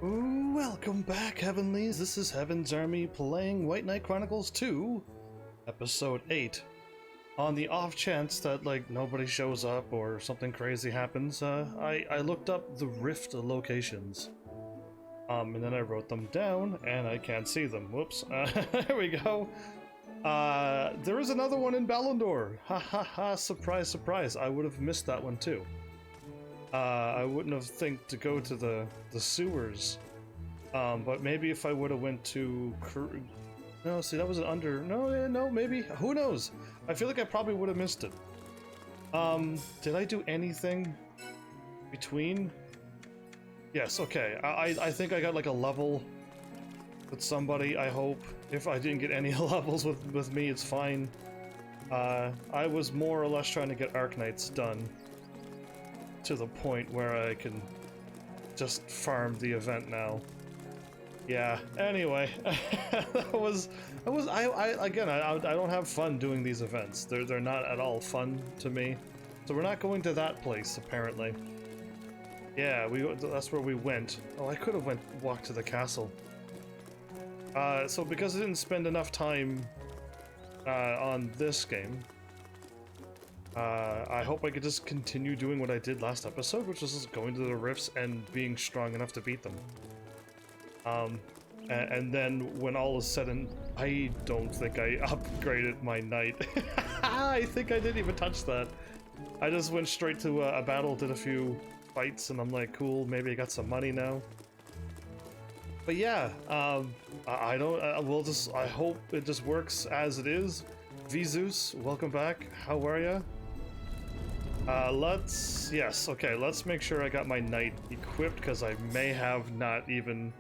Welcome back, Heavenlies. This is Heaven's Army playing White Knight Chronicles 2, Episode 8. On the off chance that, nobody shows up or something crazy happens, I looked up the Rift locations. And then I wrote them down, and I can't see them. Whoops. There we go. There is another one in Ballandor. Ha ha ha, surprise, surprise. I would have missed that one too. I wouldn't have think to go to the sewers, but maybe if I would have went to no, see that was an under no, maybe, who knows. I feel like I probably would have missed it. Did I do anything between? Yes, okay, I think I got like a level with somebody, I hope. If I didn't get any levels with me, it's fine. I was more or less trying to get Arknights done to the point where I can just farm the event now. Yeah, anyway, I don't have fun doing these events. They're not at all fun to me. So we're not going to that place, apparently. Yeah, that's where we went. Oh, I could have walked to the castle. So because I didn't spend enough time on this game, I hope I could just continue doing what I did last episode, which was just going to the rifts and being strong enough to beat them. And then when all is said and I don't think I upgraded my knight. I think I didn't even touch that. I just went straight to a battle, did a few fights, and I'm like, cool, maybe I got some money now. But yeah, I hope it just works as it is. Vizus, welcome back. How are ya? Let's make sure I got my knight equipped, because I may have not even...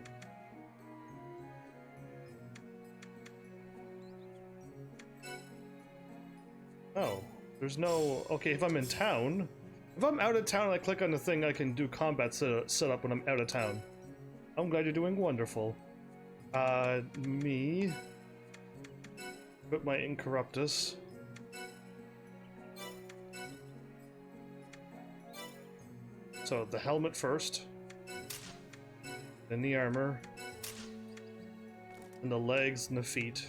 Oh, there's no... Okay, if I'm in town... If I'm out of town and I click on the thing, I can do combat setup when I'm out of town. I'm glad you're doing wonderful. Me... Put my Incorruptus. So the helmet first, then the armor, and the legs and the feet,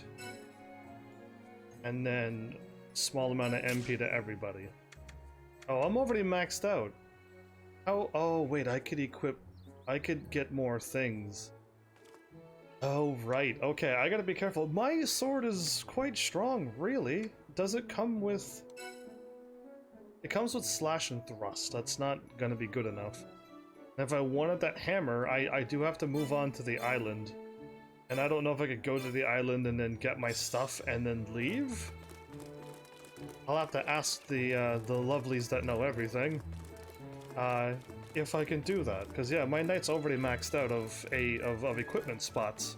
and then small amount of MP to everybody. Oh, I'm already maxed out. Oh wait, I could get more things. Oh right, okay, I gotta be careful. My sword is quite strong, really. Does it come with... It comes with slash and thrust. That's not gonna be good enough. And if I wanted that hammer, I do have to move on to the island. And I don't know if I could go to the island and then get my stuff and then leave? I'll have to ask the lovelies that know everything. If I can do that. Because yeah, my knight's already maxed out of equipment spots.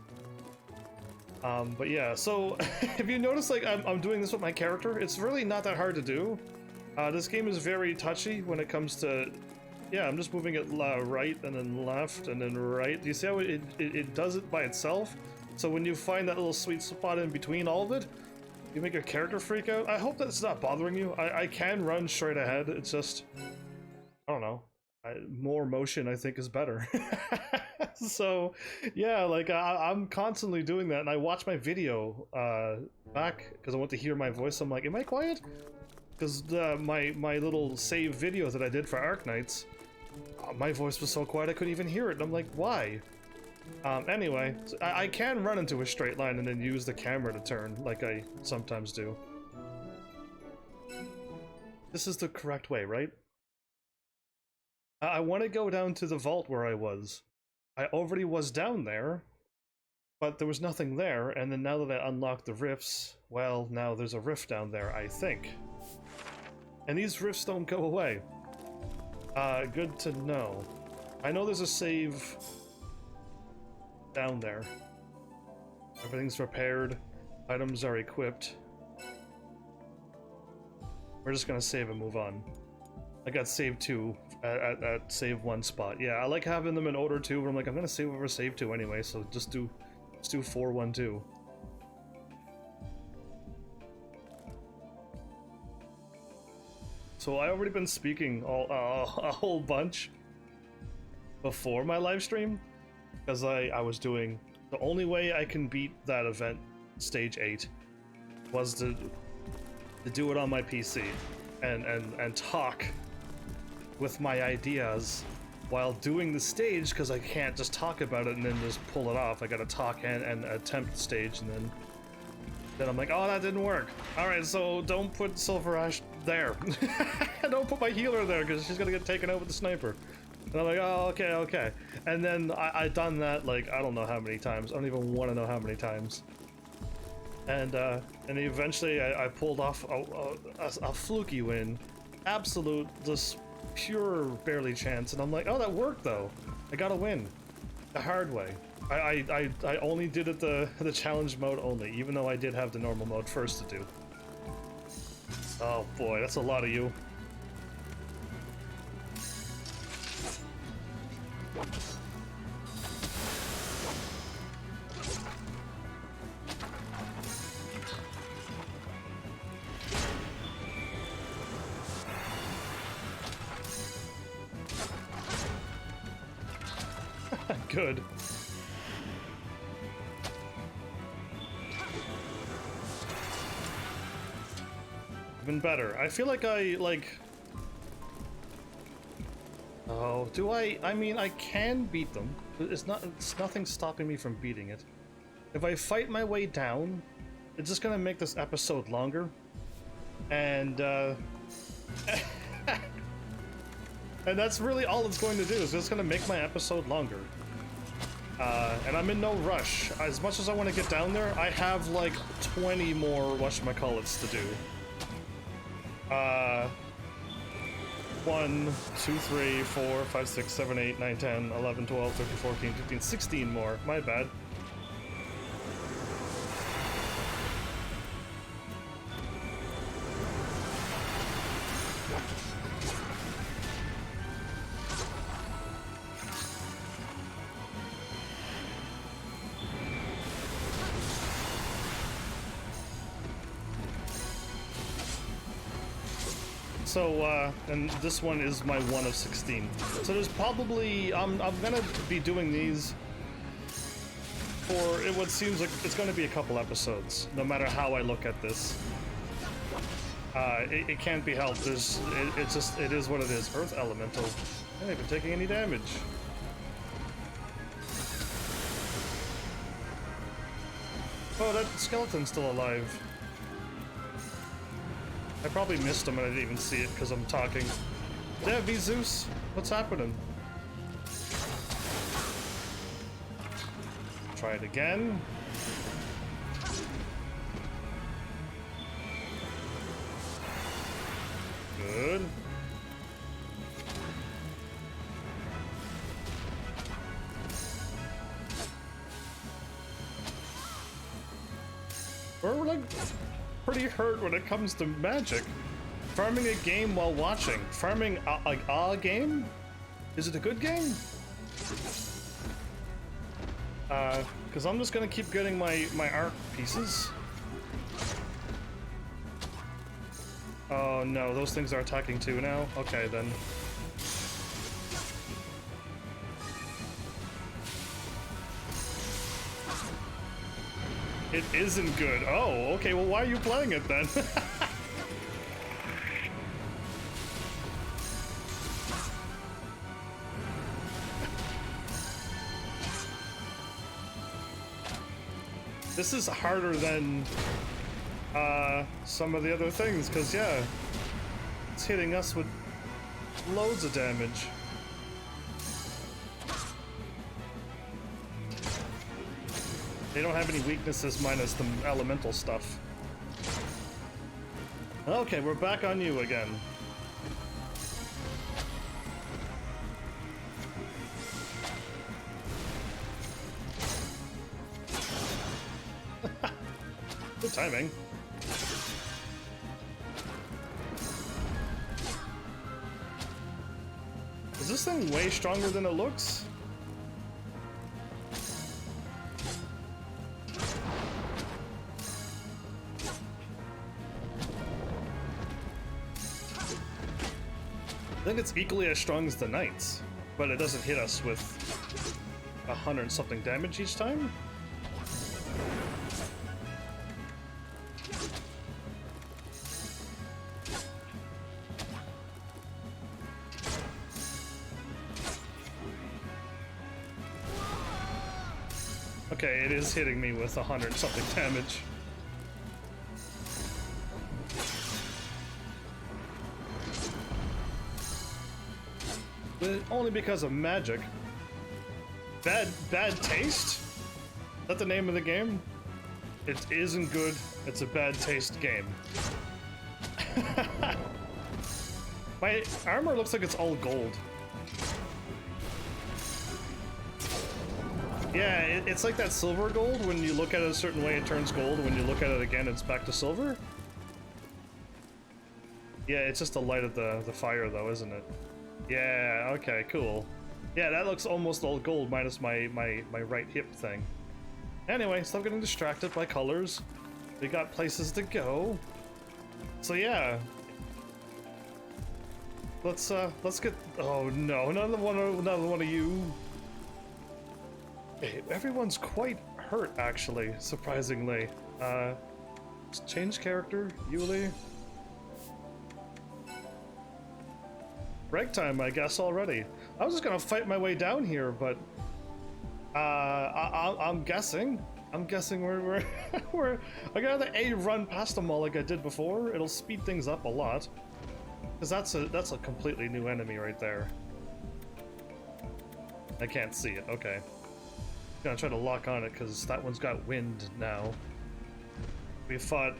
But yeah, so if you notice, like, I'm doing this with my character, it's really not that hard to do. This game is very touchy when it comes to... Yeah, I'm just moving it right and then left and then right. Do you see how it does it by itself? So when you find that little sweet spot in between all of it, you make your character freak out. I hope that's not bothering you. I can run straight ahead. It's just... I don't know. More motion, I think, is better. So, yeah, like, I'm constantly doing that, and I watch my video back, because I want to hear my voice. I'm like, am I quiet? Because my little save video that I did for Arknights, my voice was so quiet I couldn't even hear it, and I'm like, why? Anyway, so I can run into a straight line and then use the camera to turn, like I sometimes do. This is the correct way, right? I want to go down to the vault where I was. I already was down there, but there was nothing there, and then now that I unlocked the rifts, well, now there's a rift down there, I think. And these rifts don't go away. Good to know. I know there's a save down there. Everything's repaired. Items are equipped. We're just gonna save and move on. I got save 2 at save 1 spot. Yeah, I like having them in order too, but I'm like, I'm gonna save over save 2 anyway, so just do 4, 1, 2. So I already been speaking a whole bunch before my live stream. because I was doing the only way I can beat that event, stage 8, was to do it on my PC and talk with my ideas while doing the stage, because I can't just talk about it and then just pull it off. I gotta talk and attempt the stage, and then I'm like, oh, that didn't work. All right, so don't put Silver Ash there. Don't put my healer there, because she's gonna get taken out with the sniper. And I'm like, oh, okay. And then I done that, like, I don't know how many times. I don't even want to know how many times. And eventually I pulled off a fluky win. Absolute, just pure barely chance. And I'm like, oh, that worked, though. I got a win. The hard way. I only did it the challenge mode only, even though I did have the normal mode first to do. Oh boy, that's a lot of you. Good. Even better. I feel like oh, do I? I mean, I can beat them. It's nothing stopping me from beating it. If I fight my way down, it's just gonna make this episode longer. And, and that's really all it's going to do, is just gonna make my episode longer. And I'm in no rush. As much as I want to get down there, I have like 20 more whatchamacallits to do. 1, 2, 3, 4, 5, 6, 7, 8, 9, 10, 11, 12, 13, 14, 15, 16 more. My bad. So, and this one is my 1 of 16. So there's probably, I'm gonna be doing these for what seems like it's gonna be a couple episodes, no matter how I look at this. It can't be helped. It is what it is. Earth Elemental. I haven't even taking any damage. Oh, that skeleton's still alive. I probably missed him and I didn't even see it because I'm talking. Yeah, V Zeus, what's happening? Try it again. Good. We're like pretty hurt when it comes to magic. Farming a game while watching. Farming a game? Is it a good game? Because I'm just gonna keep getting my art pieces. Oh no, those things are attacking too now? Okay then. It isn't good. Oh, okay, well why are you playing it then? This is harder than some of the other things, because yeah, it's hitting us with loads of damage. They don't have any weaknesses minus the elemental stuff. Okay, we're back on you again. Good timing. Is this thing way stronger than it looks? I think it's equally as strong as the knights, but it doesn't hit us with 100 something damage each time? Okay, it is hitting me with 100 something damage. But only because of magic. Bad taste? Is that the name of the game? It isn't good. It's a bad taste game. My armor looks like it's all gold. Yeah, it's like that silver gold. When you look at it a certain way, it turns gold. When you look at it again, it's back to silver. Yeah, it's just the light of the fire, though, isn't it? Yeah, okay, cool. Yeah, that looks almost all gold, minus my right hip thing. Anyway, stop getting distracted by colors. We got places to go. So yeah. Let's get... Oh no, another one of you. Hey, everyone's quite hurt, actually, surprisingly. Change character, Yuli. Break time, I guess, already. I was just gonna fight my way down here, but I'm guessing we're I gotta run past them all like I did before. It'll speed things up a lot, because that's a completely new enemy right there. I can't see it. Okay, gonna try to lock on it because that one's got wind now. We fought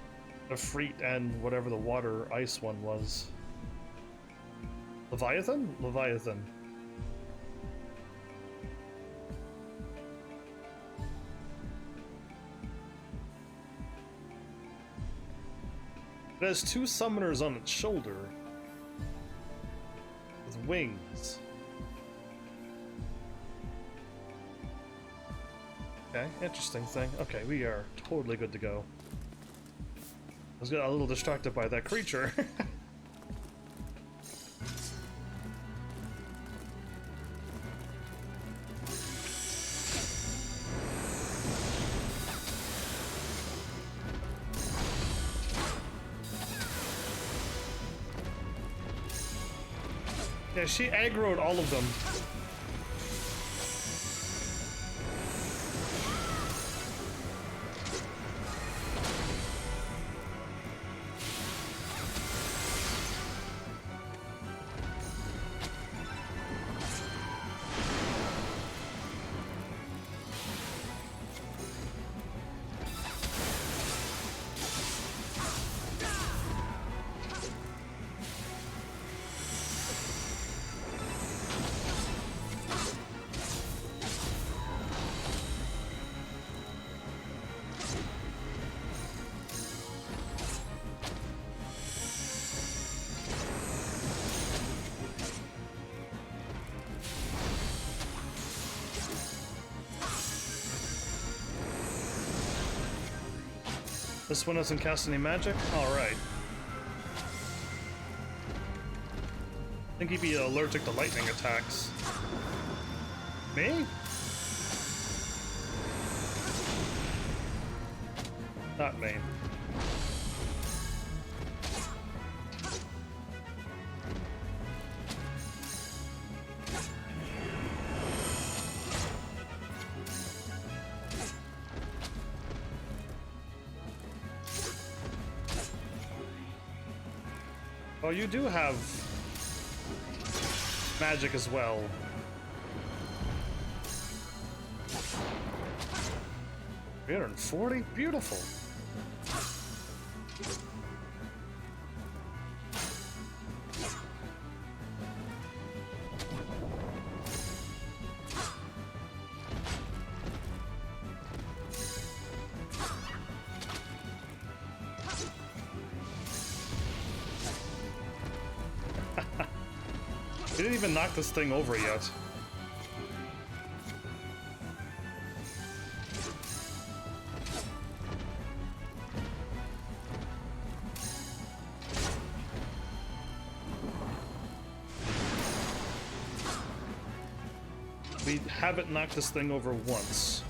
the Freet and whatever the water ice one was. Leviathan? Leviathan. It has two summoners on its shoulder with wings. Okay, interesting thing. Okay, we are totally good to go. I was getting a little distracted by that creature. Yeah, she aggroed all of them. This one doesn't cast any magic? Alright. I think he'd be allergic to lightning attacks. Me? Not me. Oh, you do have magic as well. $340? Beautiful. We didn't even knock this thing over yet. We haven't knocked this thing over once.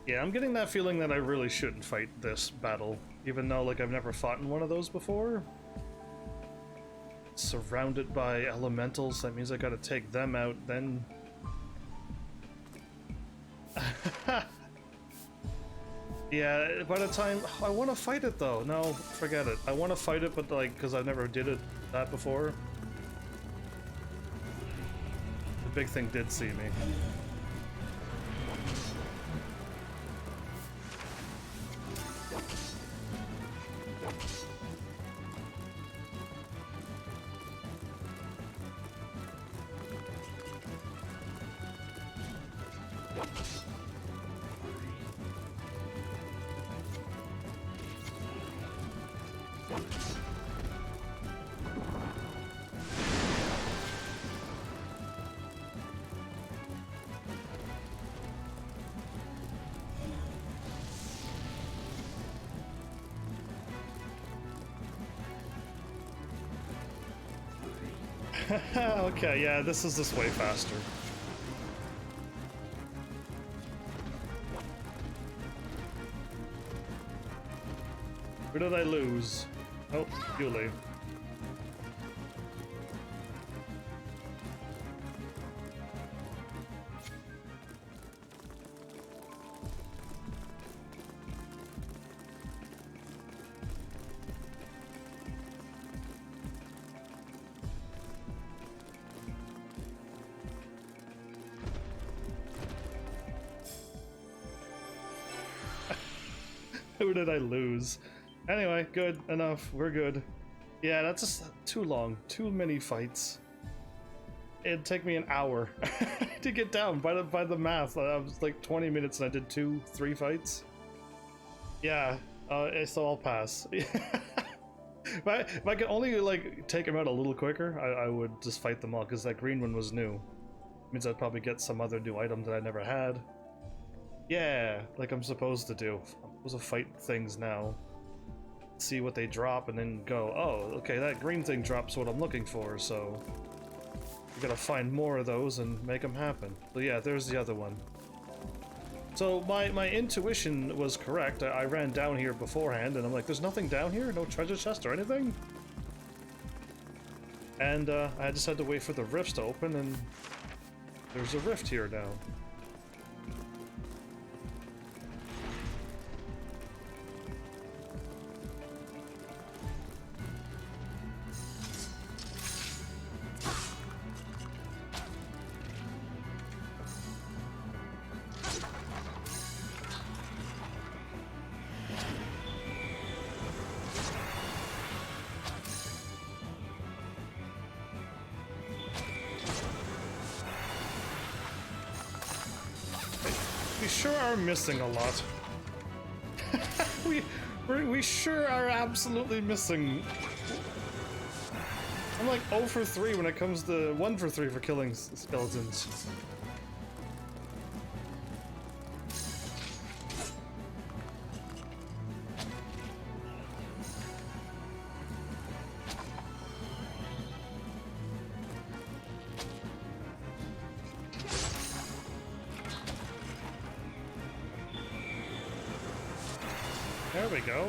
Yeah, I'm getting that feeling that I really shouldn't fight this battle, even though, like, I've never fought in one of those before. Surrounded by elementals, that means I gotta take them out, then... Yeah, by the time... I want to fight it, though. No, forget it. I want to fight it, but, like, because I never did that before. The big thing did see me. Okay, yeah, this is way faster. Where did I lose? Oh, Yuli. Who did I lose? Anyway, good enough. We're good. Yeah, that's just too long. Too many fights. It'd take me an hour to get down by the math. I was like 20 minutes and I did 2-3 fights. Yeah, so I'll pass. But if I could only like take him out a little quicker, I would just fight them all because that green one was new. Means I'd probably get some other new item that I never had. Yeah, like I'm supposed to do. I'm supposed to fight things now. See what they drop and then go, oh, okay, that green thing drops what I'm looking for, so we gotta find more of those and make them happen. So yeah, there's the other one. So my intuition was correct. I ran down here beforehand and I'm like, there's nothing down here? No treasure chest or anything? And I just had to wait for the rifts to open and there's a rift here now. We sure are missing a lot. we sure are absolutely missing. I'm like 0 for 3 when it comes to 1 for 3 for killing skeletons. There we go.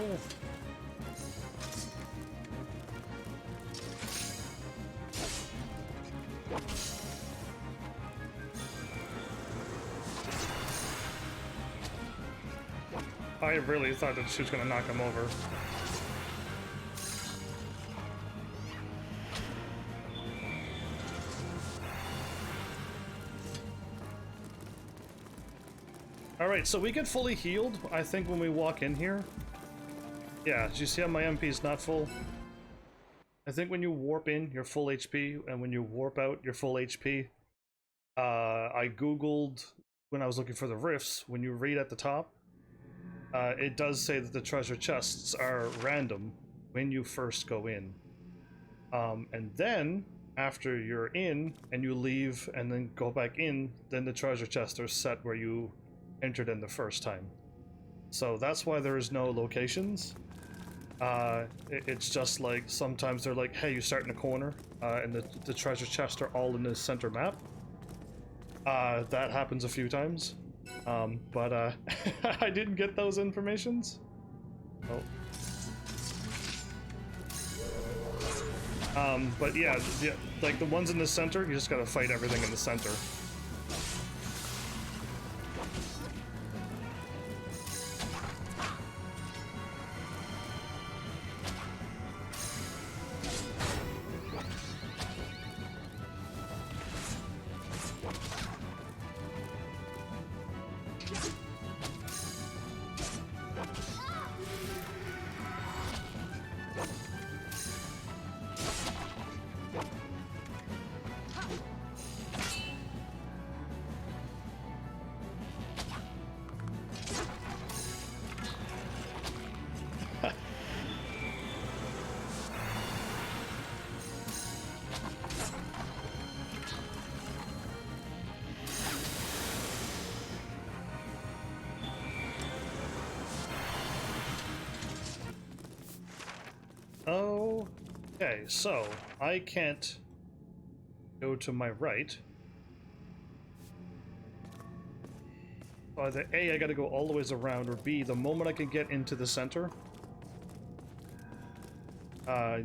I really thought that she was gonna knock him over. Alright, so we get fully healed, I think, when we walk in here. Yeah, do you see how my MP is not full? I think when you warp in, you're full HP, and when you warp out, you're full HP. I googled when I was looking for the rifts, when you read at the top, it does say that the treasure chests are random when you first go in. And then, after you're in, and you leave, and then go back in, then the treasure chests are set where you entered in the first time. So that's why there is no locations. It's just like sometimes they're like, hey, you start in a corner, and the treasure chests are all in the center map. That happens a few times, but I didn't get those informations. Oh. But yeah, like the ones in the center, you just gotta fight everything in the center. Okay, so I can't go to my right. Either A, I gotta go all the ways around, or B, the moment I can get into the center.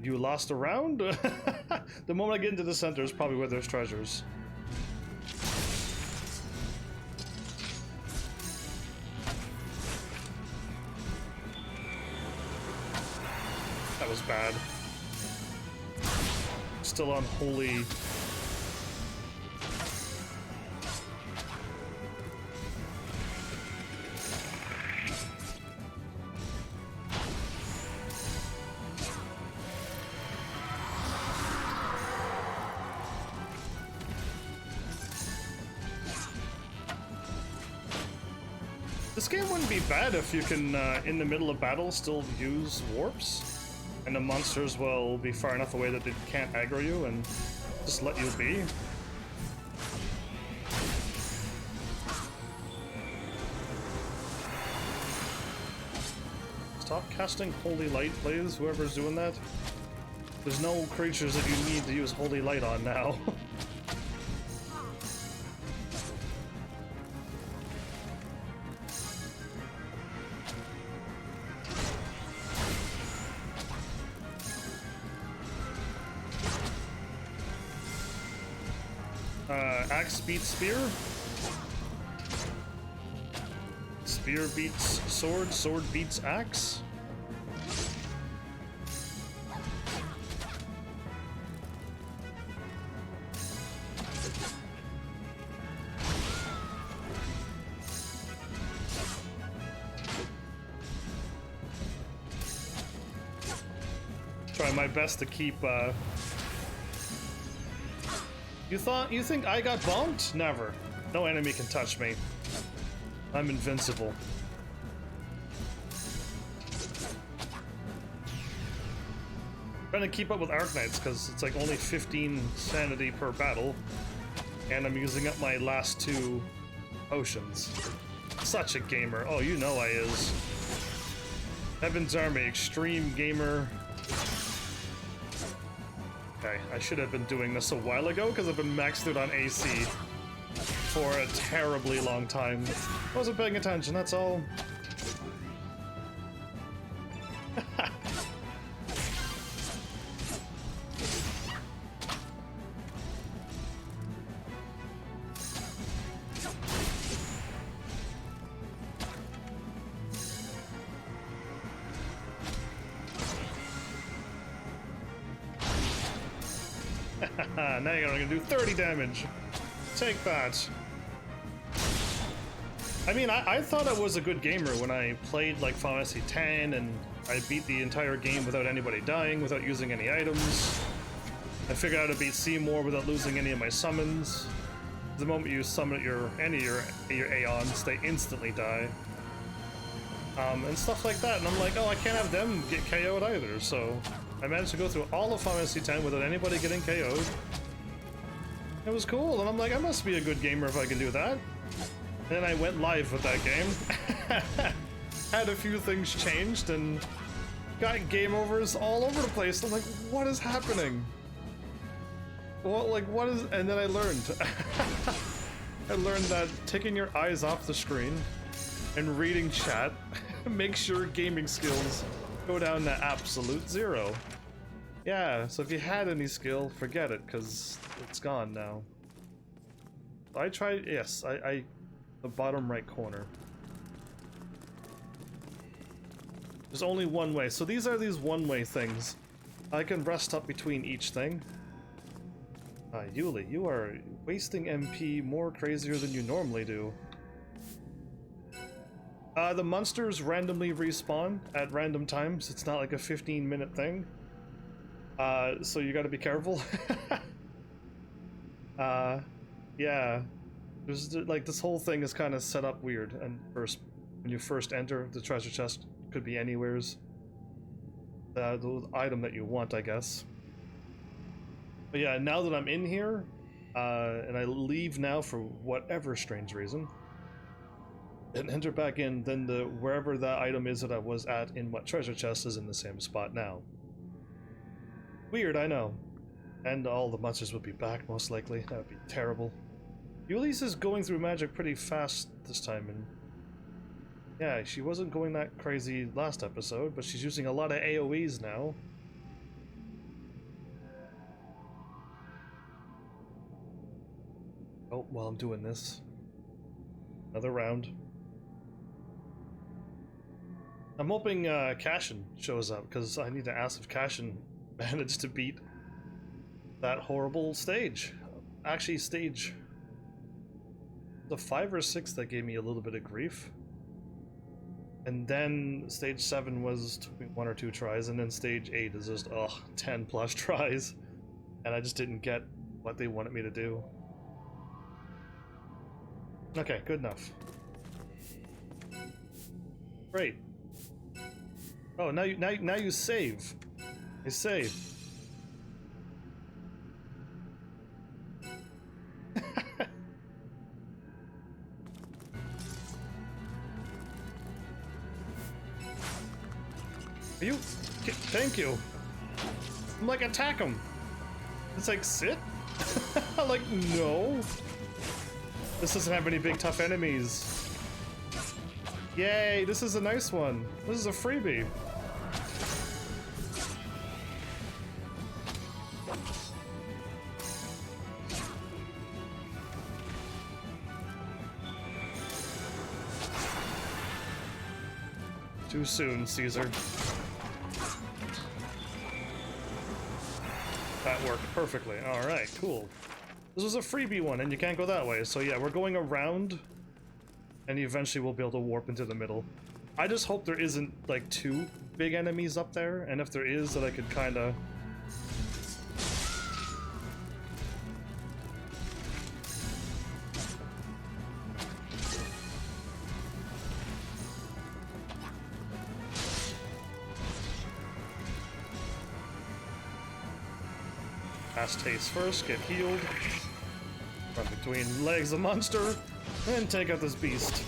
You lost a round? The moment I get into the center is probably where there's treasures. That was bad. Still on holy. This game wouldn't be bad if you can, in the middle of battle, still use warps. And the monsters will be far enough away that they can't aggro you and just let you be. Stop casting Holy Light, please, whoever's doing that. There's no creatures that you need to use Holy Light on now. Axe beats spear. Spear beats sword. Sword beats axe. Try my best to keep, You think I got bumped? Never. No enemy can touch me. I'm invincible. Trying to keep up with Arknights because it's like only 15 sanity per battle, and I'm using up my last 2 potions. Such a gamer. Oh, you know I is. HEAVENSARMY, extreme gamer. Okay, I should have been doing this a while ago because I've been maxed out on AC for a terribly long time. I wasn't paying attention, that's all. Now you're gonna do 30 damage. Take that. I mean, I thought I was a good gamer when I played like Final Fantasy X and I beat the entire game without anybody dying, without using any items. I figured out how to beat Seymour without losing any of my summons. The moment you summon any of your Aeons, they instantly die. And stuff like that, and I'm like, oh, I can't have them get KO'd either, so I managed to go through all of Final Fantasy X without anybody getting KO'd. It was cool, and I'm like, I must be a good gamer if I can do that. And then I went live with that game. had a few things changed and got game overs all over the place. I'm like, what is happening? Well, like, what is... And then I learned. I learned that taking your eyes off the screen and reading chat makes your gaming skills go down to absolute zero. Yeah, so if you had any skill, forget it, because it's gone now. I tried... Yes, I... The bottom right corner. There's only one way. So these are these one-way things. I can rest up between each thing. Yuli, you are wasting MP more crazier than you normally do. The monsters randomly respawn at random times. It's not like a 15-minute thing. So you gotta be careful. Yeah. There's, like, this whole thing is kind of set up weird, and when you first enter, the treasure chest could be anywheres. The item that you want, I guess. But yeah, now that I'm in here, and I leave now for whatever strange reason, and enter back in, then wherever that item is that I was at in what treasure chest is in the same spot now. Weird, I know. And all the monsters would be back, most likely. That would be terrible. Yuli's is going through magic pretty fast this time, and yeah, she wasn't going that crazy last episode, but she's using a lot of AoEs now. Oh, while I'm doing this. Another round. I'm hoping Cashin shows up, because I need to ask if Cashin managed to beat that horrible stage. Actually, stage... the 5 or 6 that gave me a little bit of grief. And then stage 7 took me 1 or 2 tries, and then stage 8 is just, 10 plus tries. And I just didn't get what they wanted me to do. Okay, good enough. Great. Oh, now you save. You save. Are you... Thank you. I'm like, attack him. It's like, sit? I'm like, no. This doesn't have any big tough enemies. Yay, this is a nice one. This is a freebie. Too soon, Caesar. That worked perfectly. Alright, cool. This was a freebie one, and you can't go that way. So yeah, we're going around, and eventually we'll be able to warp into the middle. I just hope there isn't, like, 2 big enemies up there, and if there is, that I could kinda... Fast taste first, get healed. Run between legs of monster, and take out this beast.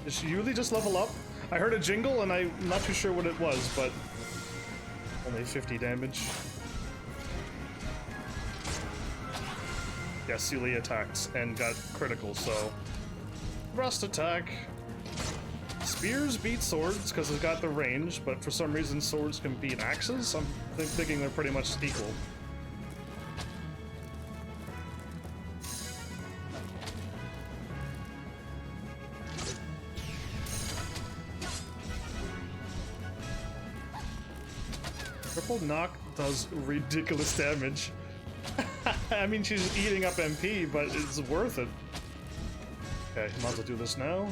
Did she really just level up? I heard a jingle and I'm not too sure what it was, but only 50 damage. Yeah, Celia attacked and got critical, so thrust attack. Spears beat swords because it's got the range, but for some reason swords can beat axes. I'm thinking they're pretty much equal. Triple knock does ridiculous damage. I mean, she's eating up MP, but it's worth it. Okay, might as well do this now.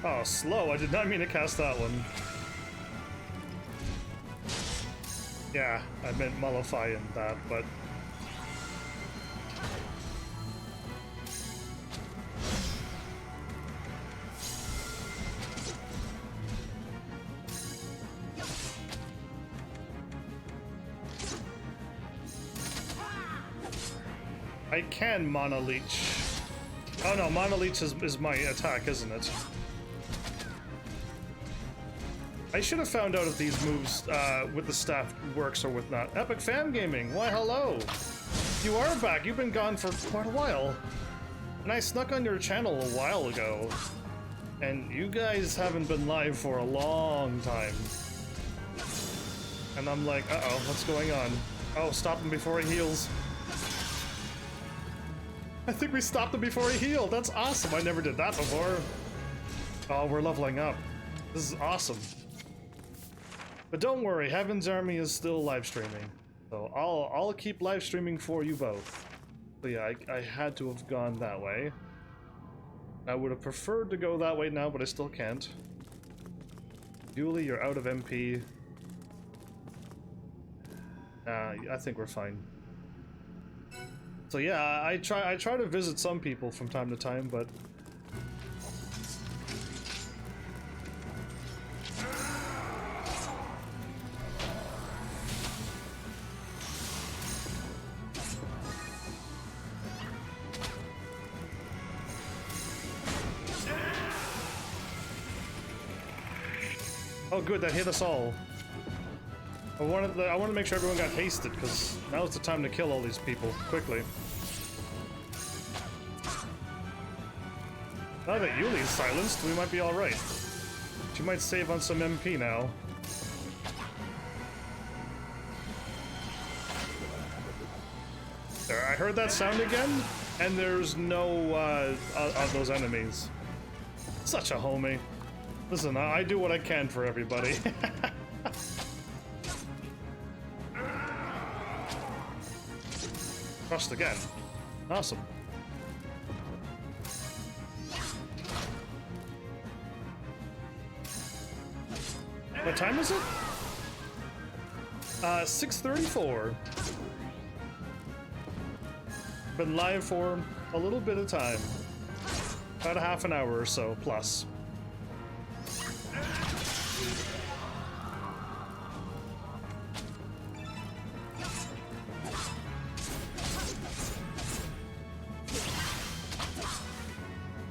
Oh, slow. I did not mean to cast that one. Yeah, I meant mollify in that, but... I can Mana Leech. Oh no, Mana Leech is my attack, isn't it? I should have found out if these moves with the staff works or with not. Epic Fan Gaming, why hello! You are back, you've been gone for quite a while. And I snuck on your channel a while ago. And you guys haven't been live for a long time. And I'm like, uh-oh, what's going on? Oh, stop him before he heals. I think we stopped him before he healed, that's awesome, I never did that before. Oh, we're leveling up. This is awesome. But don't worry, Heaven's Army is still live streaming, so I'll keep live streaming for you both. But yeah, I had to have gone that way. I would have preferred to go that way now, but I still can't. Julie, you're out of MP. I think we're fine. So yeah, I try to visit some people from time to time, but oh good, that hit us all. I wanted to make sure everyone got hasted, because now's the time to kill all these people, quickly. Now that Yuli's silenced, we might be alright. She might save on some MP now. There, I heard that sound again, and there's no of those enemies. Such a homie. Listen, I do what I can for everybody. Crushed again. Awesome. What time is it? 6:34. Been live for a little bit of time. About a half an hour or so, plus.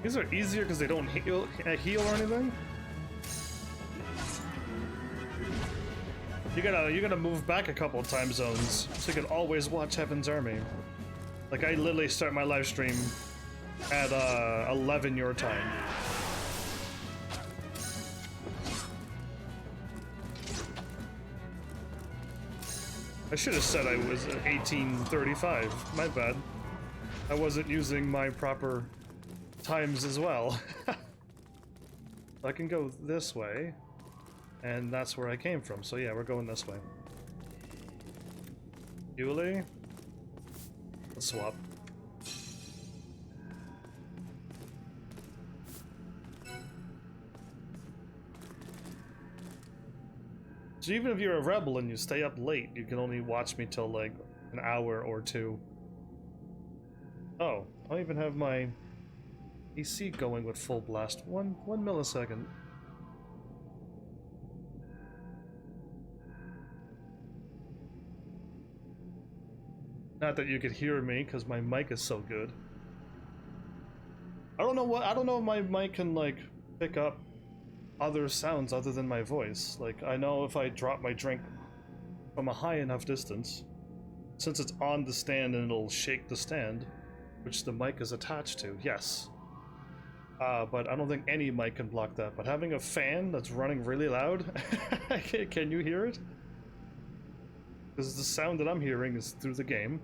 These are easier because they don't heal or anything. You gotta move back a couple of time zones so you can always watch Heaven's Army. Like I literally start my live stream at 11 your time. I should have said I was 1835. My bad. I wasn't using my proper times as well. I can go this way, and that's where I came from, so yeah, we're going this way. Yulie? Let's swap. So even if you're a rebel and you stay up late, you can only watch me till like an hour or two. Oh, I don't even have my AC going with full blast. One millisecond. Not that you could hear me, because my mic is so good. I don't know if my mic can like pick up other sounds other than my voice. Like I know if I drop my drink from a high enough distance. Since it's on the stand and it'll shake the stand, which the mic is attached to, yes. But I don't think any mic can block that. But having a fan that's running really loud, can you hear it? Because the sound that I'm hearing is through the game.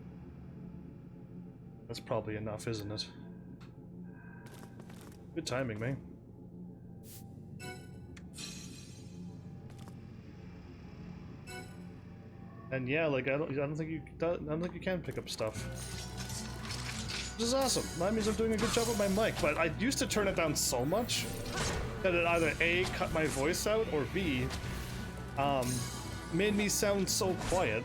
That's probably enough, isn't it? Good timing, man. And yeah, like I don't think you can pick up stuff. Which is awesome. That means I'm doing a good job with my mic, but I used to turn it down so much that it either A, cut my voice out, or B, made me sound so quiet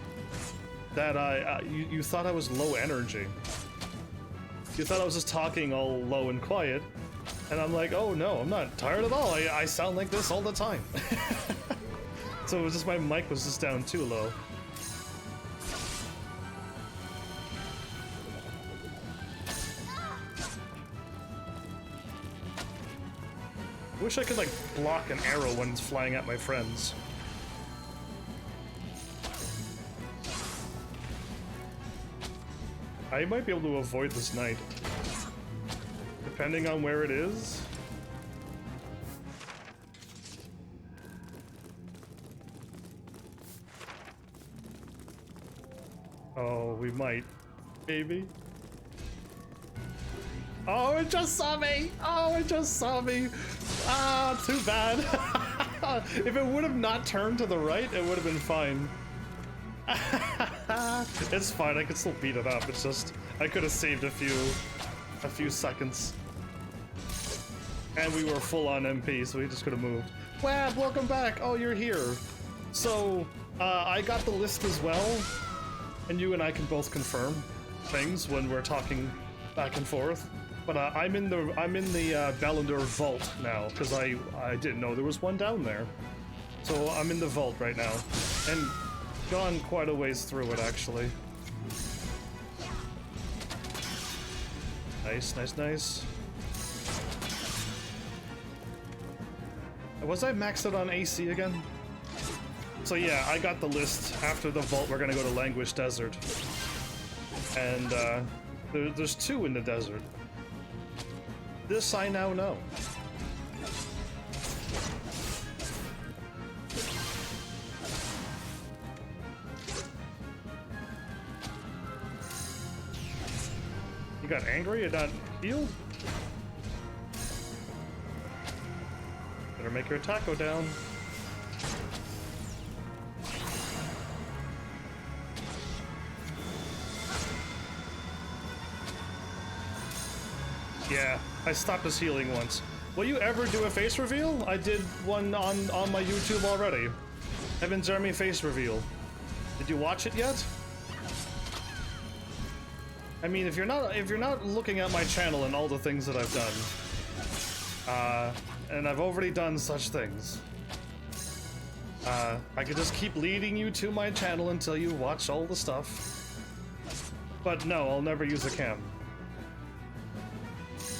that you thought I was low energy. You thought I was just talking all low and quiet, and I'm like, oh no, I'm not tired at all. I sound like this all the time. So it was just my mic was just down too low. I wish I could, like, block an arrow when it's flying at my friends. I might be able to avoid this knight. Depending on where it is. Oh, we might. Maybe. Oh, it just saw me! Oh, it just saw me! Ah, too bad. If it would have not turned to the right, it would have been fine. It's fine, I could still beat it up. It's just, I could have saved a few seconds. And we were full on MP, so we just could have moved. Wab, welcome back! Oh, you're here. So, I got the list as well, and you and I can both confirm things when we're talking back and forth. But I'm in the Ballandor vault now because I didn't know there was one down there, so I'm in the vault right now, and gone quite a ways through it actually. Nice, nice, nice. Was I maxed out on AC again? So yeah, I got the list. After the vault, we're gonna go to Languish Desert, and there's 2 in the desert. This I now know. You got angry? You got healed? Better make your attack go down. Yeah, I stopped his healing once. Will you ever do a face reveal? I did one on my YouTube already. HEAVENSARMY face reveal. Did you watch it yet? I mean, if you're not looking at my channel and all the things that I've done, and I've already done such things, I could just keep leading you to my channel until you watch all the stuff. But no, I'll never use a cam.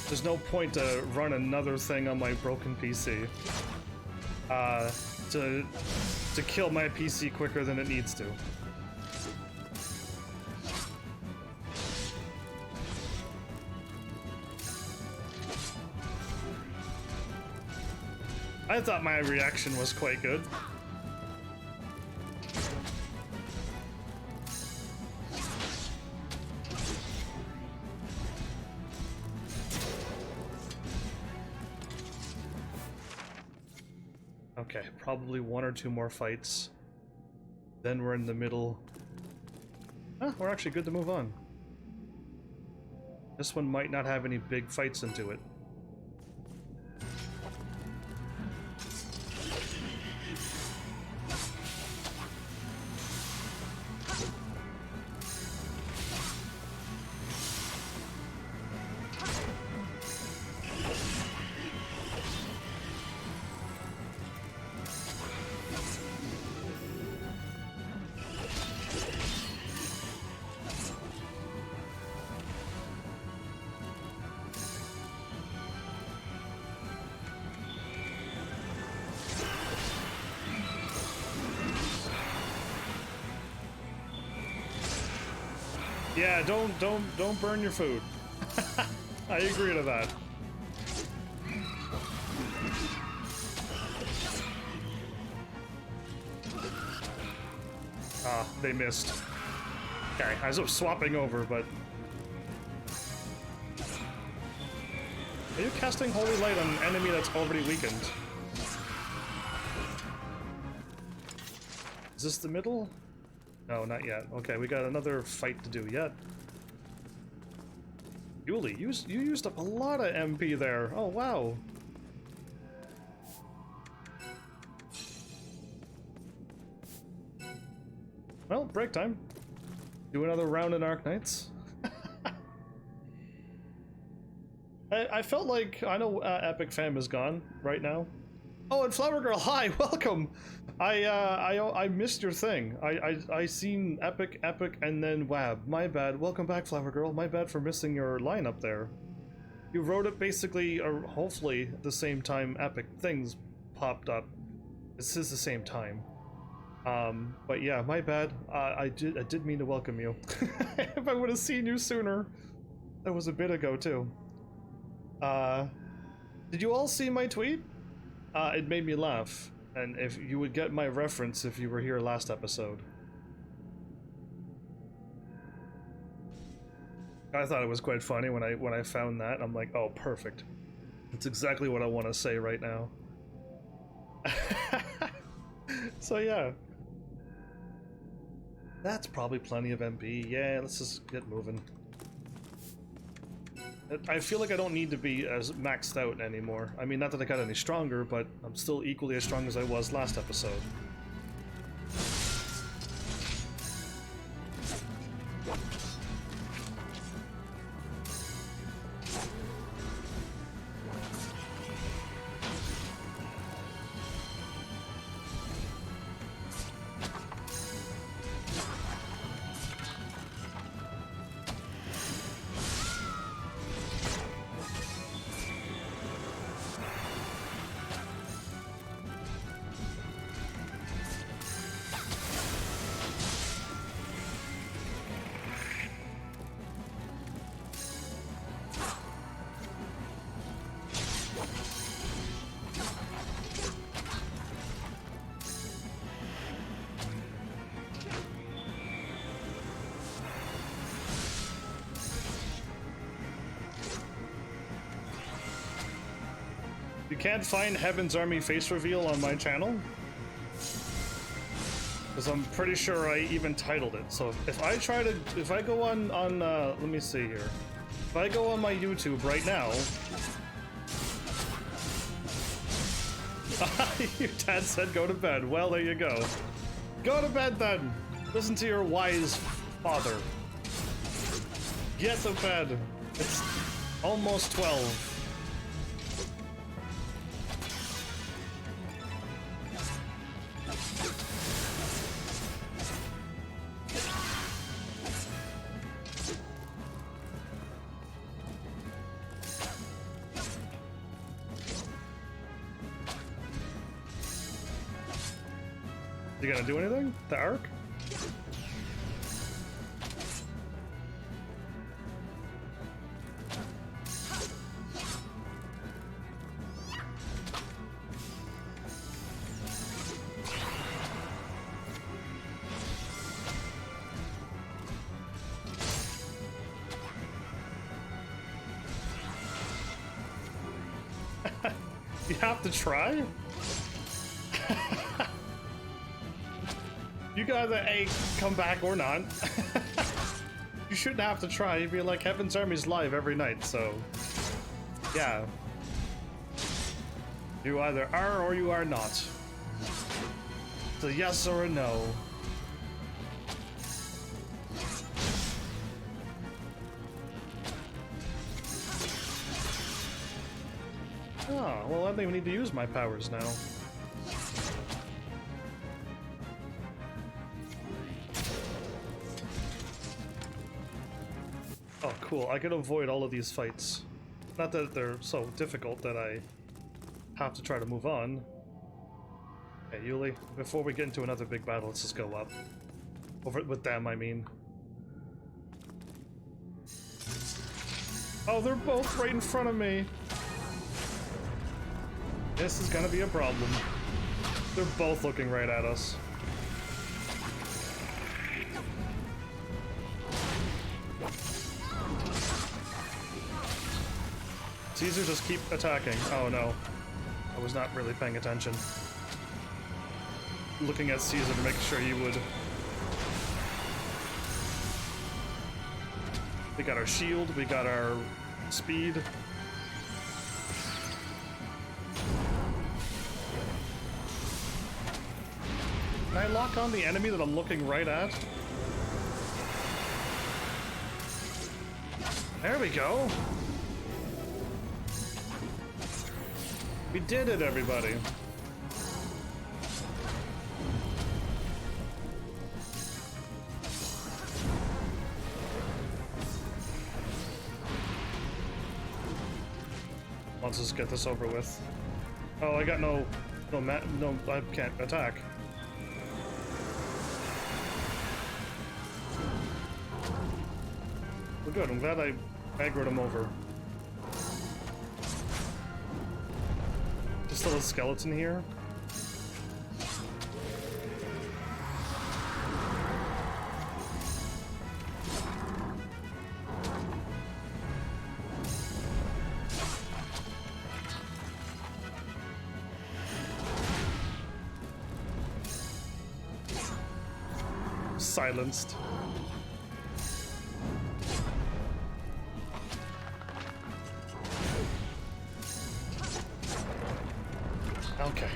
There's no point to run another thing on my broken PC to kill my PC quicker than it needs to. I thought my reaction was quite good. Okay, probably 1 or 2 more fights. Then we're in the middle. Ah, we're actually good to move on. This one might not have any big fights into it. Yeah, don't burn your food. I agree to that. Ah, they missed. Okay, I was swapping over, but... Are you casting Holy Light on an enemy that's already weakened? Is this the middle? No, not yet. Okay, we got another fight to do yet. Yuli, you used up a lot of MP there. Oh, wow. Well, break time. Do another round in Arknights. I felt like, I know Epic Fam is gone right now. Oh, and Flower Girl, hi, welcome. I missed your thing. I seen Epic, and then Wab. My bad. Welcome back, Flower Girl. My bad for missing your lineup there. You wrote it basically, or hopefully, the same time Epic things popped up. This is the same time. But yeah, my bad. I did mean to welcome you. If I would have seen you sooner. That was a bit ago too. Did you all see my tweet? It made me laugh. And if you would get my reference if you were here last episode. I thought it was quite funny when I found that. I'm like, oh, perfect. It's exactly what I want to say right now. So yeah. That's probably plenty of MP. Yeah, let's just get moving. I feel like I don't need to be as maxed out anymore. I mean, not that I got any stronger, but I'm still equally as strong as I was last episode. You can't find Heaven's Army face reveal on my channel? Because I'm pretty sure I even titled it. So if I go on let me see here. If I go on my YouTube right now. Your dad said go to bed. Well, there you go. Go to bed then. Listen to your wise father. Get to bed. It's almost 12. You gonna do anything? The arc? You have to try? You gotta A, come back or not. You shouldn't have to try. You'd be like, Heaven's Army's live every night, so yeah. You either are or you are not. It's a yes or a no. Oh, well, I think we need to use my powers now. Oh, cool. I can avoid all of these fights. Not that they're so difficult that I have to try to move on. Hey, Yuli, before we get into another big battle, let's just go up. Over with them, I mean. Oh, they're both right in front of me. This is gonna be a problem. They're both looking right at us. Caesar, just keep attacking. Oh no. I was not really paying attention. Looking at Caesar to make sure he would. We got our shield, we got our speed. Can I lock on the enemy that I'm looking right at? There we go. We did it, everybody. Let's just get this over with. Oh, I got no, I can't attack. Well, good. I'm glad I aggroed him over. There's still a skeleton here. Silenced. Okay.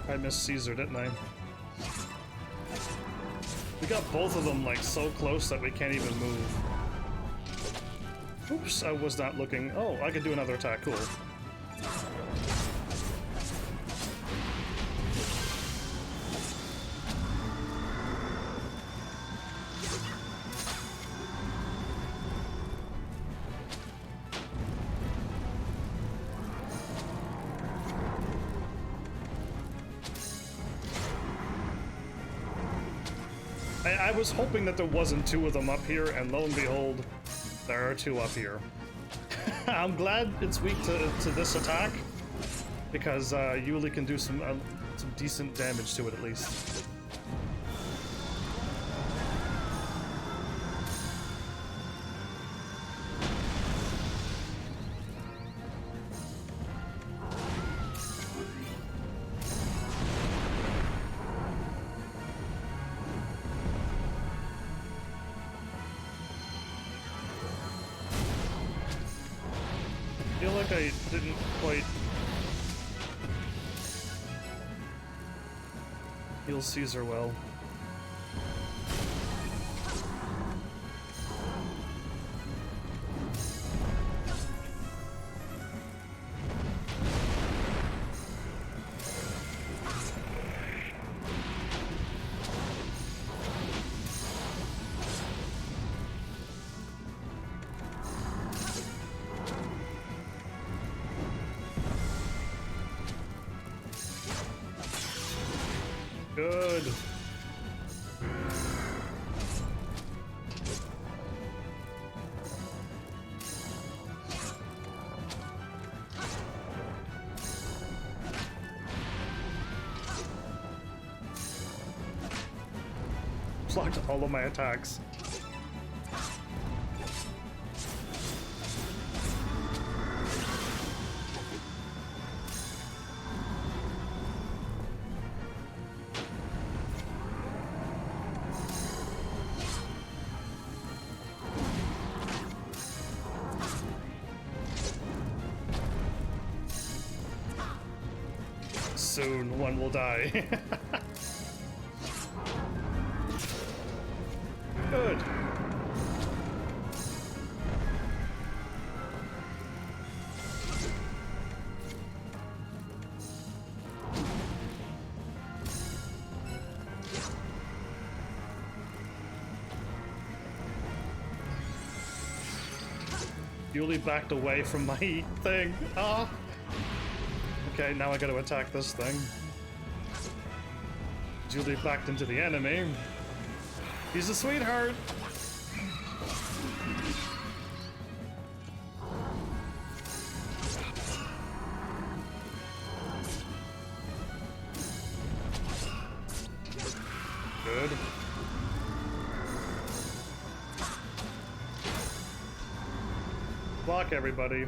I missed Caesar, didn't I? We got both of them like so close that we can't even move. Oops, I was not looking. Oh, I could do another attack. Cool. I was hoping that there wasn't two of them up here, and lo and behold, there are two up here. I'm glad it's weak to this attack, because Yuli can do some decent damage to it at least. I feel like I didn't quite heal Caesar well. Good. Blocked all of my attacks. Soon, one will die. Good. Yuli backed away from my thing. Ah! Okay, now I gotta attack this thing. Julie backed into the enemy. He's a sweetheart! Good. Block everybody.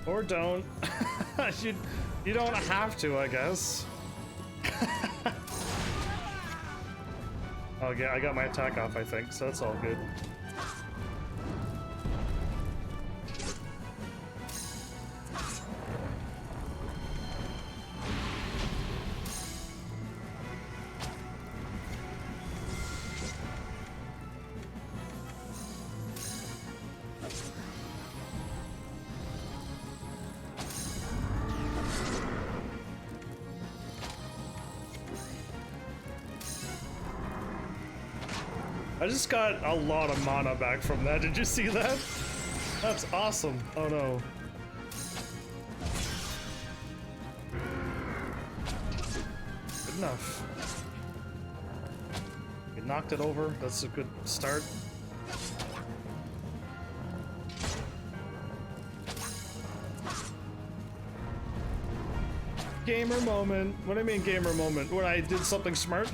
Or don't. You don't have to, I guess. Oh yeah, I got my attack off, I think, so that's all good. I just got a lot of mana back from that. Did you see that? That's awesome. Oh no. Good enough. We knocked it over. That's a good start. Gamer moment. What do I mean gamer moment? When I did something smart?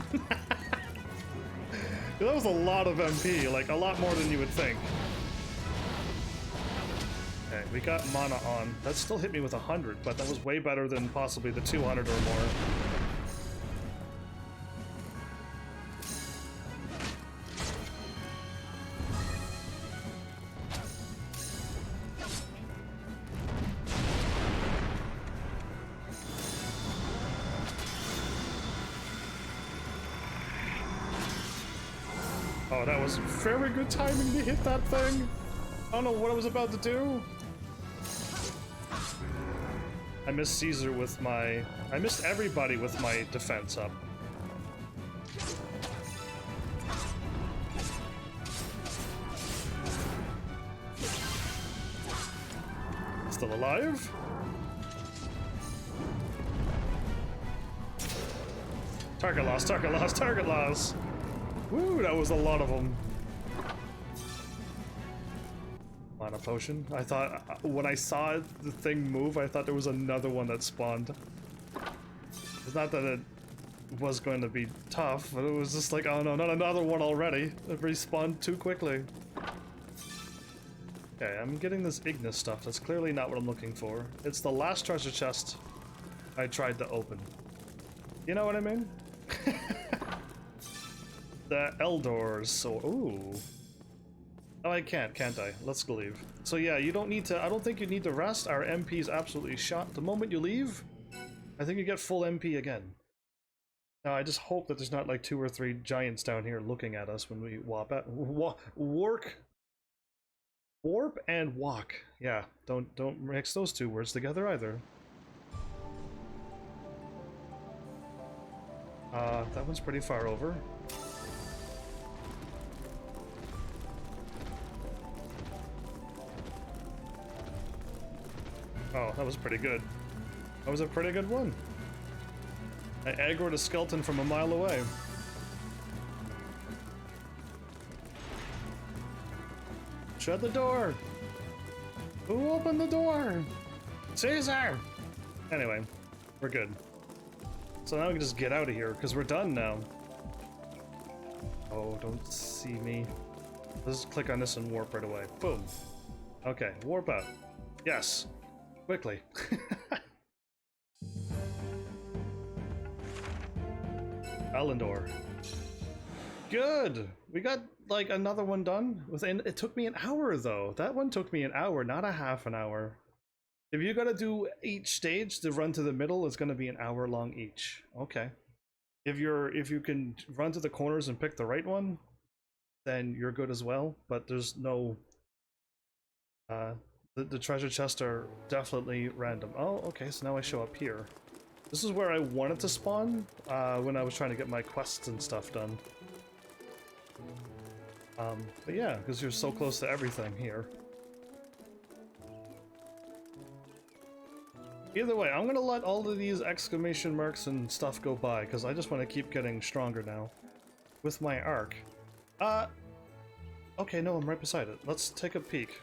That was a lot of MP, like a lot more than you would think. Okay, we got mana on. That still hit me with 100, but that was way better than possibly the 200 or more. Oh, that was very good timing to hit that thing. I don't know what I was about to do. I missed Caesar with my... I missed everybody with my defense up. Still alive? Target loss, target loss, target loss. Woo, that was a lot of them. Mana potion. I thought, when I saw the thing move, I thought there was another one that spawned. It's not that it was going to be tough, but it was just like, oh no, not another one already. It respawned too quickly. Okay, I'm getting this Ignis stuff. That's clearly not what I'm looking for. It's the last treasure chest I tried to open. You know what I mean? The Eldors, so ooh. Oh, I can't I? Let's leave. So yeah, you don't need to, I don't think you need to rest. Our MP is absolutely shot. The moment you leave, I think you get full MP again. Now I just hope that there's not like 2 or 3 giants down here looking at us when we warp and walk. Yeah, don't mix those 2 words together either. That one's pretty far over. Oh, that was pretty good. That was a pretty good one. I aggroed a skeleton from a mile away. Shut the door! Who opened the door? Caesar! Anyway, we're good. So now we can just get out of here, because we're done now. Oh, don't see me. Let's just click on this and warp right away. Boom. Okay, warp out. Yes. Quickly. Alendor. Good! We got like another one done. Within, it took me an hour though. That one took me an hour, not a half an hour. If you gotta do each stage to run to the middle, it's gonna be an hour long each. Okay. If you can run to the corners and pick the right one, then you're good as well. But there's no The treasure chests are definitely random. Oh, okay, so now I show up here. This is where I wanted to spawn when I was trying to get my quests and stuff done. But yeah, because you're so close to everything here. Either way, I'm gonna let all of these exclamation marks and stuff go by, because I just want to keep getting stronger now. With my arc. Okay, no, I'm right beside it. Let's take a peek.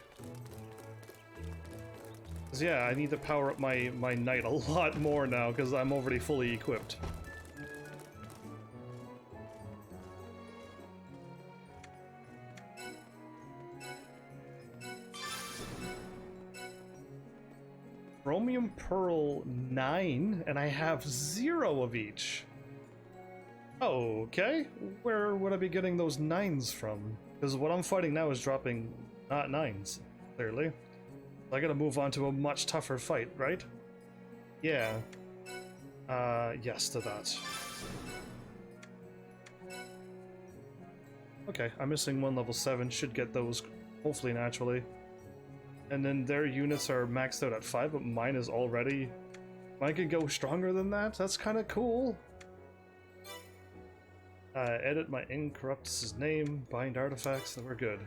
Because yeah, I need to power up my knight a lot more now, because I'm already fully equipped. Chromium Pearl 9, and I have 0 of each. Okay, where would I be getting those 9s from? Because what I'm fighting now is dropping not 9s, clearly. I gotta move on to a much tougher fight, right? Yeah. Yes to that. Okay, I'm missing one level 7, should get those hopefully naturally. And then their units are maxed out at 5, but mine is already... Mine can go stronger than that? That's kind of cool. Edit my incorruptus' name, bind artifacts, and we're good.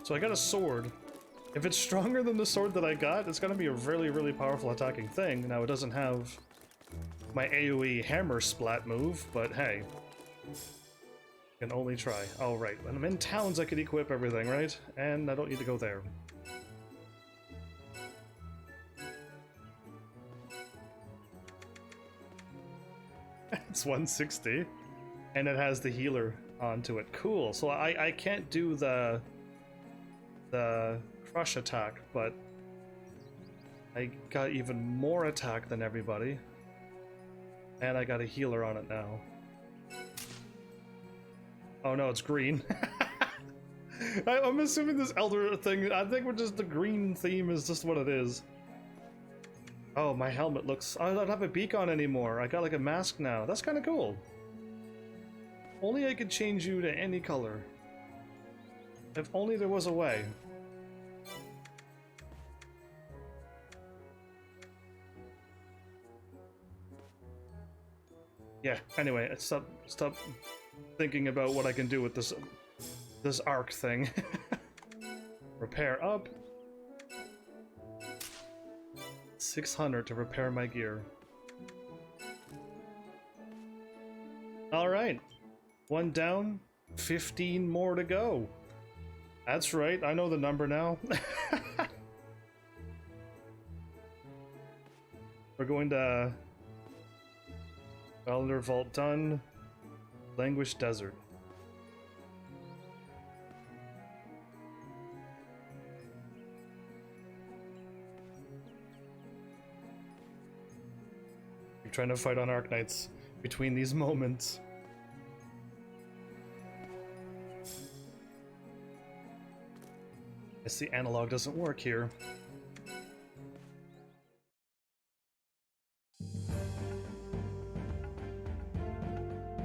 So I got a sword. If it's stronger than the sword that I got, it's gonna be a really, really powerful attacking thing. Now, it doesn't have my AoE hammer splat move, but hey. Can only try. Oh, right. When I'm in towns, I can equip everything, right? And I don't need to go there. It's 160. And it has the healer onto it. Cool. So I can't do the crush attack, but I got even more attack than everybody. And I got a healer on it now. Oh no, it's green. I'm assuming this elder thing, I think we're just, the green theme is just what it is. Oh, my helmet looks, I don't have a beak on anymore. I got like a mask now. That's kind of cool. Only I could change you to any color. If only there was a way. Yeah, anyway, stop thinking about what I can do with this arc thing. Repair up. 600 to repair my gear. Alright. 1 down, 15 more to go. That's right, I know the number now. We're going to... Elder Vault done. Languish Desert. I'm trying to fight on Arknights between these moments. Guess the analog doesn't work here.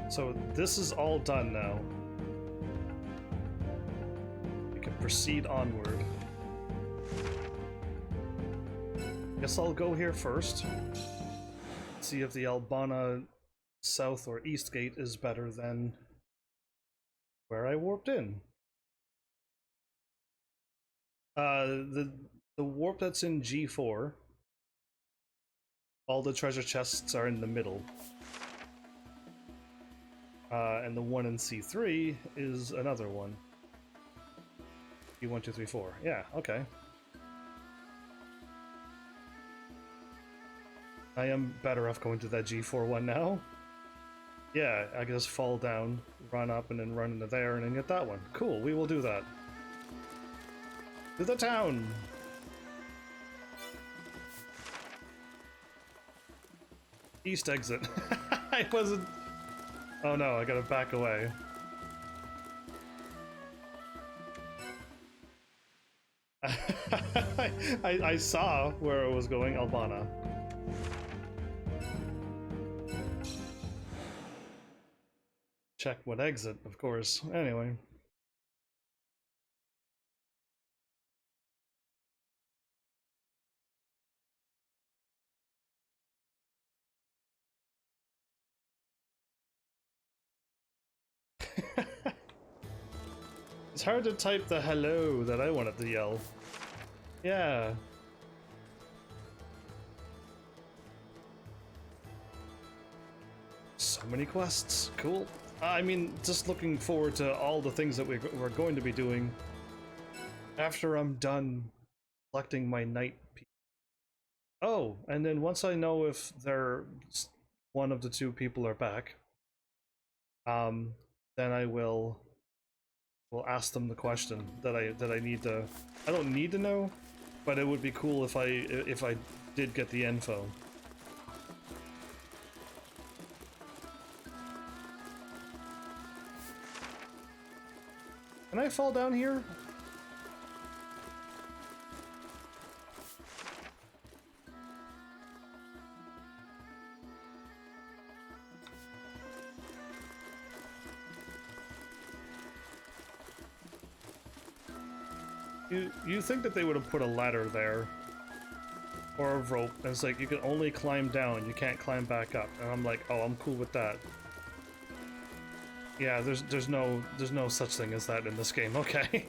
So this is all done now. We can proceed onward. Guess I'll go here first. See if the Albana south or east gate is better than where I warped in. The warp that's in G4, all the treasure chests are in the middle. And the one in C3 is another one. G1, 2, 3, 4. Yeah, okay. I am better off going to that G4 one now. Yeah, I can just fall down, run up, and then run into there, and then get that one. Cool, we will do that. To the town! East exit. I wasn't... Oh no, I gotta back away. I saw where it was going, Albana. check what exit, of course. Anyway. It's hard to type the hello that I wanted to yell. Yeah. So many quests. Cool. I mean, just looking forward to all the things that we're going to be doing after I'm done collecting my night piece. Oh, and then once I know if one of the two people are back, then I will ask them the question that I need to. I don't need to know, but it would be cool if I did get the info. Can I fall down here? You think that they would have put a ladder there, or a rope, and it's like you can only climb down, you can't climb back up, and I'm like, oh, I'm cool with that. Yeah, there's no such thing as that in this game. Okay.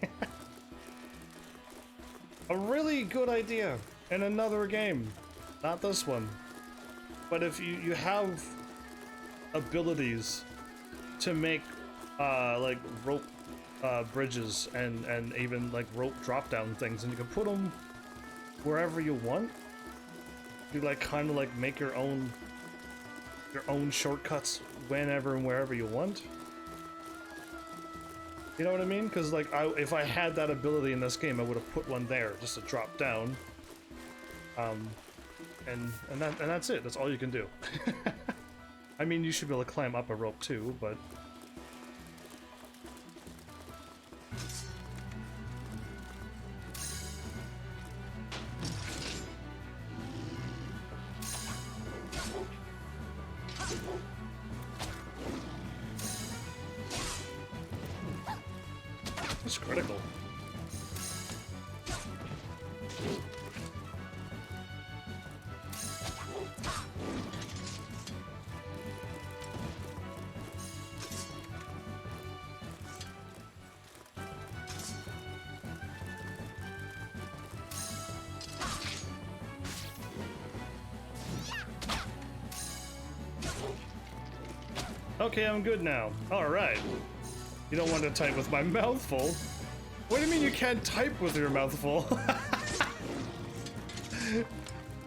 A really good idea in another game, not this one. But if you have abilities to make like rope bridges and even like rope drop down things, and you can put them wherever you want. You like kind of like make your own shortcuts whenever and wherever you want. You know what I mean? Because like if I had that ability in this game, I would have put one there just to drop down. And that's it. That's all you can do. I mean, you should be able to climb up a rope too, but. It's critical. Okay, I'm good now. Alright. You don't want to type with my mouth full. What do you mean you can't type with your mouth full?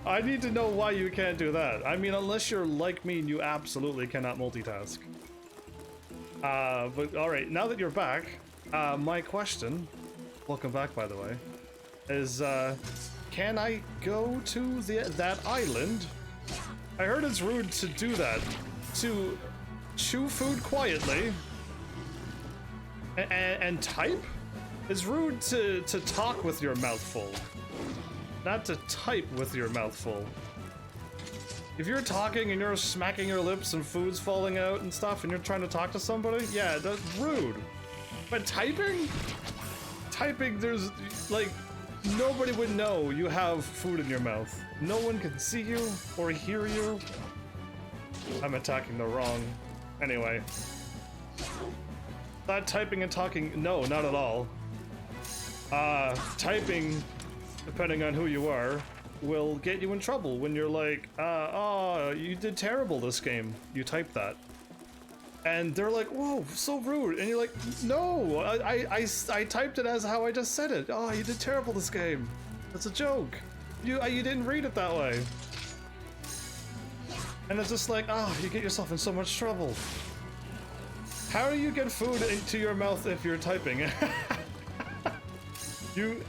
I need to know why you can't do that. I mean, unless you're like me and you absolutely cannot multitask. But alright, now that you're back, my question, welcome back by the way, is can I go to that island? I heard it's rude to do that. To chew food quietly and type? It's rude to talk with your mouth full, not to type with your mouth full. If you're talking and you're smacking your lips and food's falling out and stuff and you're trying to talk to somebody, yeah, that's rude. But typing, there's like, nobody would know you have food in your mouth. No one can see you or hear you. I'm attacking the wrong. Anyway. That typing and talking, no, not at all. Typing, depending on who you are, will get you in trouble when you're like, oh, you did terrible this game. You typed that. And they're like, whoa, so rude. And you're like, no, I typed it as how I just said it. Oh, you did terrible this game. That's a joke. You didn't read it that way. And it's just like, oh, you get yourself in so much trouble. How do you get food into your mouth if you're typing? You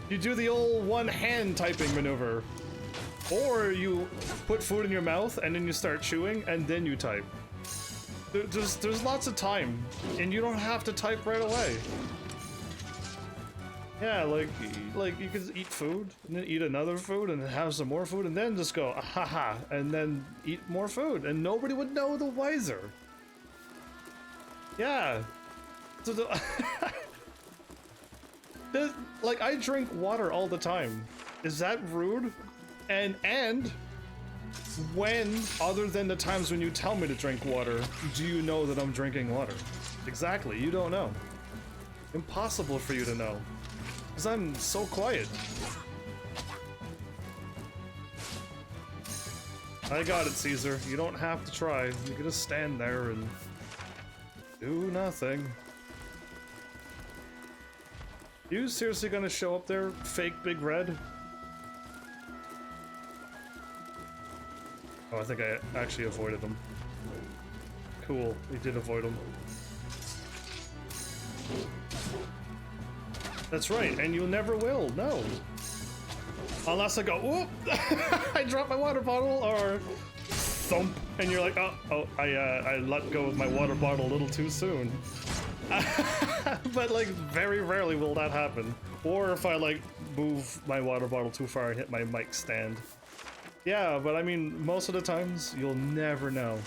do the old one-hand typing maneuver. Or you put food in your mouth and then you start chewing and then you type. There's lots of time and you don't have to type right away. Yeah, like you could eat food and then eat another food and then have some more food and then just go haha and then eat more food and nobody would know the wiser. Yeah. Like, I drink water all the time. Is that rude? And when, other than the times when you tell me to drink water, do you know that I'm drinking water? Exactly, you don't know. Impossible for you to know. Because I'm so quiet. I got it, Caesar. You don't have to try. You can just stand there and do nothing. You seriously gonna show up there, fake Big Red? Oh, I think I actually avoided him. Cool, we did avoid him. That's right, and you never will, no. Unless I go, whoop! I dropped my water bottle, or thump, and you're like, I let go of my water bottle a little too soon. But like, very rarely will that happen. Or if I like move my water bottle too far and hit my mic stand. Yeah, but I mean, most of the times, you'll never know.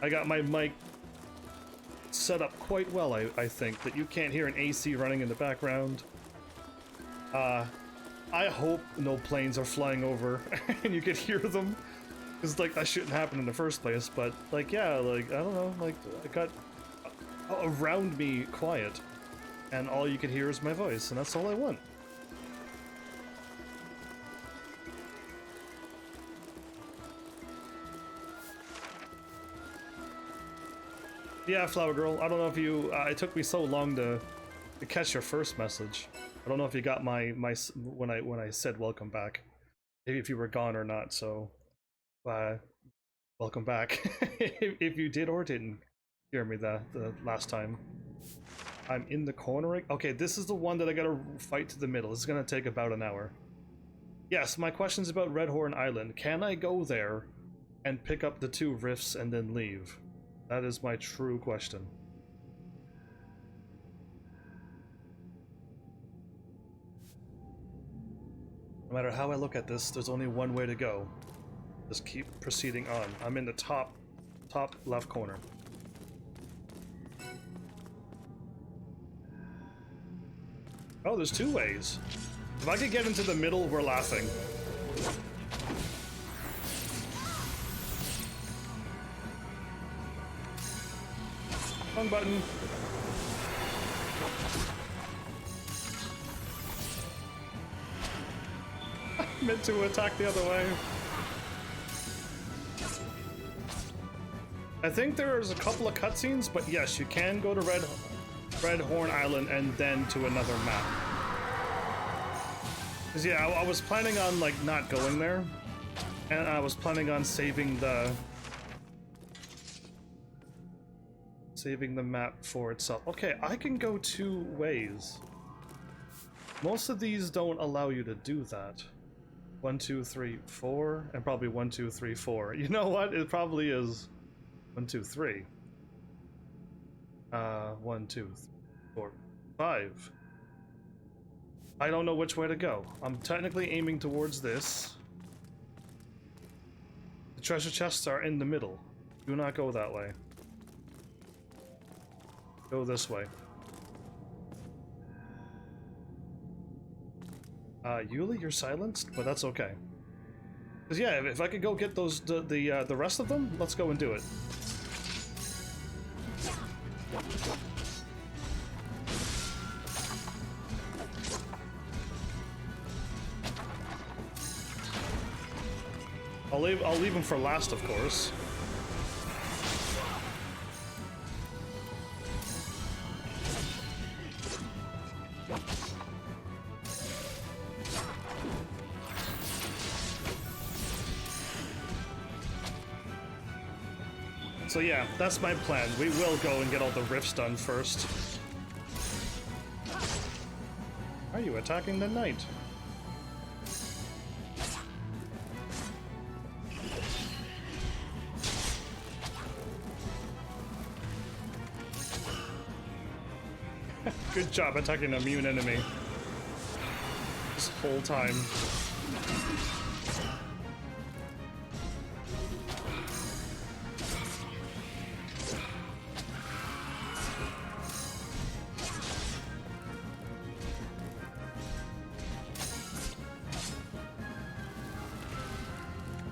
I got my mic set up quite well, I think, that you can't hear an AC running in the background. I hope no planes are flying over and you could hear them. Because, like, that shouldn't happen in the first place, but, like, yeah, like, I don't know, like, I got around me quiet, and all you can hear is my voice, and that's all I want. Yeah, Flower Girl, I don't know if you, it took me so long to catch your first message. I don't know if you got my when I said welcome back, if you were gone or not, so, welcome back, if you did or didn't hear me the last time. I'm in the corner. Okay, this is the one that I gotta fight to the middle. This is gonna take about an hour. Yes, my question's about Redhorn Island. Can I go there and pick up the 2 rifts and then leave? That is my true question. No matter how I look at this, there's only one way to go. Just keep proceeding on. I'm in the top left corner. Oh, there's 2 ways. If I could get into the middle, we're laughing. Wrong button. I meant to attack the other way. I think there's a couple of cutscenes, but yes, you can go to Redhorn Island and then to another map. Cause yeah, I was planning on like not going there, and I was planning on saving the map for itself. Okay, I can go 2 ways. Most of these don't allow you to do that. 1, 2, 3, 4, and probably 1, 2, 3, 4. You know what? It probably is 1, 2, 3. 1, 2, 3, 4, 5. I don't know which way to go. I'm technically aiming towards this. The treasure chests are in the middle. Do not go that way. Go this way. Yuli, you're silenced, but that's okay. Cause yeah, if I could go get those the rest of them, let's go and do it. I'll leave them for last, of course. So yeah, that's my plan. We will go and get all the rifts done first. Are you attacking the knight? Good job attacking an immune enemy. This whole time.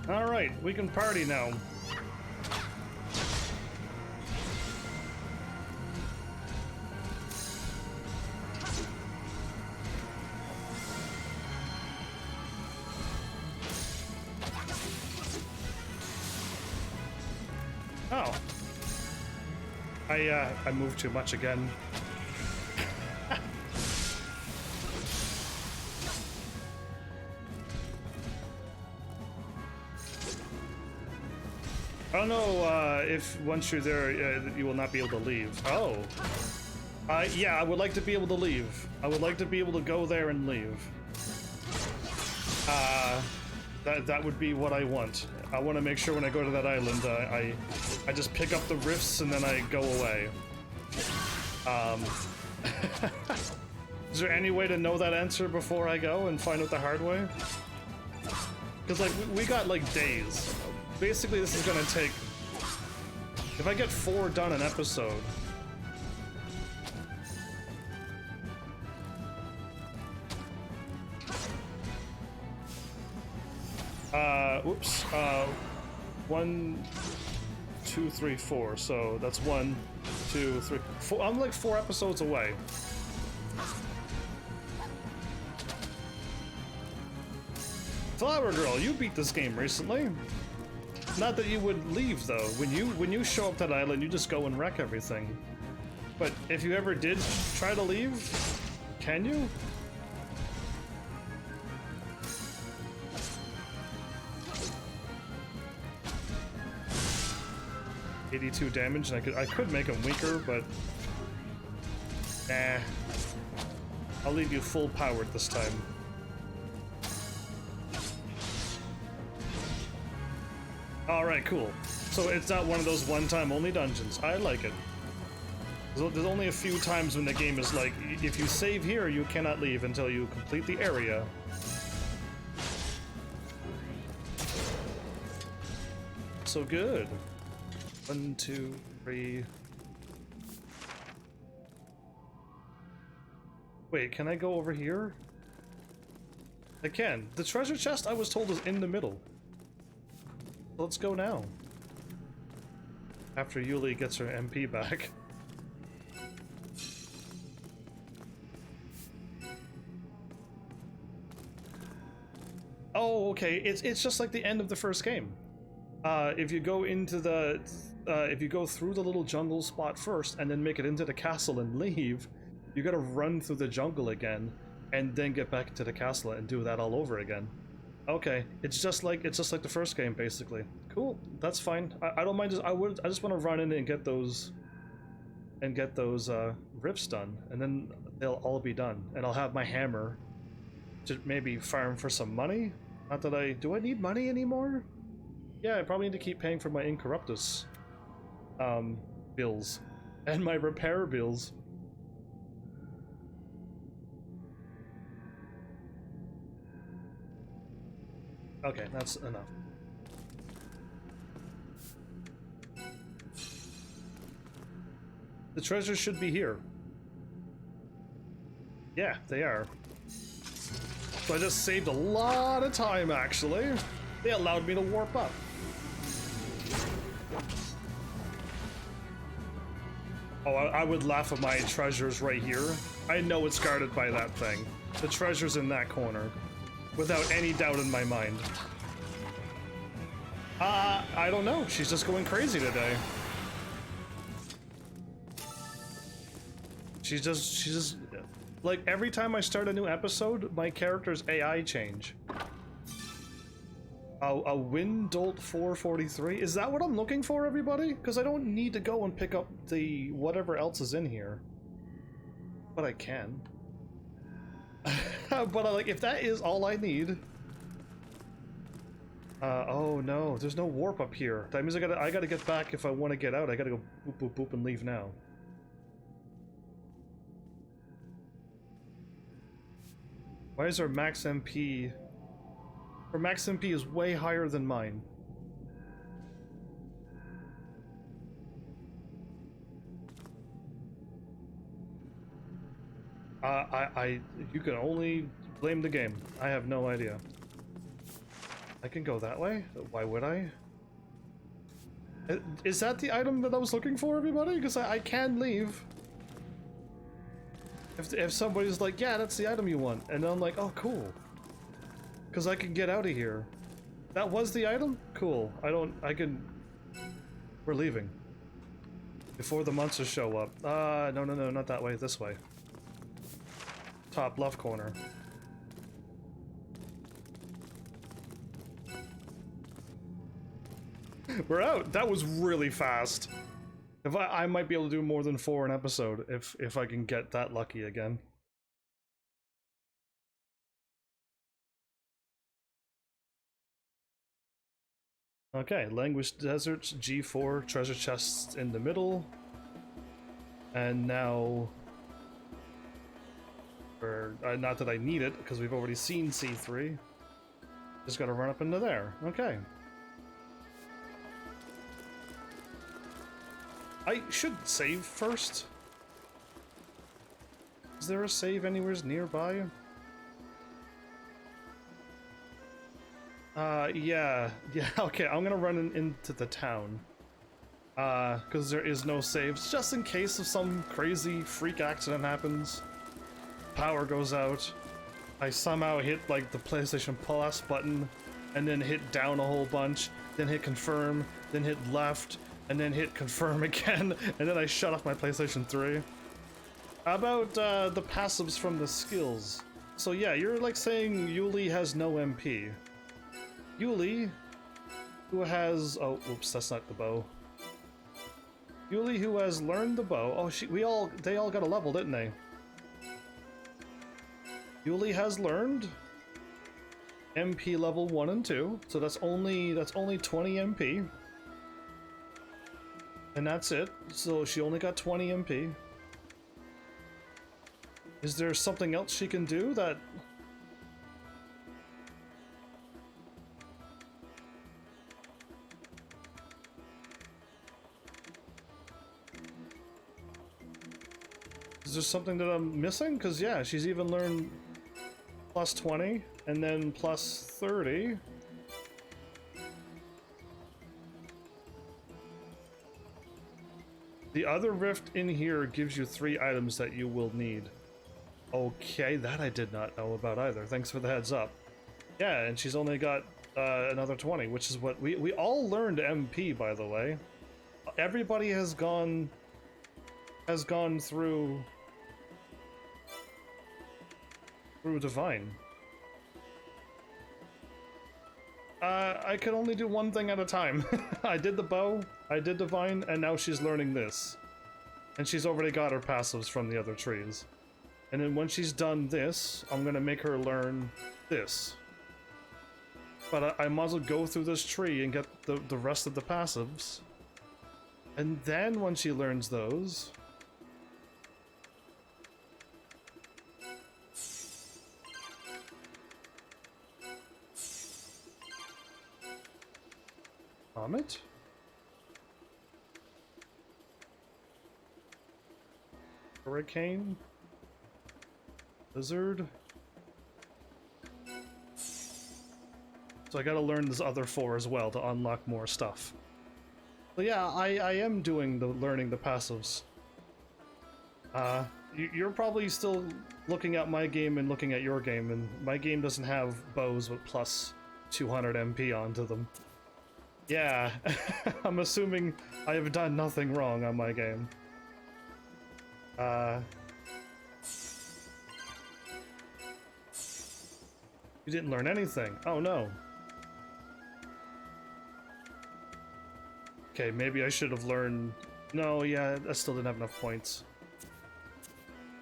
Alright, we can party now. Oh. I moved too much again. I don't know if once you're there, you will not be able to leave. Oh. Yeah, I would like to be able to leave. I would like to be able to go there and leave. That would be what I want. I want to make sure when I go to that island, I just pick up the rifts and then I go away. Is there any way to know that answer before I go and find out the hard way? Because like we got like days. Basically, this is gonna take. If I get 4 done an episode. Oops. 1, 2, 3, 4. So that's 1, 2, 3, 4. I'm like 4 episodes away. Flower Girl, you beat this game recently. Not that you would leave though. When you show up to that island, you just go and wreck everything. But if you ever did try to leave, can you? $82 damage, and I could make him weaker, but nah. I'll leave you full powered this time. Alright, cool. So it's not one of those one-time only dungeons. I like it. There's only a few times when the game is like, if you save here, you cannot leave until you complete the area. So good. 1, 2, 3. Wait, can I go over here? I can. The treasure chest I was told is in the middle. Let's go now. After Yuli gets her MP back. Oh, okay. It's just like the end of the first game. If you go into the if you go through the little jungle spot first and then make it into the castle and leave, you gotta run through the jungle again and then get back to the castle and do that all over again. Okay, it's just like the first game basically. Cool, that's fine. I don't mind. I just want to run in and get those rifts done, and then they'll all be done, and I'll have my hammer to maybe farm for some money. Not that do I need money anymore? Yeah, I probably need to keep paying for my Incorruptus bills and my repair bills. Okay, that's enough. The treasures should be here. Yeah, they are. So I just saved a lot of time, actually. They allowed me to warp up. Oh, I would laugh at my treasures right here. I know it's guarded by that thing. The treasure's in that corner. Without any doubt in my mind. I don't know. She's just going crazy today. She's just like every time I start a new episode, my character's AI change. A Wind Dolt 443? Is that what I'm looking for, everybody? Because I don't need to go and pick up the whatever else is in here. But I can. But like, if that is all I need. Oh no, there's no warp up here. That means I gotta get back if I want to get out. I gotta go boop boop boop and leave now. Why is our max MP? Her max MP is way higher than mine. You can only blame the game. I have no idea. I can go that way? Why would I? Is that the item that I was looking for, everybody? Because I can leave. If somebody's like, yeah, that's the item you want. And I'm like, oh, cool. Because I can get out of here. That was the item? Cool. We're leaving. Before the monsters show up. No, not that way. This way. Top left corner. We're out. That was really fast. If I might be able to do more than 4 an episode if I can get that lucky again. Okay, language deserts, G4, treasure chests in the middle. And now... not that I need it, because we've already seen C3. Just gotta run up into there. Okay. I should save first. Is there a save anywhere nearby? Yeah, okay, I'm gonna run into the town. Because there is no saves, just in case if some crazy freak accident happens. Power goes out. I somehow hit, like, the PlayStation Plus button, and then hit down a whole bunch, then hit confirm, then hit left, and then hit confirm again, and then I shut off my PlayStation 3. How about, the passives from the skills? So yeah, you're, like, saying Yuli has no MP. Yuli, who has... oh, oops, that's not the bow. Yuli, who has learned the bow... oh, they all got a level, didn't they? Yuli has learned MP level 1 and 2, so that's only 20 MP. And that's it, so she only got 20 MP. Is there something else she can do that... Is there something that I'm missing? Because yeah, she's even learned plus 20 and then plus 30. The other rift in here gives you 3 items that you will need. Okay, that I did not know about either. Thanks for the heads up. Yeah, and she's only got another 20, which is what we all learned MP, by the way. Everybody has gone through Divine. I can only do one thing at a time. I did the bow, I did Divine, and now she's learning this. And she's already got her passives from the other trees. And then when she's done this, I'm gonna make her learn this. But I might as well go through this tree and get the rest of the passives. And then when she learns those... Comet? Hurricane? Blizzard? So I gotta learn this other 4 as well to unlock more stuff. So yeah, I am doing learning the passives. You're probably still looking at my game and looking at your game, and my game doesn't have bows with plus 200 MP onto them. Yeah, I'm assuming I have done nothing wrong on my game. You didn't learn anything. Oh no. Okay, maybe I should have learned... No, yeah, I still didn't have enough points.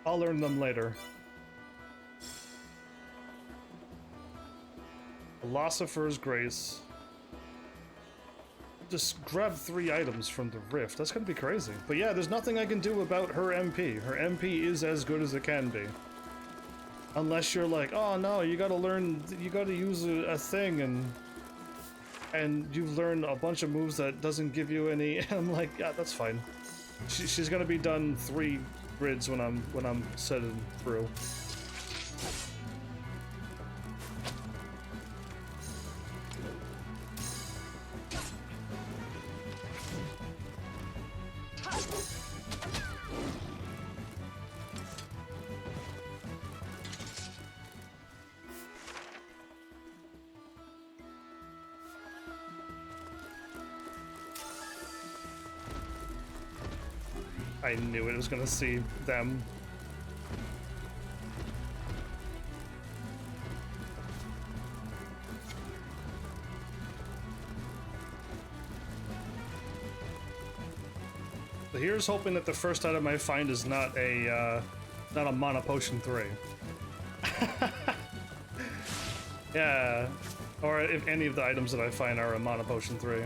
I'll learn them later. Philosopher's Grace. Just grab 3 items from the rift. That's gonna be crazy. But yeah, there's nothing I can do about her MP. Her MP is as good as it can be. Unless you're like, oh no, you gotta learn, you gotta use a thing and you've learned a bunch of moves that doesn't give you any. And I'm like, yeah, that's fine. She's gonna be done 3 grids when I'm setting through. I knew it was gonna see them. So here's hoping that the first item I find is not a Mana Potion 3. Yeah, or if any of the items that I find are a Mana Potion 3.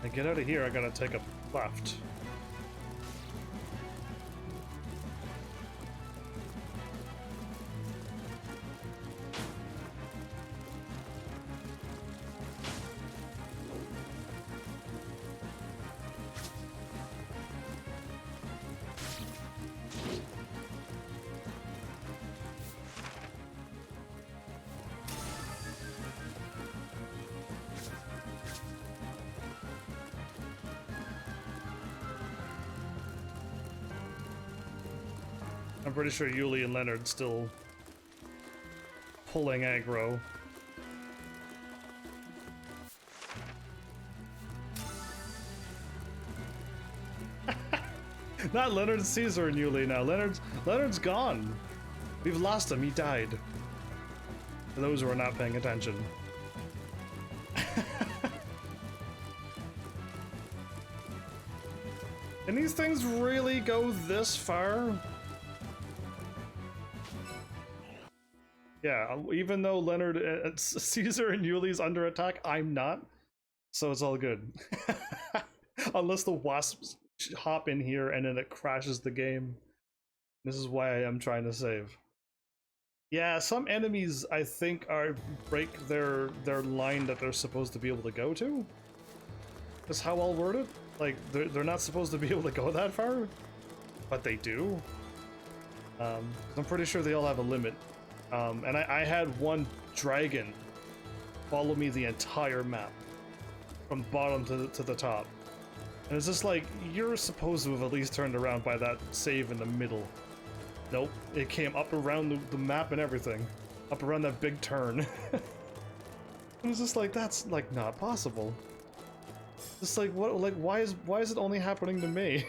To get out of here, I gotta take a left. I'm pretty sure Yuli and Leonard still pulling aggro. Not Leonard, Caesar, and Yuli now. Leonard's gone. We've lost him. He died. For those who are not paying attention. Can these things really go this far? Yeah, even though Leonard, Caesar, and Yuli's under attack, I'm not. So it's all good. Unless the wasps hop in here and then it crashes the game. This is why I am trying to save. Yeah, some enemies I think break their line that they're supposed to be able to go to. That's how I'll word it. Like they're not supposed to be able to go that far, but they do. I'm pretty sure they all have a limit. And I had one dragon follow me the entire map, from bottom to the top. And it's just like, you're supposed to have at least turned around by that save in the middle. Nope, it came up around the map and everything. Up around that big turn. It was just like, that's like not possible. It's like, what, like, why is it only happening to me?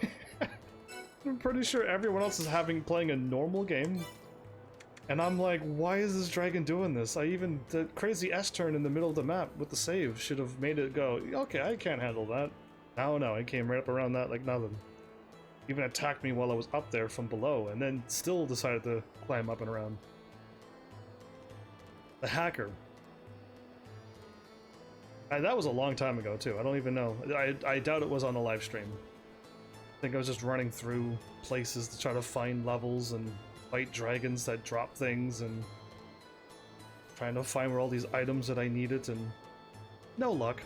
I'm pretty sure everyone else is playing a normal game. And I'm like, why is this dragon doing this? The crazy S-turn in the middle of the map with the save should have made it go, okay, I can't handle that. No, it came right up around that like nothing. Even attacked me while I was up there from below, and then still decided to climb up and around. The hacker. That was a long time ago too, I don't even know. I doubt it was on the live stream. I think I was just running through places to try to find levels and fight dragons that drop things and trying to find where all these items that I needed, and no luck.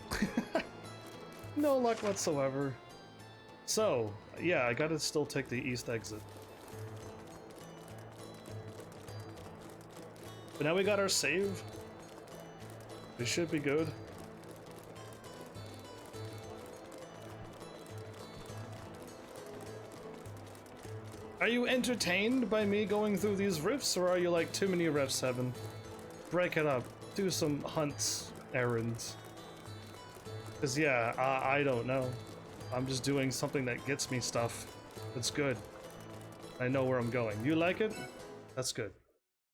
No luck whatsoever. So, yeah, I gotta still take the east exit. But now we got our save. We should be good. Are you entertained by me going through these rifts, or are you like, too many rifts, Heaven? Break it up. Do some hunts, errands. Because yeah, I don't know. I'm just doing something that gets me stuff. That's good. I know where I'm going. You like it? That's good.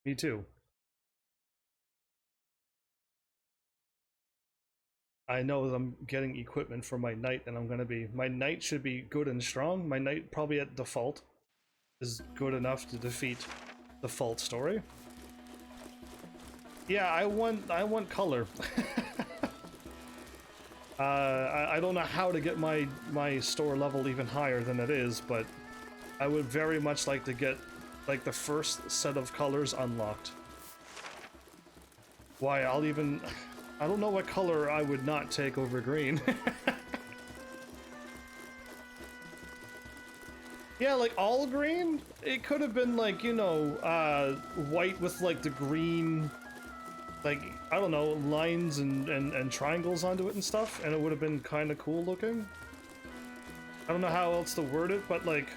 Me too. I know that I'm getting equipment for my knight, and my knight should be good and strong. My knight probably at default is good enough to defeat the default story. Yeah, I want color. I don't know how to get my store level even higher than it is, but I would very much like to get like the first set of colors unlocked. Why, I don't know what color I would not take over green. Yeah, like all green? It could have been like, you know, white with like the green, like, I don't know, lines and triangles onto it and stuff, and it would have been kind of cool looking. I don't know how else to word it, but like,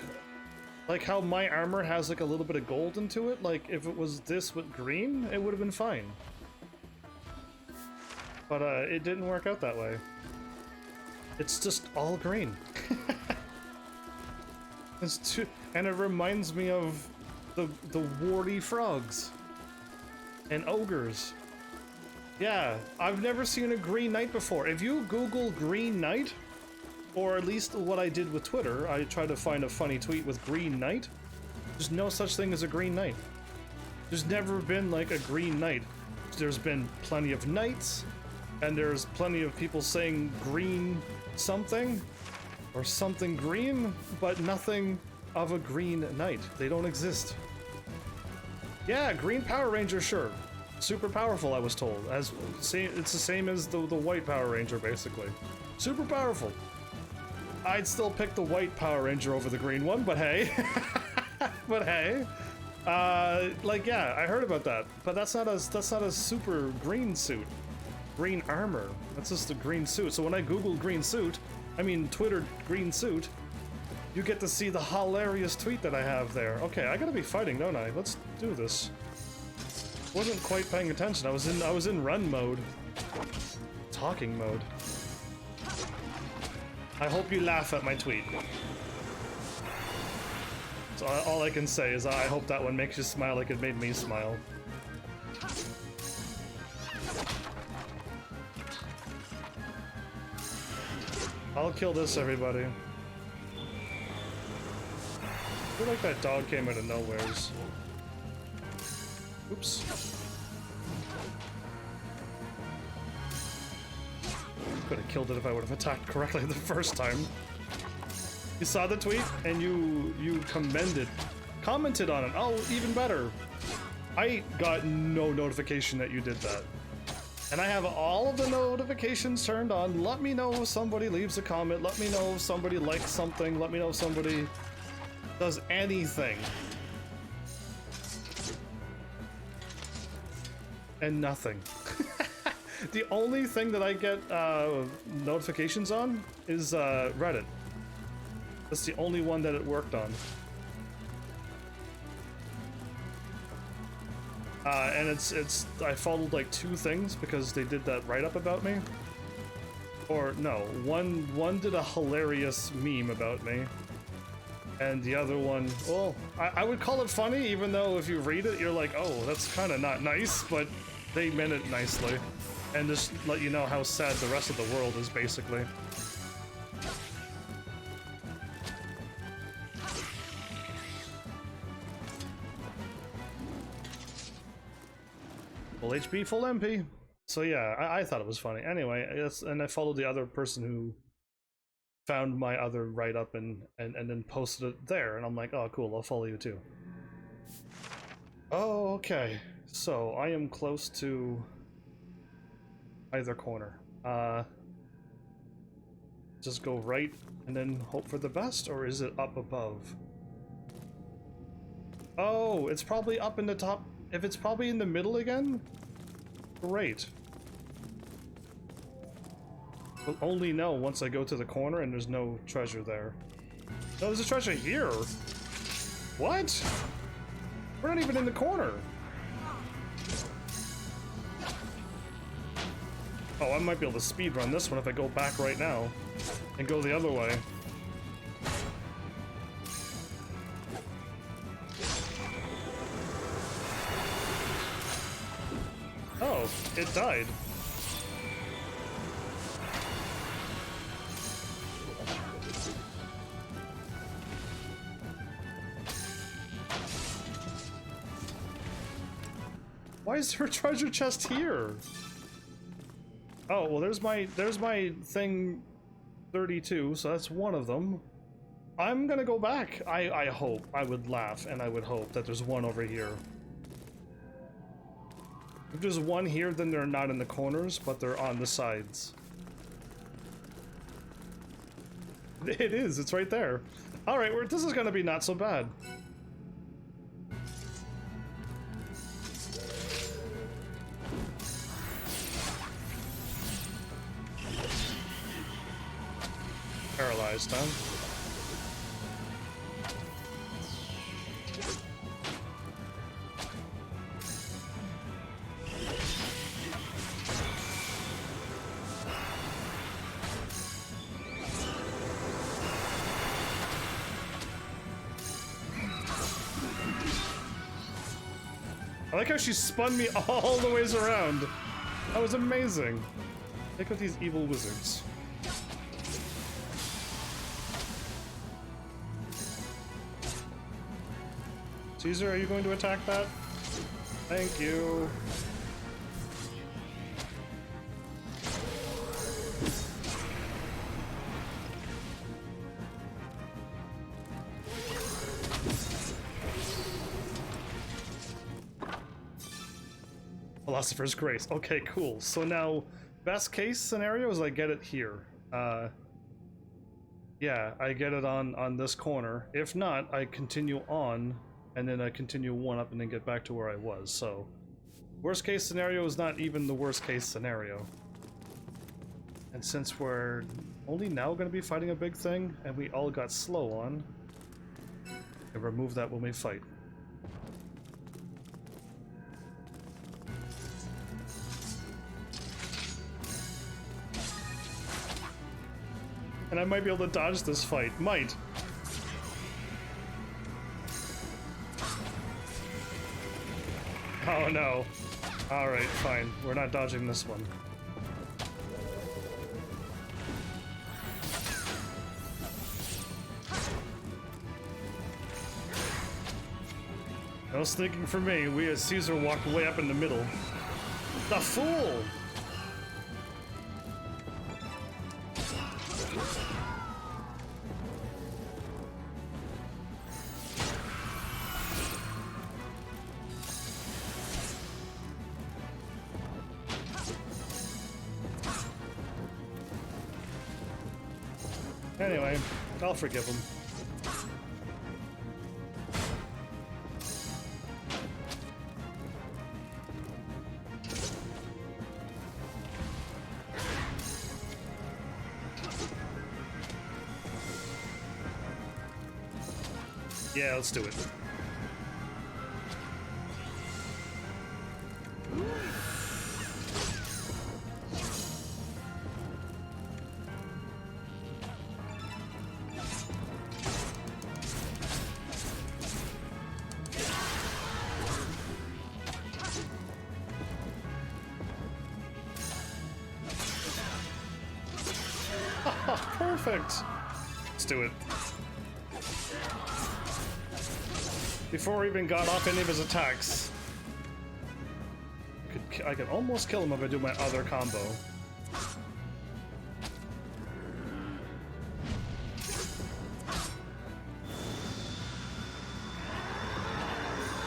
Like how my armor has like a little bit of gold into it, like if it was this with green, it would have been fine. But it didn't work out that way. It's just all green. It's too, and it reminds me of the warty frogs and ogres. Yeah, I've never seen a green knight before. If you Google green knight, or at least what I did with Twitter, I tried to find a funny tweet with green knight. There's no such thing as a green knight. There's never been like a green knight. There's been plenty of knights, and there's plenty of people saying green something, or something green, but nothing of a green knight. They don't exist. Yeah, green Power Ranger, sure. Super powerful, I was told. It's the same as the white Power Ranger, basically. Super powerful. I'd still pick the white Power Ranger over the green one, but hey. But hey. Like, yeah, I heard about that. But that's not a super green suit. Green armor. That's just a green suit. So when I Googled green suit, I mean Twitter green suit, you get to see the hilarious tweet that I have there. Okay, I gotta be fighting, don't I? Let's do this. Wasn't quite paying attention. I was in run mode. Talking mode. I hope you laugh at my tweet. So all I can say is I hope that one makes you smile like it made me smile. I'll kill this, everybody. I feel like that dog came out of nowheres. Oops. Could have killed it if I would have attacked correctly the first time. You saw the tweet and you commented on it. Oh, even better. I got no notification that you did that. And I have all of the notifications turned on. Let me know if somebody leaves a comment. Let me know if somebody likes something. Let me know if somebody does anything. And nothing. The only thing that I get notifications on is Reddit. That's the only one that it worked on. And I followed like 2 things because they did that write-up about me. Or no, one did a hilarious meme about me. And the other one, well, I would call it funny, even though if you read it, you're like, oh, that's kind of not nice, but they meant it nicely. And just let you know how sad the rest of the world is, basically. Full HP, full MP. So yeah, I thought it was funny. Anyway, and I followed the other person who found my other write-up and then posted it there, and I'm like, oh cool, I'll follow you too. Oh, okay. So I am close to either corner. Just go right and then hope for the best, or is it up above? Oh, it's probably up in the top. If it's probably in the middle again, great. We'll only know once I go to the corner and there's no treasure there. No, there's a treasure here. What? We're not even in the corner. Oh, I might be able to speedrun this one if I go back right now and go the other way. Oh, it died. Why is there a treasure chest here? Oh, well, there's my thing 32, so that's one of them. I'm gonna go back. I hope, I would laugh, and I would hope that there's one over here. If there's one here, then they're not in the corners, but they're on the sides. It is, it's right there. Alright, this is gonna be not so bad. Paralyzed, huh? I like how she spun me all the ways around. That was amazing. Look at these evil wizards. Caesar, are you going to attack that? Thank you. Philosopher's Grace. Okay, cool. So now, best case scenario is I get it here. Yeah, I get it on this corner. If not, I continue on, and then I continue one up and then get back to where I was. So, worst case scenario is not even the worst case scenario. And since we're only now going to be fighting a big thing, and we all got slow on, I remove that when we fight. And I might be able to dodge this fight. Might. Oh no. Alright, fine. We're not dodging this one. No sneaking for me. We as Caesar walked way up in the middle. The fool! Anyway, I'll forgive him. Yeah, let's do it. Perfect. Let's do it. Before he even got off any of his attacks, I could almost kill him if I do my other combo.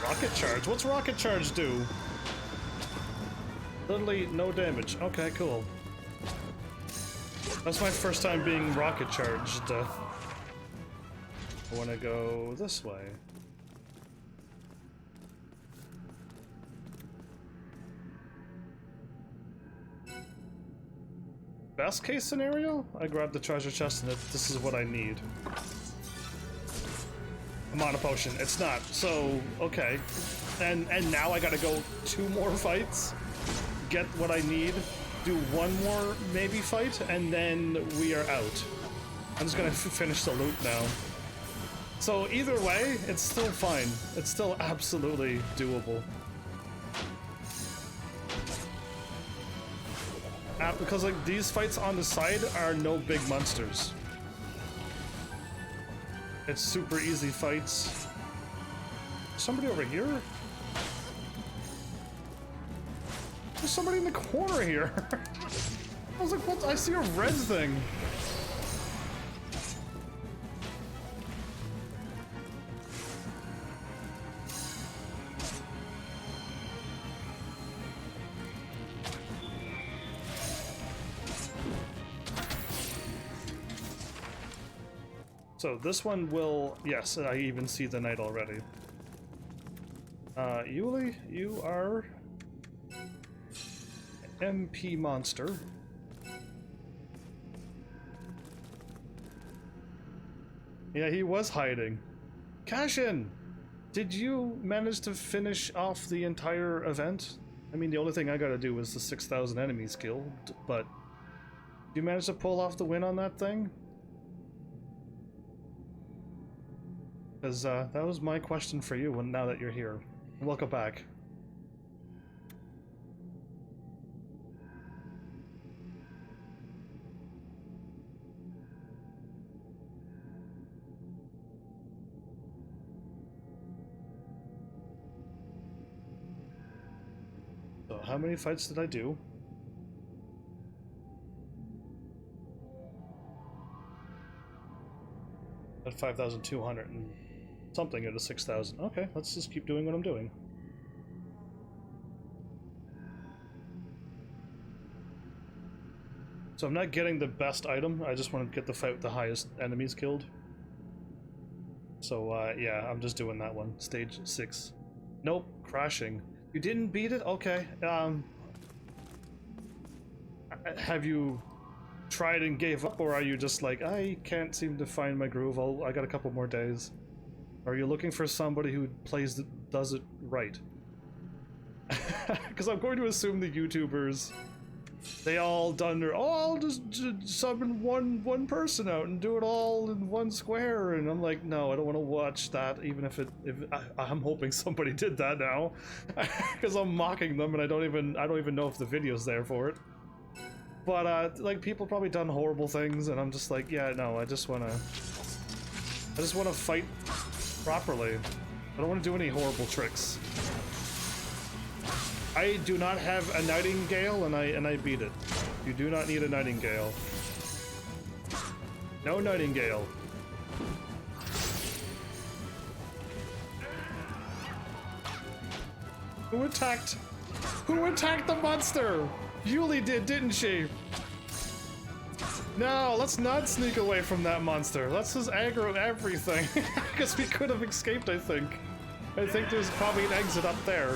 Rocket charge? What's rocket charge do? Literally no damage. Okay, cool. That's my first time being rocket charged. I want to go this way. Best case scenario? I grab the treasure chest and this is what I need. A mana potion. It's not. So, okay. And now I gotta go 2 more fights, get what I need, do 1 more maybe fight, and then we are out. I'm just gonna finish the loot now. So either way, it's still fine. It's still absolutely doable. Because like these fights on the side are no big monsters. It's super easy fights. Somebody over here? There's somebody in the corner here. I was like, what? I see a red thing. So this one will, yes, I even see the knight already. Yuli, you are MP monster. Yeah, he was hiding. Cashin, did you manage to finish off the entire event? I mean, the only thing I gotta do is the 6,000 enemies killed, but did you manage to pull off the win on that thing? Because that was my question for you now that you're here. Welcome back. So how many fights did I do? At 5,200 and something out of 6,000. Okay, let's just keep doing what I'm doing. So I'm not getting the best item, I just want to get the fight with the highest enemies killed. So yeah, I'm just doing that one. Stage 6. Nope, crashing. You didn't beat it? Okay. Have you tried and gave up, or are you just like, I can't seem to find my groove, I got a couple more days? Or are you looking for somebody who does it right? Because I'm going to assume the YouTubers, they all done their, oh, I'll just summon one person out and do it all in one square, and I'm like, no, I don't want to watch that, even if I'm hoping somebody did that now, because I'm mocking them and I don't even know if the video's there for it. But like, people probably done horrible things, and I'm just like, yeah, no, I just wanna fight properly. I don't want to do any horrible tricks. I do not have a nightingale, and I beat it. You do not need a nightingale. No nightingale. Who attacked the monster? Yuli did, didn't she? No, let's not sneak away from that monster. Let's just aggro everything. Because we could have escaped, I think. I think there's probably an exit up there.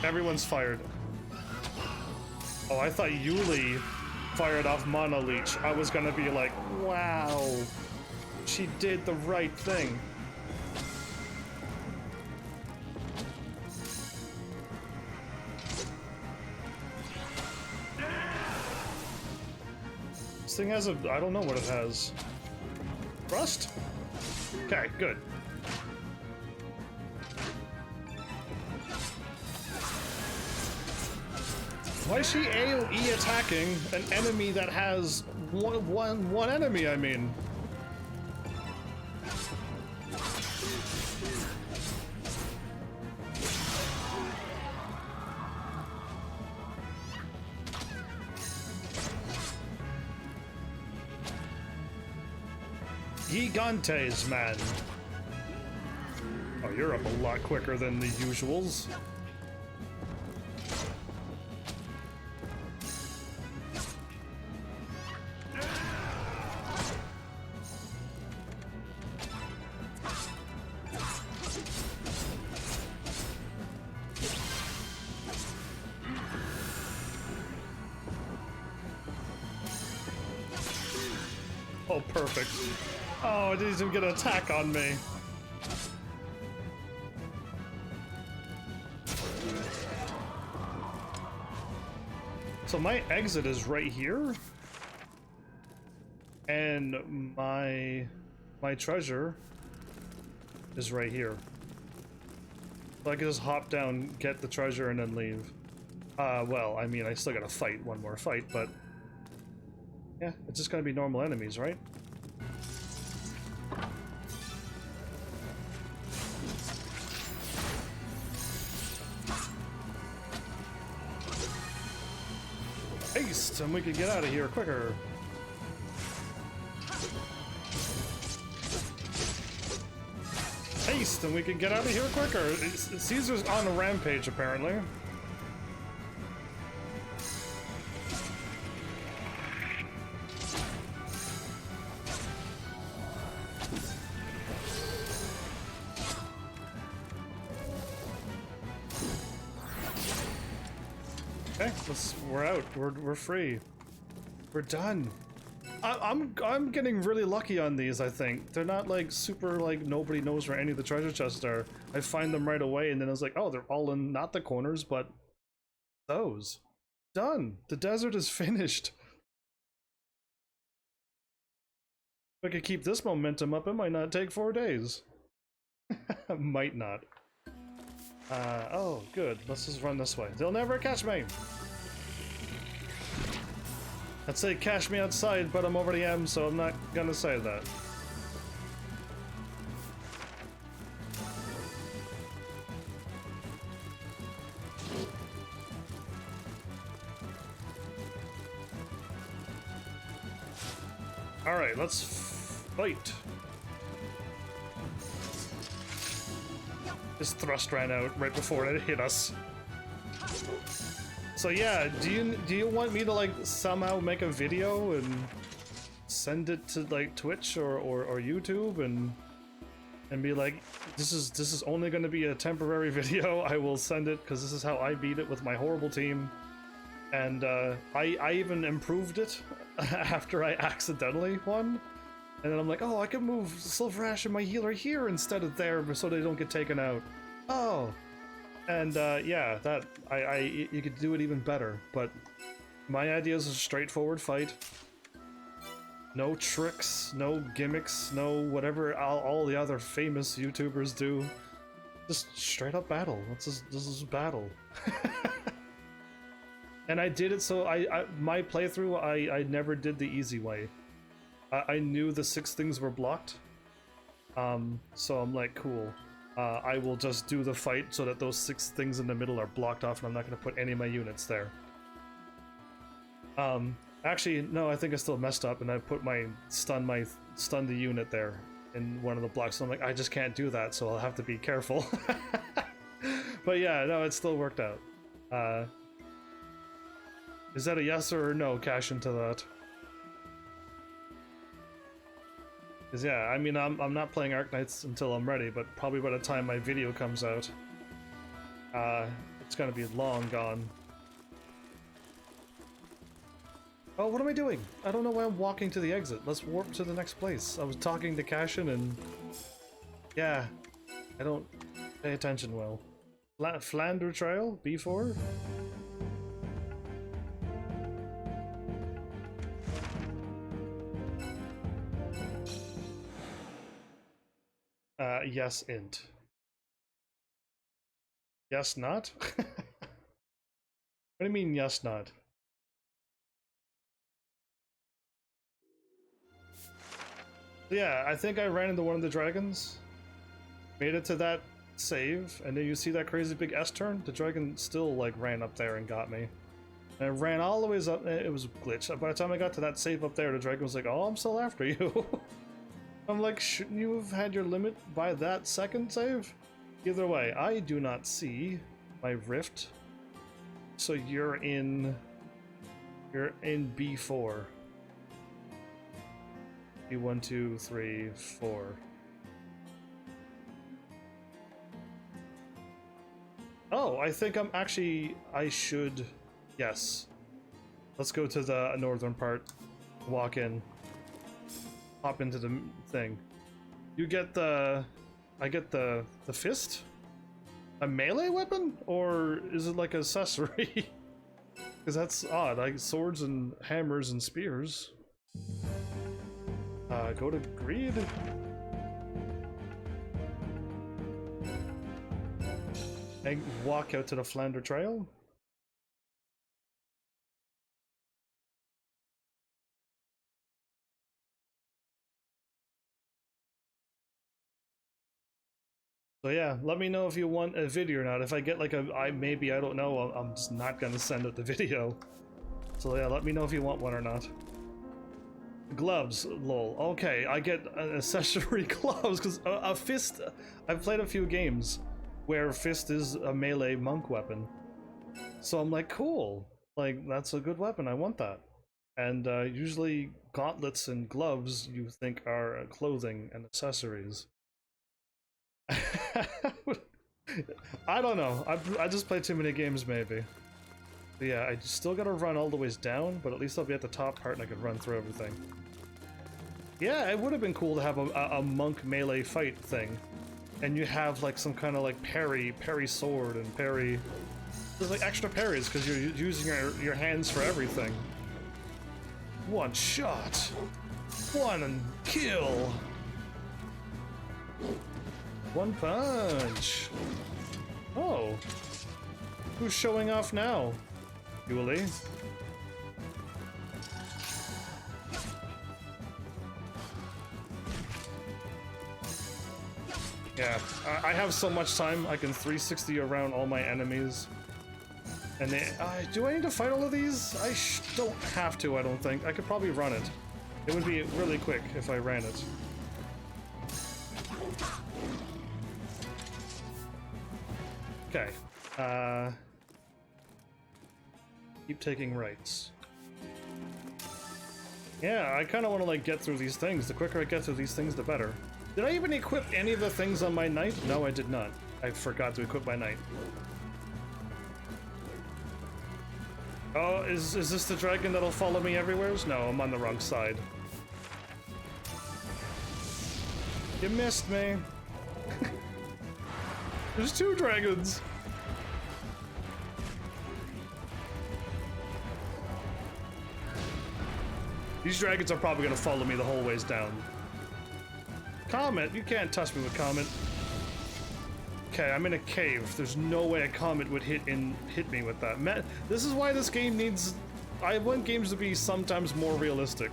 Everyone's fired. Oh, I thought Yuli fired off Mono Leech. I was gonna be like, wow, she did the right thing. This thing has I don't know what it has. Rust? Okay, good. Why is she AoE attacking an enemy that has one enemy, I mean? Gigantes, man. Oh, you're up a lot quicker than the usuals. Oh, perfect. Oh, it didn't even get an attack on me. So my exit is right here, and my treasure is right here. So I can just hop down, get the treasure, and then leave. Well, I mean, I still gotta fight one more fight, but yeah, it's just gonna be normal enemies, right? Haste, and we can get out of here quicker. Haste, and we can get out of here quicker. Caesar's on a rampage, apparently. Okay, we're out. We're free. We're done. I'm getting really lucky on these, I think. They're not like super like nobody knows where any of the treasure chests are. I find them right away, and then I was like, oh, they're all in not the corners, but those. Done. The desert is finished. If I could keep this momentum up, it might not take 4 days. Might not. Oh, good. Let's just run this way. They'll never catch me! I'd say catch me outside, but I'm already M, so I'm not gonna say that. Alright, let's fight. This thrust ran out right before it hit us. So yeah, do you want me to like somehow make a video and send it to like Twitch or YouTube and be like, this is only going to be a temporary video. I will send it because this is how I beat it with my horrible team, and I even improved it after I accidentally won. And then I'm like, oh, I can move Silver Ash and my healer here instead of there so they don't get taken out. Oh, and yeah, that you could do it even better. But my idea is a straightforward fight. No tricks, no gimmicks, no whatever all the other famous YouTubers do. Just straight up battle. This is battle. And I did it so my playthrough I never did the easy way. I knew the 6 things were blocked. So I'm like, cool. I will just do the fight so that those 6 things in the middle are blocked off, and I'm not going to put any of my units there. Actually, no, I think I still messed up, and I put my stun the unit there in one of the blocks. So I'm like, I just can't do that, so I'll have to be careful. But yeah, no, it still worked out. Is that a yes or a no? Cash into that. Cause yeah, I mean, I'm not playing Arknights until I'm ready, but probably by the time my video comes out, it's gonna be long gone. Oh, what am I doing? I don't know why I'm walking to the exit. Let's warp to the next place. I was talking to Cashin and... yeah, I don't pay attention well. Flander Trail? B4? Yes, int. Yes, not? What do you mean, yes, not? Yeah, I think I ran into one of the dragons, made it to that save, and then you see that crazy big S-turn? The dragon still, like, ran up there and got me. And I ran all the ways up, and it was a glitch. By the time I got to that save up there, the dragon was like, oh, I'm still after you. I'm like, shouldn't you have had your limit by that second save? Either way, I do not see my rift. So you're in B4. B1, 2, 3, 4. Oh, I think I should, yes. Let's go to the northern part, walk in, hop into the thing. You get I get the fist? A melee weapon? Or is it like an accessory? Because that's odd, like swords and hammers and spears. Go to greed. And walk out to the Flander Trail. So yeah, let me know if you want a video or not. If I get like maybe, I don't know, I'm just not gonna send out the video. So yeah, let me know if you want one or not. Gloves, lol. Okay, I get an accessory gloves, because a fist, I've played a few games where fist is a melee monk weapon. So I'm like, cool, like that's a good weapon, I want that. And usually gauntlets and gloves you think are clothing and accessories. I don't know, I just play too many games maybe. But yeah, I still gotta run all the ways down, but at least I'll be at the top part and I can run through everything. Yeah, it would have been cool to have a monk melee fight thing. And you have like some kind of like parry sword and parry... There's like extra parries because you're using your hands for everything. One shot! One and kill! One punch! Oh! Who's showing off now? Julie? Yeah, I have so much time, I can 360 around all my enemies. And they, do I need to fight all of these? I don't have to, I don't think. I could probably run it. It would be really quick if I ran it. Okay. Keep taking rights. Yeah, I kind of want to like get through these things. The quicker I get through these things, the better. Did I even equip any of the things on my knight? No, I did not. I forgot to equip my knight. Oh, is this the dragon that'll follow me everywhere? No, I'm on the wrong side. You missed me. There's 2 dragons. These dragons are probably gonna follow me the whole ways down. Comet, you can't touch me with Comet. Okay, I'm in a cave. There's no way a comet would hit me with that. This is why this game needs... I want games to be sometimes more realistic.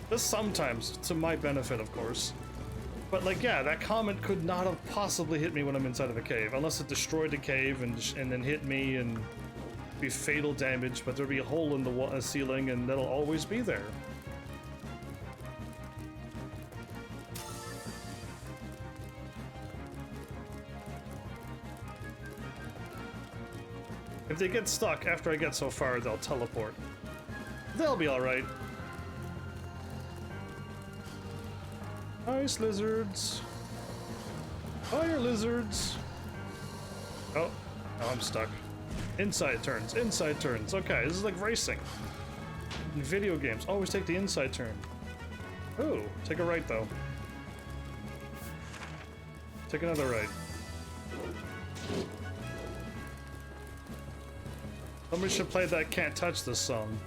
Just sometimes, to my benefit, of course. But like, yeah, that comet could not have possibly hit me when I'm inside of a cave, unless it destroyed the cave and then hit me and be fatal damage. But there'd be a hole in the ceiling, and that'll always be there. If they get stuck after I get so far, they'll teleport. They'll be alright. Ice lizards. Fire lizards. Oh, now I'm stuck. Inside turns, inside turns. Okay, this is like racing. In video games, always take the inside turn. Ooh, take a right though. Take another right. Somebody should play that Can't Touch This song.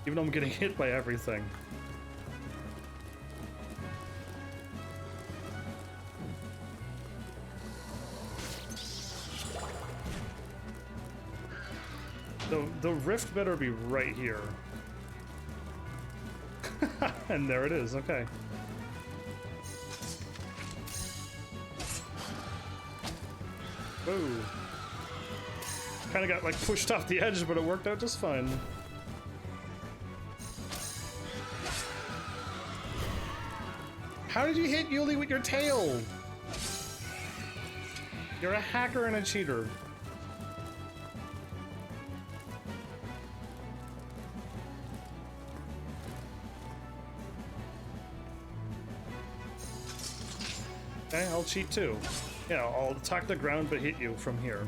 Even though I'm getting hit by everything. The rift better be right here. And there it is, okay. Whoa. Kind of got like pushed off the edge, but it worked out just fine. How did you hit Yuli with your tail? You're a hacker and a cheater. Okay, I'll cheat too. Yeah, I'll attack the ground but hit you from here.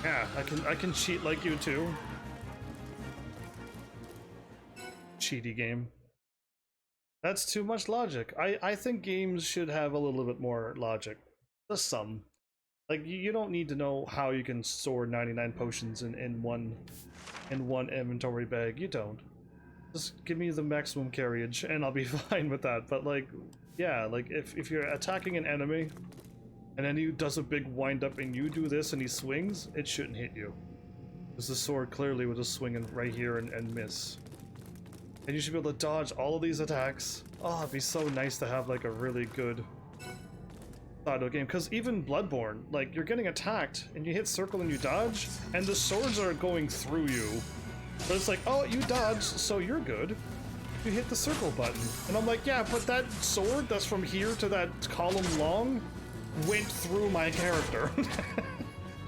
Yeah, I can cheat like you too. Cheaty game. That's too much logic. I think games should have a little bit more logic. Just some. Like you don't need to know how you can store 99 potions in one inventory bag. You don't. Just give me the maximum carriage and I'll be fine with that. But like, yeah, like if you're attacking an enemy and then he does a big wind up and you do this and he swings, it shouldn't hit you. Because the sword clearly would just swing in right here and miss. And you should be able to dodge all of these attacks. Oh, it'd be so nice to have like a really good auto game. Because even Bloodborne, like you're getting attacked and you hit circle and you dodge and the swords are going through you. But it's like, oh, you dodged, so you're good. You hit the circle button. And I'm like, yeah, but that sword that's from here to that column long went through my character.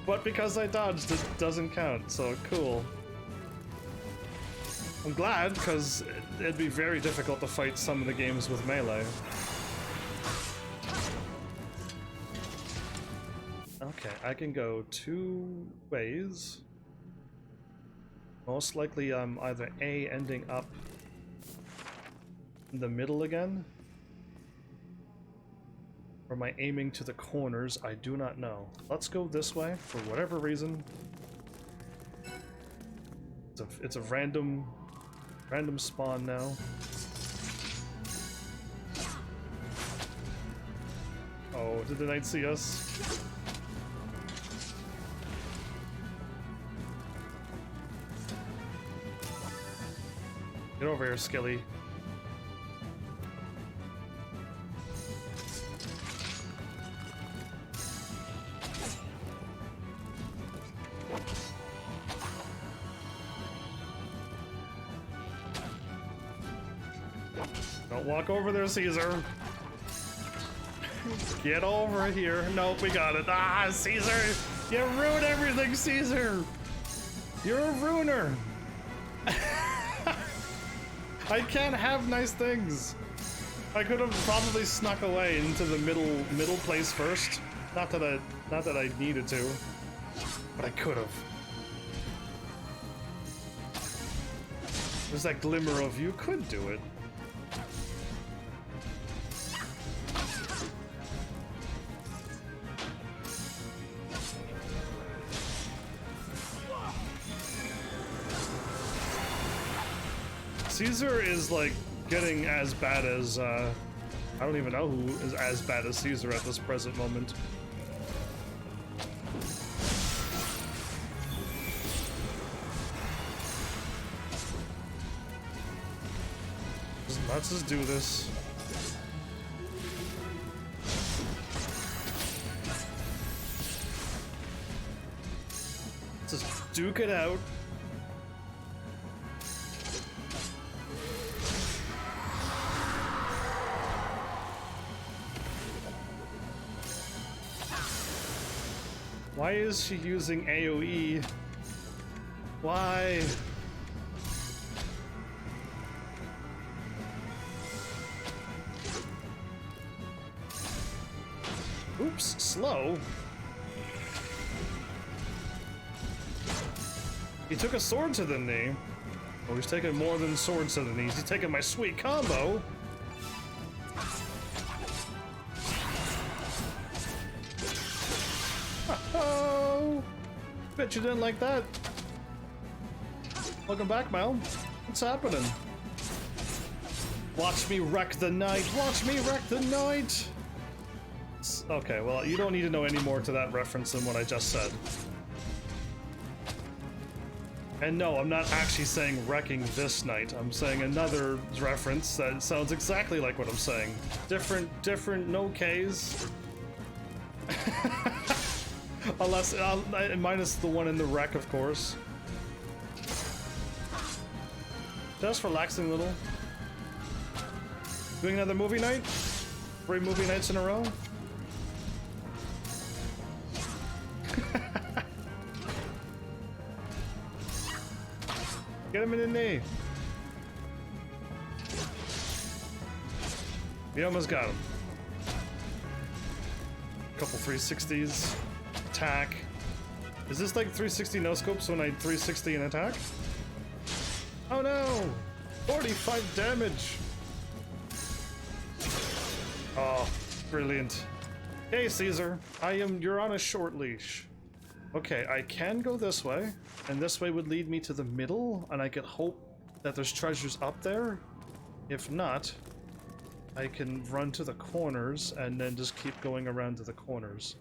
But because I dodged, it doesn't count, so cool. I'm glad, because it'd be very difficult to fight some of the games with melee. Okay, I can go 2 ways. Most likely I'm either A, ending up in the middle again, or am I aiming to the corners? I do not know. Let's go this way, for whatever reason. It's a random spawn now. Oh, did the knight see us? Get over here, Skilly. Don't walk over there, Caesar. Get over here. Nope, we got it. Ah, Caesar! You ruined everything, Caesar! You're a ruiner! I can't have nice things. I could have probably snuck away into the middle place first. Not that I needed to, but I could have. There's that glimmer of you could do it. Caesar is like getting as bad as I don't even know who is as bad as Caesar at this present moment. Let's just do this. Let's just duke it out. Why is she using AoE? Why? Oops, slow. He took a sword to the knee. Oh, he's taking more than swords to the knees. He's taking my sweet combo. Oh, bet you didn't like that. Welcome back, Mel. What's happening? Watch me wreck the night. Watch me wreck the night. Okay, well, you don't need to know any more to that reference than what I just said. And no, I'm not actually saying wrecking this night. I'm saying another reference that sounds exactly like what I'm saying. Different, no Ks. Unless, minus the one in the wreck, of course. Just relaxing a little. Doing another movie night? 3 movie nights in a row? Get him in the knee. We almost got him. Couple 360s. Attack. Is this like 360 no scopes when I 360 an attack? Oh no! 45 damage! Oh, brilliant. Hey Caesar, you're on a short leash. Okay, I can go this way, and this way would lead me to the middle, and I could hope that there's treasures up there. If not, I can run to the corners and then just keep going around to the corners.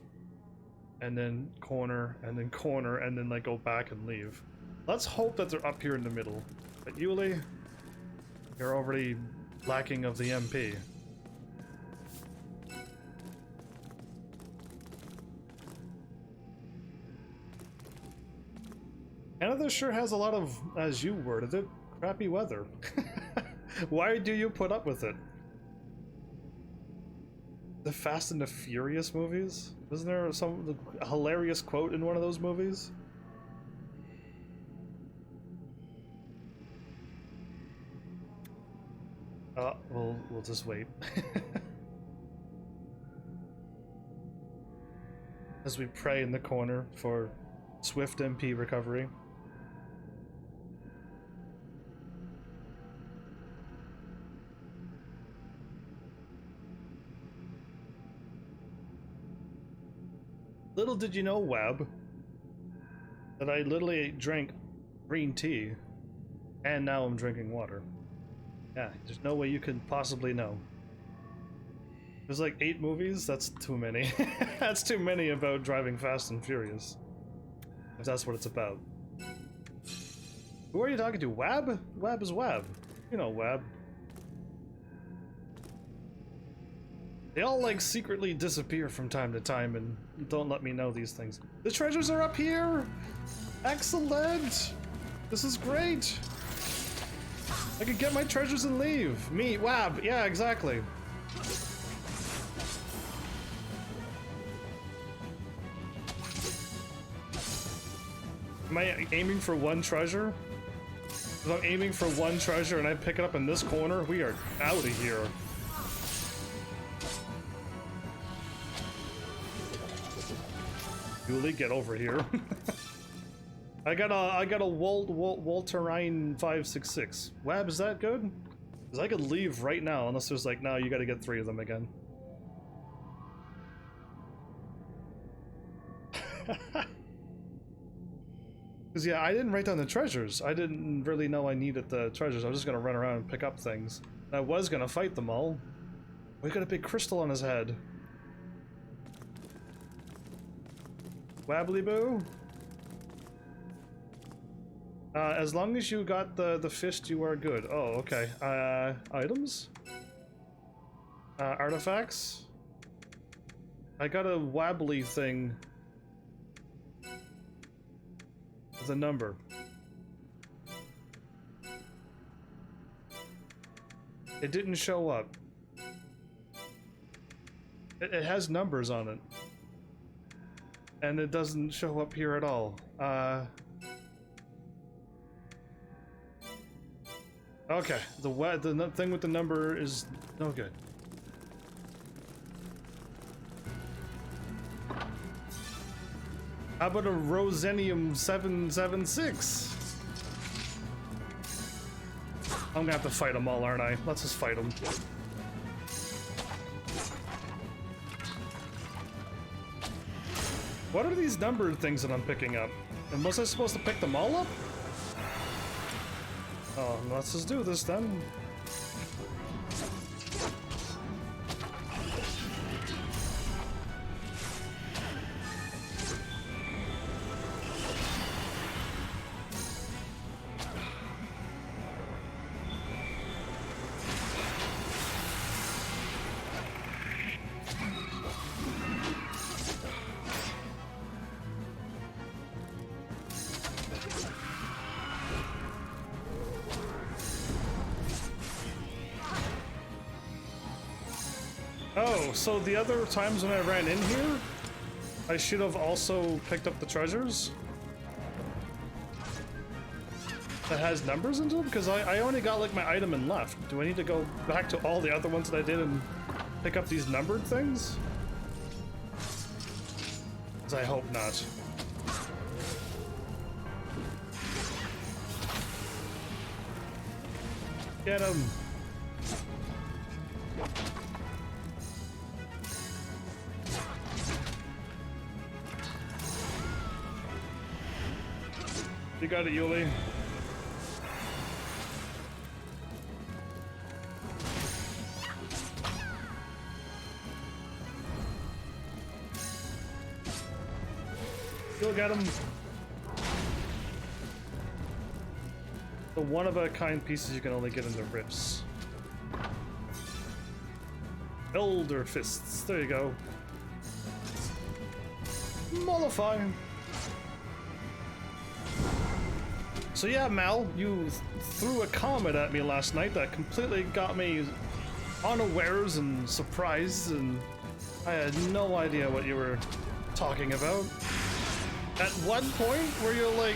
And then corner, and then like go back and leave. Let's hope that they're up here in the middle. But Yuli, you're already lacking of the MP. Canada sure has a lot of, as you worded it, crappy weather. Why do you put up with it? The Fast and the Furious movies? Isn't there some hilarious quote in one of those movies? We'll just wait. As we pray in the corner for swift MP recovery. Little did you know, Web, that I literally drank green tea, and now I'm drinking water. Yeah, there's no way you could possibly know. There's like 8 movies? That's too many. That's too many about driving fast and furious. If that's what it's about. Who are you talking to? Wab? Wab is Wab. You know Wab. They all like secretly disappear from time to time and don't let me know these things. The treasures are up here! Excellent! This is great! I could get my treasures and leave. Me, Wab, yeah, exactly. Am I aiming for one treasure? If I'm aiming for one treasure and I pick it up in this corner, we are out of here. Julie, get over here. I got a Walterine 566. Wab, is that good? Because I could leave right now, unless there's like, no, you gotta get 3 of them again. Because yeah, I didn't write down the treasures. I didn't really know I needed the treasures. I was just gonna run around and pick up things. I was gonna fight them all. We got a big crystal on his head. Wabbly boo. As long as you got the fist, you are good. Oh, okay. Items? Artifacts? I got a wabbly thing. With a number. It didn't show up. It has numbers on it. And it doesn't show up here at all. Okay, the thing with the number is no good. How about a Rosenium 776? I'm gonna have to fight them all, aren't I? Let's just fight them. What are these numbered things that I'm picking up? And was I supposed to pick them all up? Oh, let's just do this then. Oh, so the other times when I ran in here, I should have also picked up the treasures? That has numbers into them? Because I only got like my item and left. Do I need to go back to all the other ones that I did and pick up these numbered things? Because I hope not. Get him! You got it, Yuli. You'll get him. The one-of-a-kind pieces you can only get in the ribs. Elder fists. There you go. Mollify. So yeah, Mal, you threw a comet at me last night that completely got me unawares and surprised, and I had no idea what you were talking about. At one point where you're like,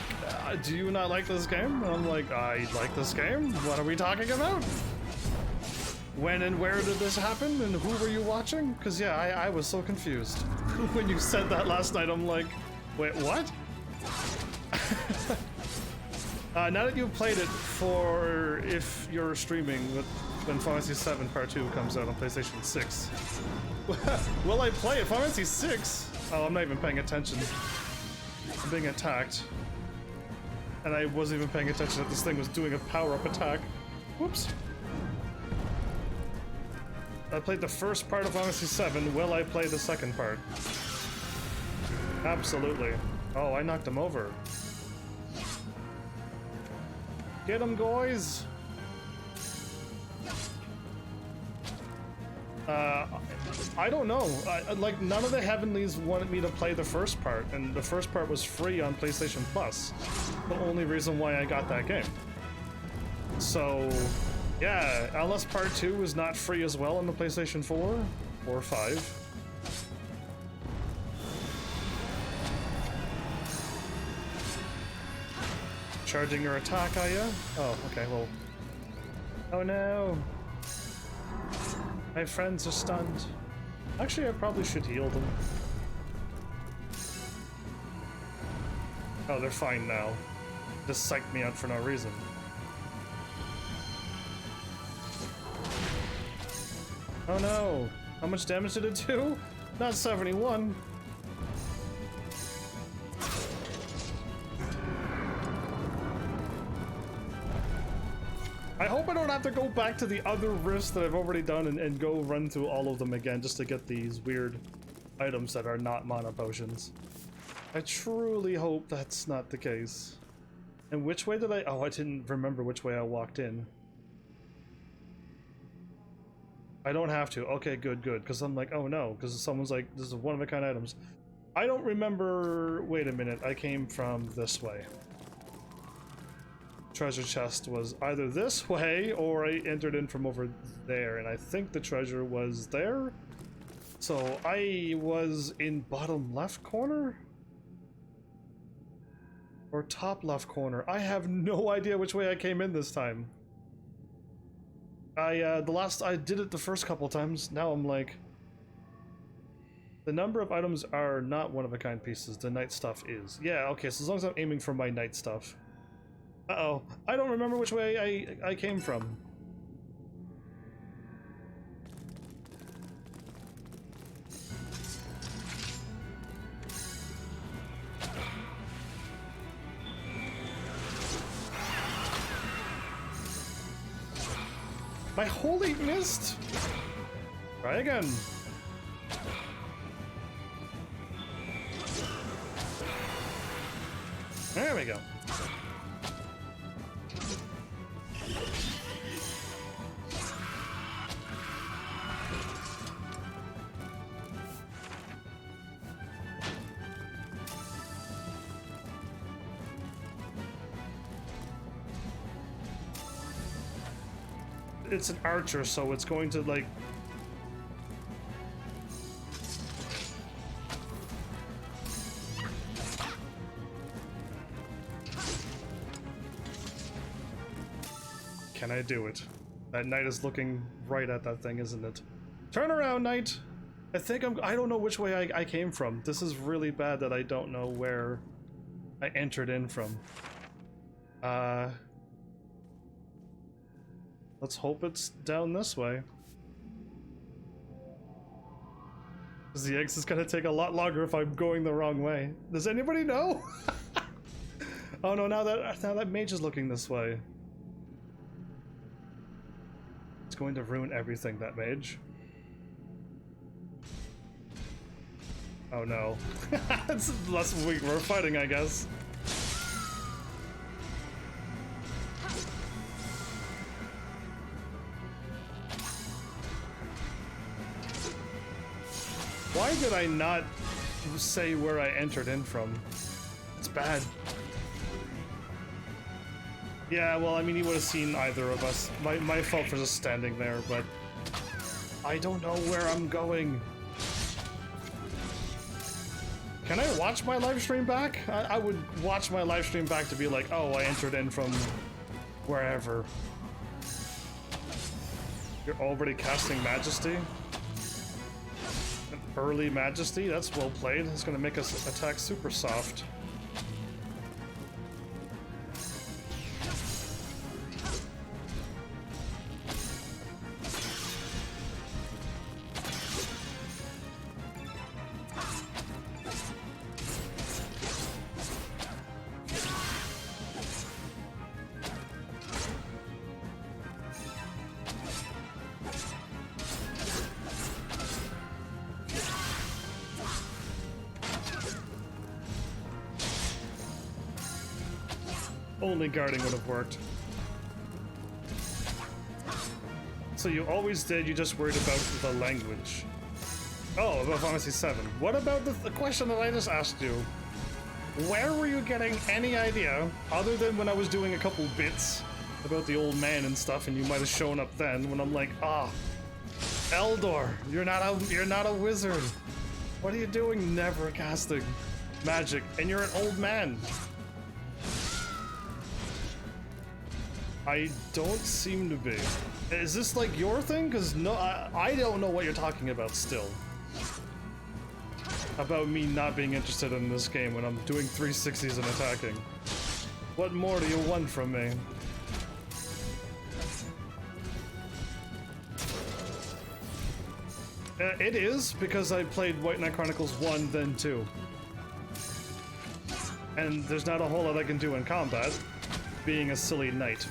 do you not like this game? And I'm like, I like this game? What are we talking about? When and where did this happen? And who were you watching? Because yeah, I was so confused. When you said that last night, I'm like, wait, what? Now that you've played it, for if you're streaming when Final Fantasy VII Part 2 comes out on PlayStation 6, will I play it? Final Fantasy 6? Oh, I'm not even paying attention. I'm being attacked. And I wasn't even paying attention that this thing was doing a power-up attack. Whoops. I played the first part of Final Fantasy VII. Will I play the second part? Absolutely. Oh, I knocked him over. Get him, guys! I don't know. Like, none of the Heavenlies wanted me to play the first part, and the first part was free on PlayStation Plus. The only reason why I got that game. So, yeah, unless part 2 is not free as well on the PlayStation 4 or 5. Charging your attack, are you? Oh, okay, well. Oh no! My friends are stunned. Actually, I probably should heal them. Oh, they're fine now. Just psyched me out for no reason. Oh no! How much damage did it do? Not 71. I hope I don't have to go back to the other rifts that I've already done and go run through all of them again just to get these weird items that are not mana potions. I truly hope that's not the case. And which way did I... Oh, I didn't remember which way I walked in. I don't have to. Okay, good, good. Because I'm like, oh no. Because someone's like, this is one-of-a-kind items. I don't remember... Wait a minute. I came from this way. Treasure chest was either this way or I entered in from over there. And I think the treasure was there. So I was in bottom left corner? Or top left corner. I have no idea which way I came in this time. I did it the first couple times. Now I'm like, the number of items are not one-of-a-kind pieces. The night stuff is. Yeah, okay, so as long as I'm aiming for my night stuff. Uh-oh, I don't remember which way I came from. My holy mist! Try again. There we go. It's an archer, so it's going to like... Can I do it? That knight is looking right at that thing, isn't it? Turn around, knight! I don't know which way I came from. This is really bad that I don't know where I entered in from. Let's hope it's down this way. Because the eggs is gonna take a lot longer if I'm going the wrong way. Does anybody know? Oh no, now that mage is looking this way. It's going to ruin everything, that mage. Oh no. It's less weak. We're fighting, I guess. Why did I not say where I entered in from? It's bad. Yeah, well, I mean, he would have seen either of us. My fault for just standing there, but I don't know where I'm going. Can I watch my live stream back? I would watch my live stream back to be like, oh, I entered in from wherever. You're already casting Majesty? Early Majesty? That's well played. It's gonna make us attack super soft. Only guarding would have worked. So you always did, you just worried about the language. Oh, about Fantasy 7. What about the question that I just asked you? Where were you getting any idea, other than when I was doing a couple bits, about the old man and stuff, and you might have shown up then when I'm like, ah, Eldor, you're not a wizard. What are you doing never casting magic? And you're an old man. I don't seem to be. Is this like your thing? Because no, I don't know what you're talking about still. About me not being interested in this game when I'm doing 360s and attacking. What more do you want from me? It is, because I played White Knight Chronicles 1, then 2. And there's not a whole lot I can do in combat, being a silly knight.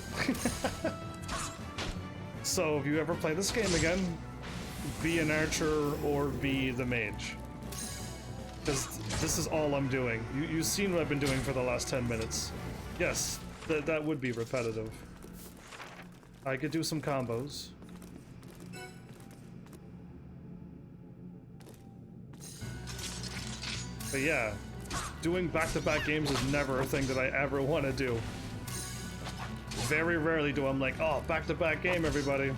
So if you ever play this game again, be an archer or be the mage. Because this is all I'm doing. You've seen what I've been doing for the last 10 minutes. Yes, that would be repetitive. I could do some combos. But yeah, doing back-to-back games is never a thing that I ever want to do. Very rarely do I'm like, oh, back-to-back game, everybody.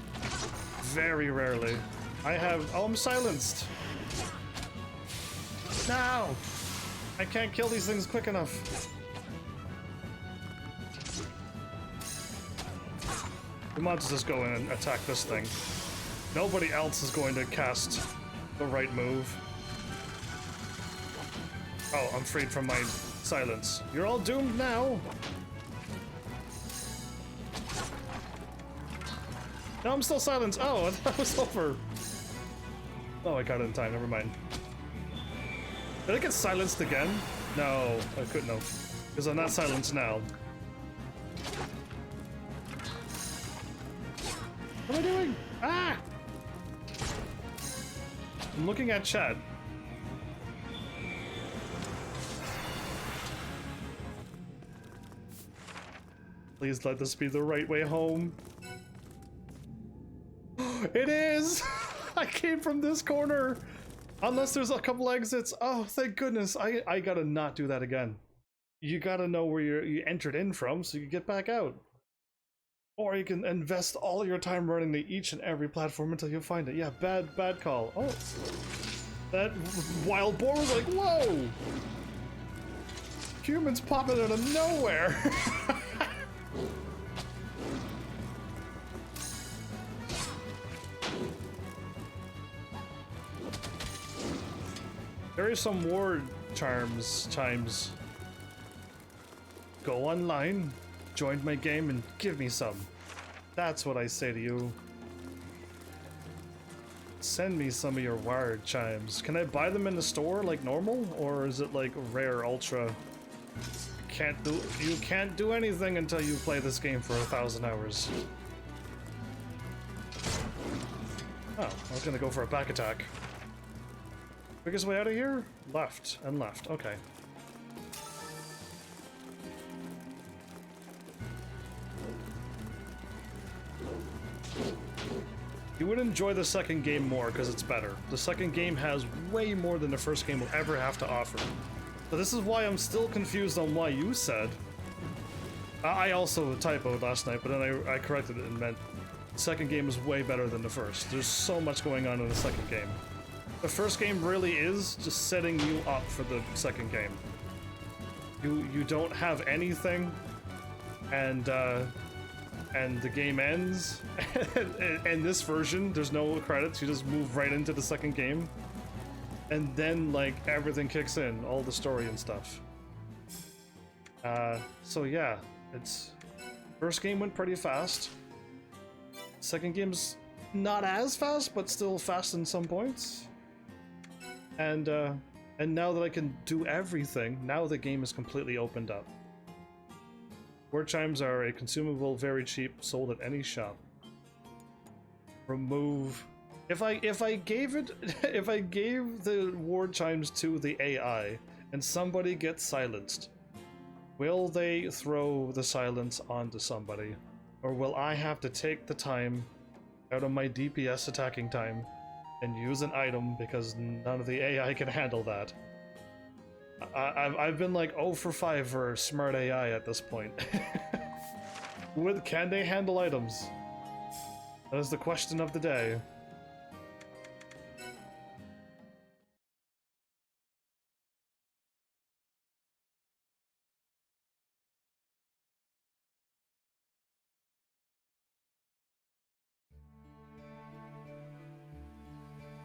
Very rarely. Oh, I'm silenced. No! I can't kill these things quick enough. We might just go in and attack this thing. Nobody else is going to cast the right move. Oh, I'm freed from my silence. You're all doomed now! No, I'm still silenced. Oh, that was over. Oh, I got it in time. Never mind. Did I get silenced again? No, I couldn't have. Because I'm not silenced now. What am I doing? Ah! I'm looking at chat. Please let this be the right way home. It is! I came from this corner! Unless there's a couple exits. Oh, thank goodness. I gotta not do that again. You gotta know where you entered in from so you get back out. Or you can invest all your time running to each and every platform until you find it. Yeah, bad call. Oh. That wild boar was like, whoa! Humans popping out of nowhere! There is some ward chimes. Go online, join my game, and give me some. That's what I say to you. Send me some of your ward chimes. Can I buy them in the store like normal, or is it like rare ultra? You can't do anything until you play this game for 1,000 hours. Oh, I was gonna go for a back attack. Quickest way out of here? Left and left. Okay. You would enjoy the second game more because it's better. The second game has way more than the first game will ever have to offer. So this is why I'm still confused on why you said. I also typoed last night, but then I corrected it and meant the second game is way better than the first. There's so much going on in the second game. The first game really is just setting you up for the second game. You don't have anything, and the game ends. And this version, there's no credits. You just move right into the second game, and then like everything kicks in, all the story and stuff. So yeah, first game went pretty fast. Second game's not as fast, but still fast in some points. And now that I can do everything, now the game is completely opened up. Word chimes are a consumable, very cheap, sold at any shop. Remove. If I gave the ward chimes to the AI and somebody gets silenced, will they throw the silence onto somebody, or will I have to take the time out of my DPS attacking time and use an item because none of the AI can handle that? I've been like 0 for 5 for smart AI at this point. Can they handle items? That is the question of the day.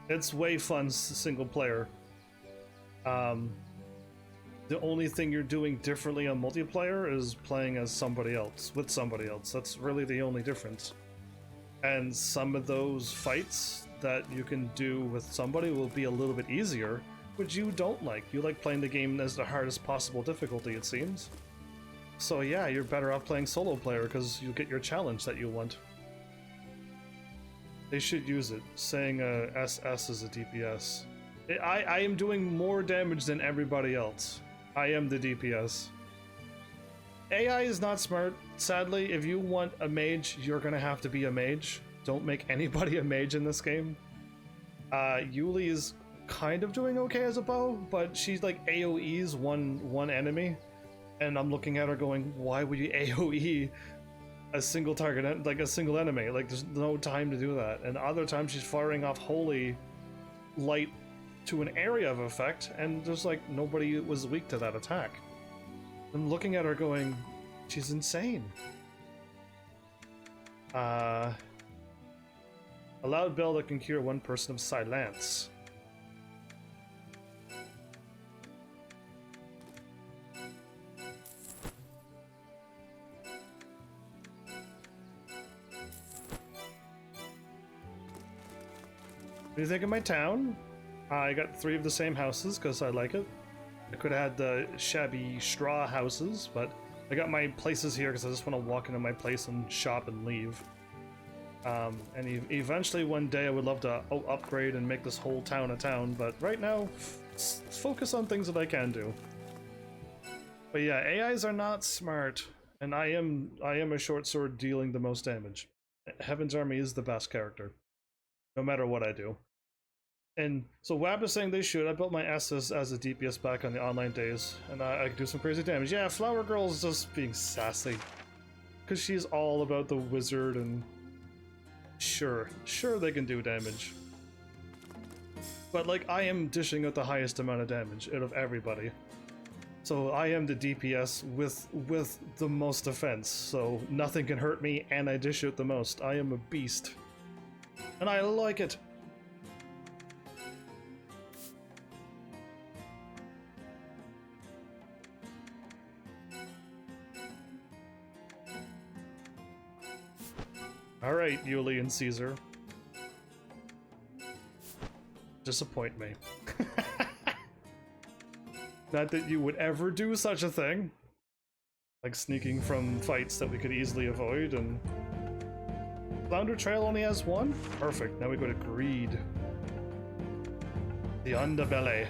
It's way fun single player. The only thing you're doing differently on multiplayer is playing as somebody else, with somebody else. That's really the only difference. And some of those fights that you can do with somebody will be a little bit easier, which you don't like. You like playing the game as the hardest possible difficulty, it seems. So yeah, you're better off playing solo player because you get your challenge that you want. They should use it, saying SS is a DPS. I am doing more damage than everybody else. I am the DPS. AI is not smart. Sadly, if you want a mage, you're gonna have to be a mage. Don't make anybody a mage in this game. Yuli is kind of doing okay as a bow, but she's like AoEs one enemy. And I'm looking at her going, why would you AoE a single target, like a single enemy? Like, there's no time to do that. And other times she's firing off holy light to an area of effect, and there's like nobody was weak to that attack. I'm looking at her going, she's insane. A loud bell that can cure one person of silence. What do you think of my town? I got 3 of the same houses because I like it. I could have had the shabby straw houses, but I got my places here because I just want to walk into my place and shop and leave. And eventually one day I would love to upgrade and make this whole town a town, but right now, focus on things that I can do. But yeah, AIs are not smart, and I am a short sword dealing the most damage. Heaven's Army is the best character, no matter what I do. And so WAP is saying they should. I built my S's as a DPS back on the online days, and I can do some crazy damage. Yeah, Flower Girl is just being sassy, because she's all about the wizard, and sure they can do damage. But like, I am dishing out the highest amount of damage out of everybody. So I am the DPS with the most defense, so nothing can hurt me, and I dish out the most. I am a beast. And I like it. Alright, Yuli and Caesar. Disappoint me. Not that you would ever do such a thing. Like sneaking from fights that we could easily avoid, and... Flounder Trail only has 1? Perfect, now we go to Greed. The underbelly.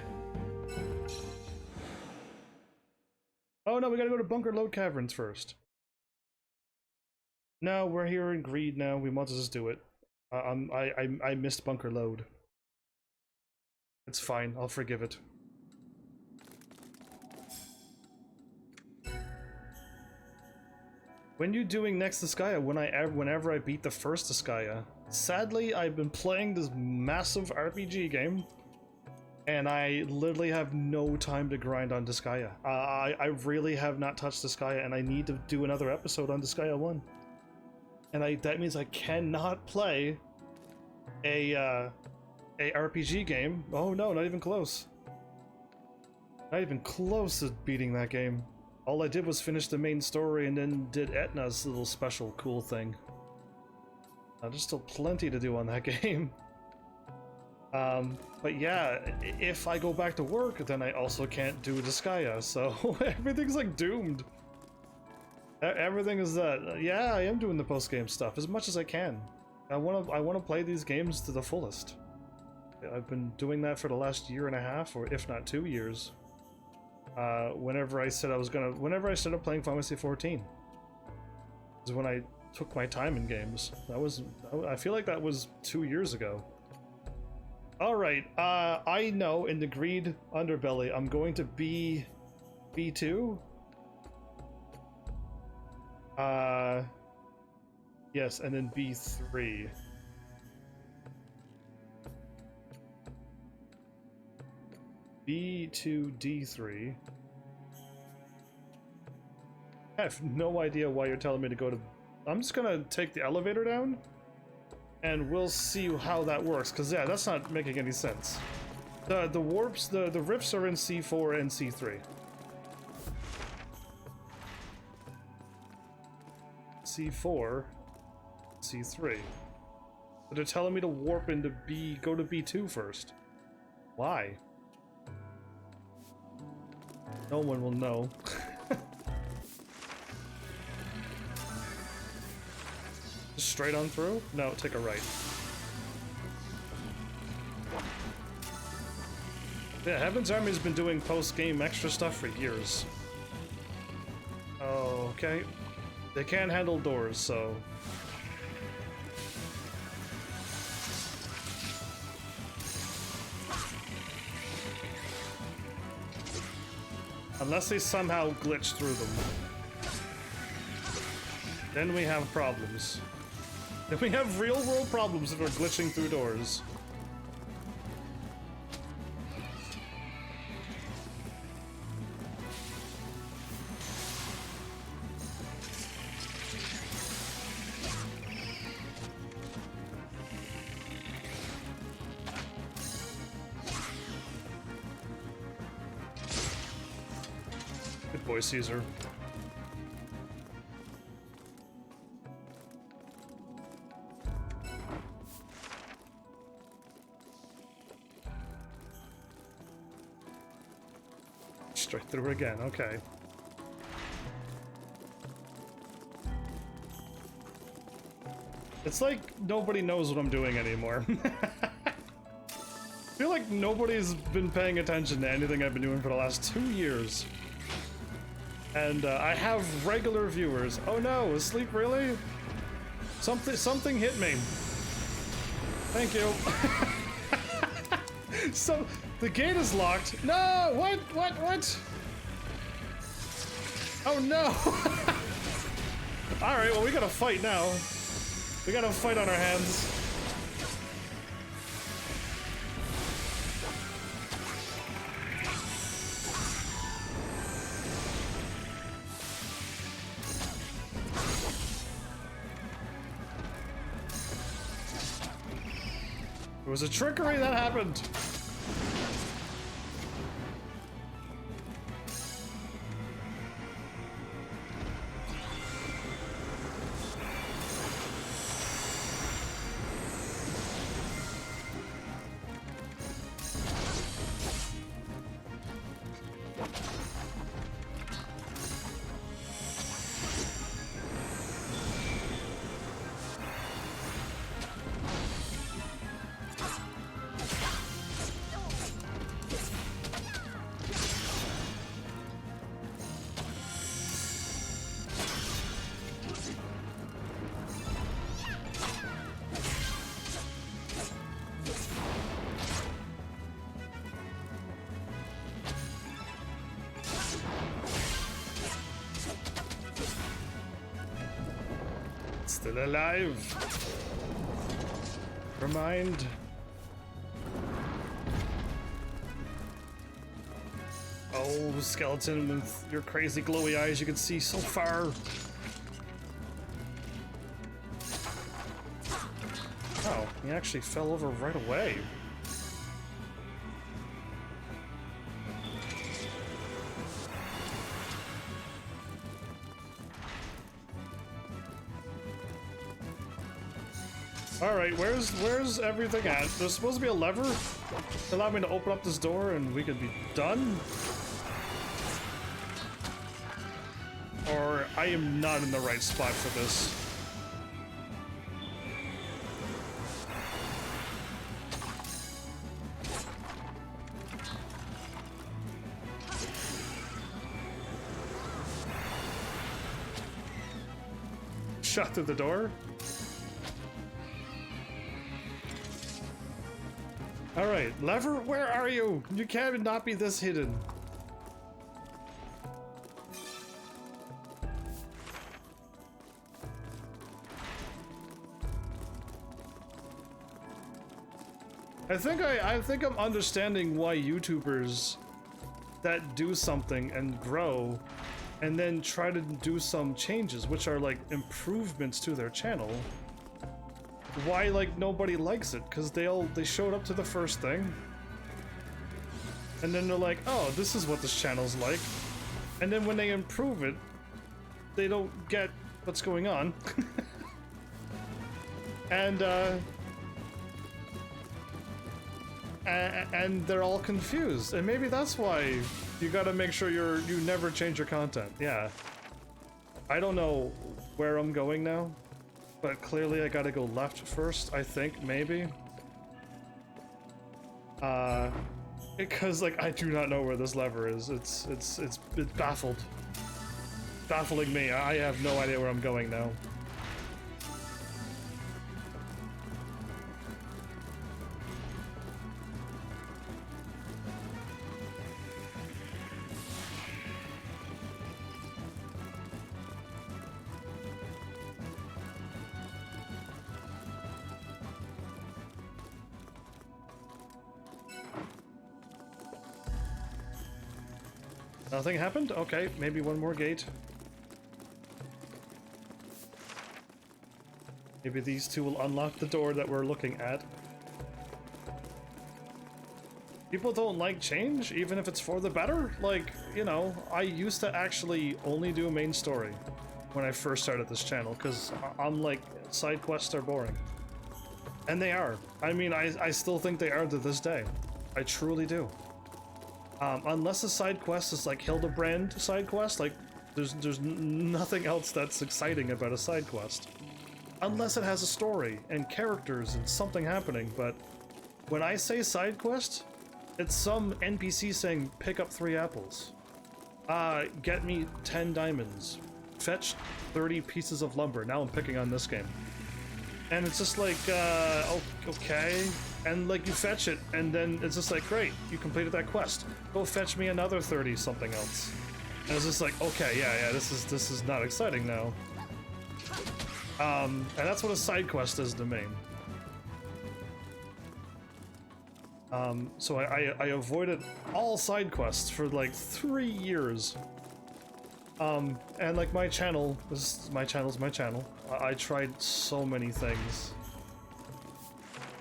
Oh no, we gotta go to Bunker Lode Caverns first. No, we're here in Greed now. We might as well just do it. I missed Bunker Lode. It's fine. I'll forgive it. When you doing next Disgaea? Whenever I beat the first Disgaea. Sadly, I've been playing this massive RPG game, and I literally have no time to grind on Disgaea. I really have not touched Disgaea, and I need to do another episode on Disgaea 1. And that means I cannot play a RPG game. Oh no, not even close. Not even close to beating that game. All I did was finish the main story and then did Etna's little special cool thing. There's still plenty to do on that game. But yeah, if I go back to work, then I also can't do Disgaea, so everything's like doomed. Everything is that. Yeah, I am doing the post-game stuff as much as I can. I want to play these games to the fullest. I've been doing that for the last 1.5 years, or if not 2 years. Whenever I started playing Final Fantasy 14, is when I took my time in games. I feel like that was 2 years ago. All right, I know in the Greed underbelly I'm going to B2. Yes, and then B3. B2, D3. I have no idea why you're telling me to go to... I'm just gonna take the elevator down, and we'll see how that works, because yeah, that's not making any sense. The warps, the rifts are in C4 and C3. C4, C3. But they're telling me to warp into B, go to B2 first. Why? No one will know. Just straight on through? No, take a right. Yeah, Heaven's Army's been doing post-game extra stuff for years. Oh, okay. They can't handle doors, so... Unless they somehow glitch through them. Then we have problems. Then we have real-world problems if we're glitching through doors. Good boy, Caesar. Straight through again, okay. It's like nobody knows what I'm doing anymore. I feel like nobody's been paying attention to anything I've been doing for the last 2 years. And I have regular viewers. Oh no, asleep really? Something hit me. Thank you. So the gate is locked. No, what? Oh no. All right, well we gotta fight now. We got a fight on our hands. It was a trickery that happened. Still alive. Never mind. Oh, skeleton with your crazy glowy eyes, you can see so far. Oh, he actually fell over right away. Alright, where's everything at? There's supposed to be a lever to allow me to open up this door and we could be done? Or I am not in the right spot for this. Shot through the door? Alright, lever, where are you? You can't not be this hidden. I think I'm understanding why YouTubers that do something and grow and then try to do some changes, which are like improvements to their channel, why like nobody likes it, because they showed up to the first thing and then they're like, oh, this is what this channel's like, and then when they improve it they don't get what's going on. and they're all confused, and maybe that's why you gotta make sure you never change your content. Yeah, I don't know where I'm going now, but clearly I gotta go left first, I think, maybe. Because like I do not know where this lever is. It's baffling me. I have no idea where I'm going now. Nothing happened? Okay, maybe one more gate. Maybe these two will unlock the door that we're looking at. People don't like change, even if it's for the better. Like, you know, I used to actually only do main story when I first started this channel, because I'm like, side quests are boring. And they are. I mean, I still think they are to this day. I truly do. Unless a side quest is like Hildebrand side quest, like there's nothing else that's exciting about a side quest. Unless it has a story and characters and something happening, but when I say side quest, it's some NPC saying pick up 3 apples. Get me 10 diamonds. Fetch 30 pieces of lumber. Now I'm picking on this game. And it's just like, okay. And like you fetch it, and then it's just like, great, you completed that quest. Go fetch me another 30 something else. And it's just like, okay, yeah, this is not exciting now. And that's what a side quest is to me. So I avoided all side quests for like 3 years. And like my channel, my channel. I tried so many things.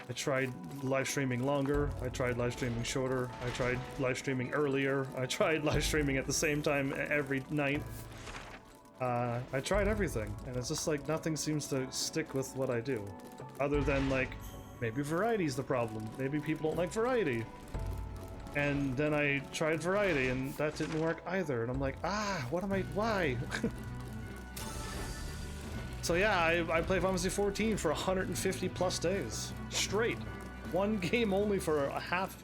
I tried live streaming longer, I tried live streaming shorter, I tried live streaming earlier, I tried live streaming at the same time every night. I tried everything, and it's just like nothing seems to stick with what I do. Other than like, maybe variety's the problem, maybe people don't like variety. And then I tried variety and that didn't work either, and I'm like, why? So yeah, I played Final Fantasy 14 for 150 plus days straight. One game only for half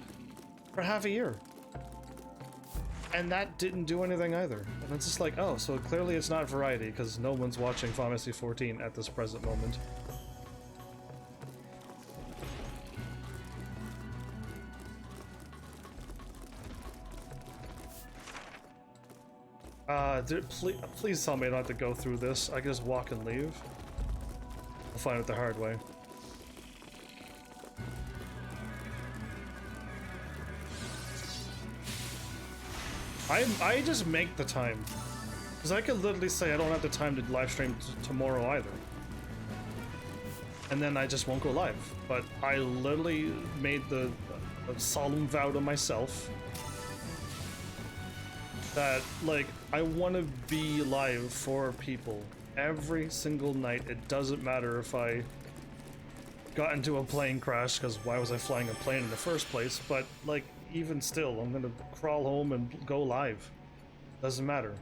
a year. And that didn't do anything either. And it's just like, oh, so clearly it's not variety because no one's watching Final Fantasy 14 at this present moment. Please tell me I don't have to go through this. I can just walk and leave. I'll find it the hard way. I just make the time. Because I could literally say I don't have the time to live stream tomorrow either. And then I just won't go live. But I literally made the solemn vow to myself that, like, I want to be live for people every single night. It doesn't matter if I got into a plane crash, because why was I flying a plane in the first place? But, like, even still, I'm gonna crawl home and go live. Doesn't matter.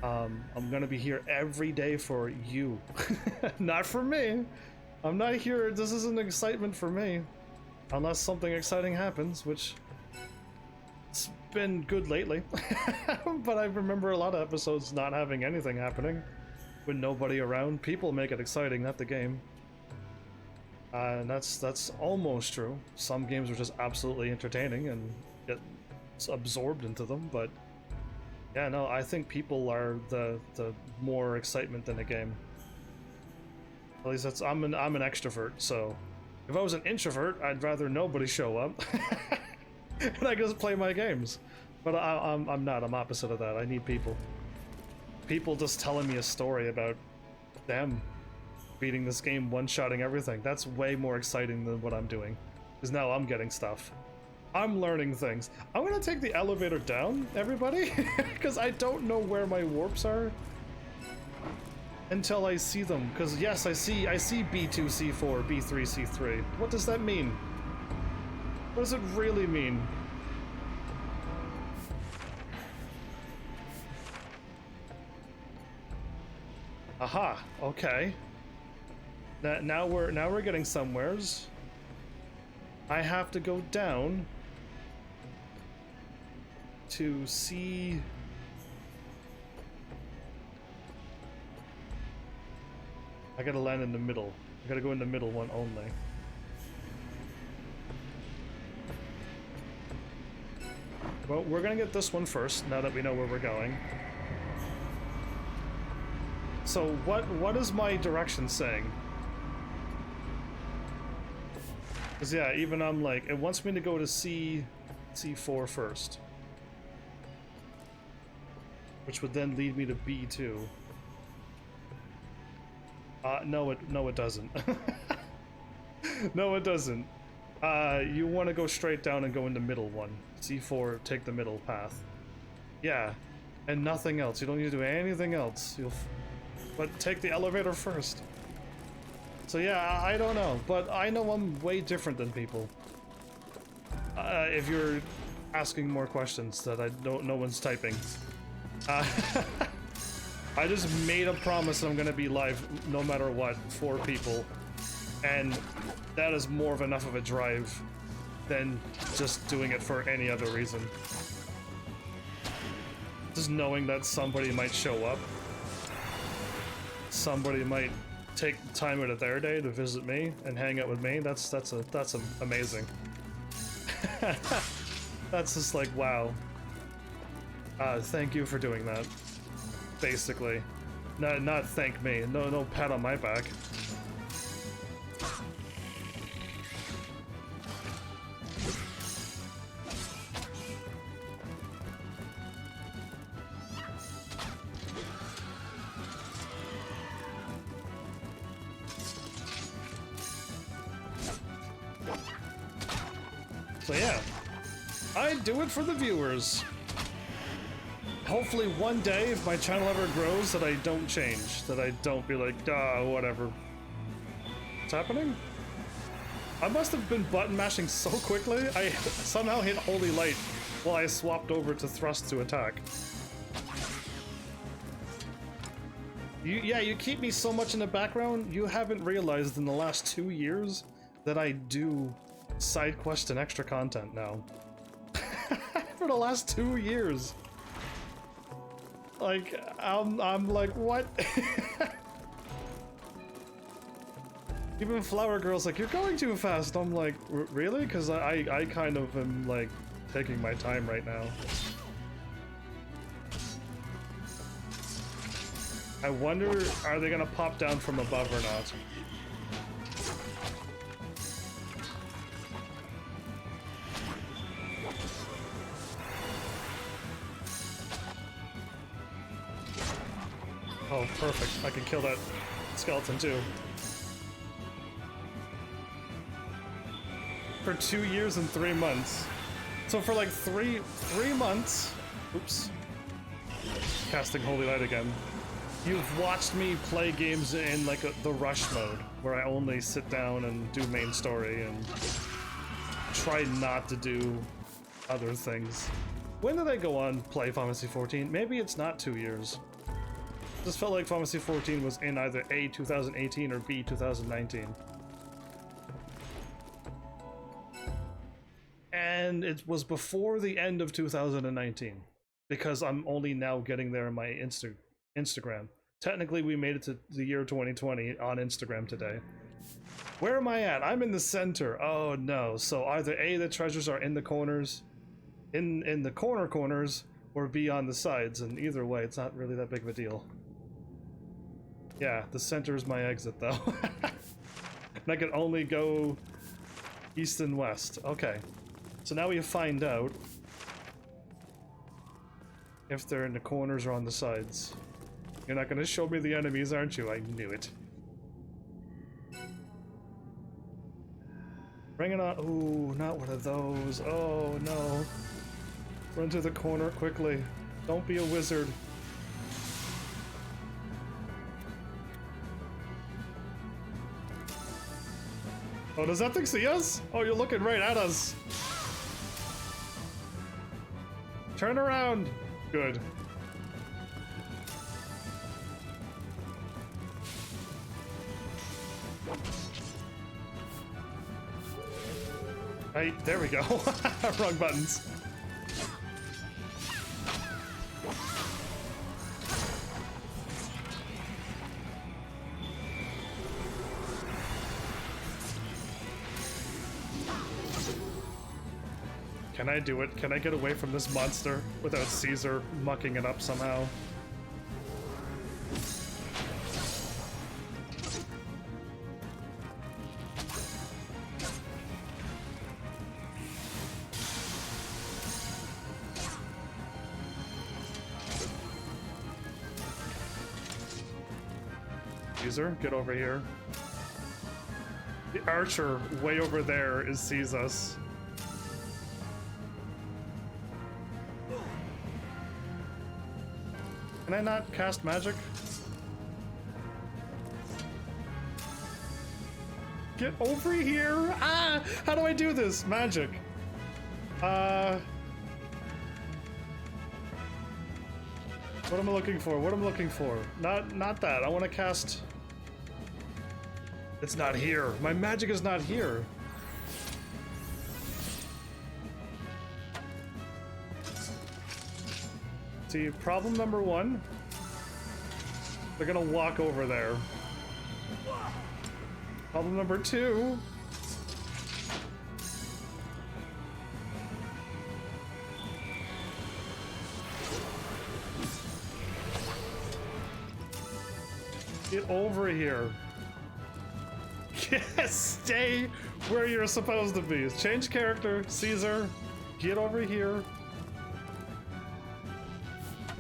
I'm gonna be here every day for you. Not for me. I'm not here, this isn't excitement for me. Unless something exciting happens, which it's been good lately. But I remember a lot of episodes not having anything happening. With nobody around. People make it exciting, not the game. And that's almost true. Some games are just absolutely entertaining and get absorbed into them, but yeah, no, I think people are the more excitement than a game. At least that's I'm an extrovert, so If I was an introvert, I'd rather nobody show up. And I just play my games. But I'm not. I'm opposite of that. I need people. People just telling me a story about them beating this game, one-shotting everything. That's way more exciting than what I'm doing. Because now I'm getting stuff. I'm learning things. I'm gonna take the elevator down, everybody, because I don't know where my warps are until I see them. Because yes, I see B2, C4, B3, C3. What does that mean? What does it really mean? Aha, okay. Now we're getting somewheres. I have to go down to see. I gotta land in the middle. I gotta go in the middle one only. Well, we're gonna get this one first, now that we know where we're going. So what is my direction saying? Because yeah, even I'm like, it wants me to go to C4 first. Which would then lead me to B2. No it doesn't. No it doesn't. You want to go straight down and go in the middle one. C4, take the middle path. Yeah, and nothing else. You don't need to do anything else. But take the elevator first. So yeah, I don't know, but I know I'm way different than people. If you're asking more questions that no one's typing. I just made a promise that I'm gonna be live no matter what for people, and that is more of enough of a drive than just doing it for any other reason. Just knowing that somebody might show up, somebody might take time out of their day to visit me and hang out with me. That's amazing. That's just like, wow. Thank you for doing that. Basically, not thank me. No pat on my back. So yeah, I do it for the viewers. Hopefully one day, if my channel ever grows, that I don't change. That I don't be like, whatever. What's happening? I must have been button mashing so quickly, I somehow hit Holy Light while I swapped over to thrust to attack. Yeah, you keep me so much in the background, you haven't realized in the last 2 years that I do side quest and extra content now. For the last 2 years. Like, I'm like, what? Even Flower Girl's like, you're going too fast. I'm like, really? Because I kind of am, like, taking my time right now. I wonder, are they gonna pop down from above or not? Oh, perfect. I can kill that skeleton too. For 2 years and 3 months. So for like three months, oops, casting Holy Light again. You've watched me play games in like the rush mode, where I only sit down and do main story and try not to do other things. When did I go on play Final Fantasy 14? Maybe it's not 2 years. Just felt like Final Fantasy 14 was in either A, 2018 or B, 2019. And it was before the end of 2019, because I'm only now getting there in my Instagram. Technically, we made it to the year 2020 on Instagram today. Where am I at? I'm in the center. Oh no. So either A, the treasures are in the corners, in the corners, or B, on the sides, and either way, it's not really that big of a deal. Yeah, the center is my exit, though. And I can only go East and west. Okay. So now we find out if they're in the corners or on the sides. You're not gonna show me the enemies, aren't you? I knew it. Bring it on. Ooh, not one of those. Oh no. Run to the corner quickly. Don't be a wizard. Oh, does that thing see us? Oh, you're looking right at us. Turn around. Good. Right, there we go. Wrong buttons. Can I do it? Can I get away from this monster without Caesar mucking it up somehow? Caesar, get over here. The archer way over there sees us. Can I not cast magic? Get over here! Ah! How do I do this? Magic. What am I looking for? What am I looking for? Not that. I want to cast... It's not here. My magic is not here. See, problem number one. They're gonna walk over there. Problem number two. Get over here. Yes, stay where you're supposed to be. Change character, Caesar. Get over here.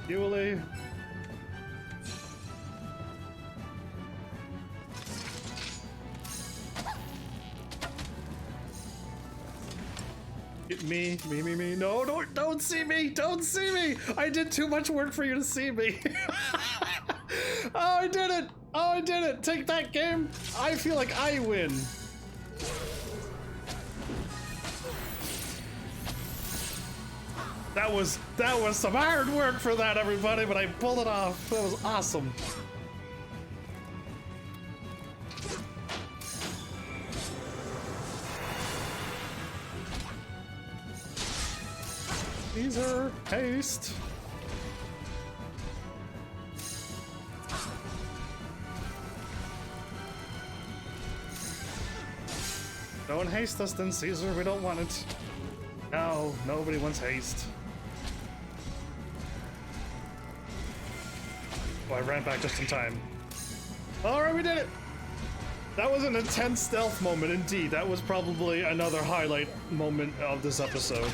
Yulie. Me. No, don't see me. Don't see me. I did too much work for you to see me. Oh, I did it. Oh, I did it. Take that, game. I feel like I win. That was some hard work for that, everybody, but I pulled it off. That was awesome. Caesar, haste. Don't haste us then, Caesar. We don't want it. No, nobody wants haste. Oh, I ran back just in time. Alright, we did it! That was an intense stealth moment indeed. That was probably another highlight moment of this episode.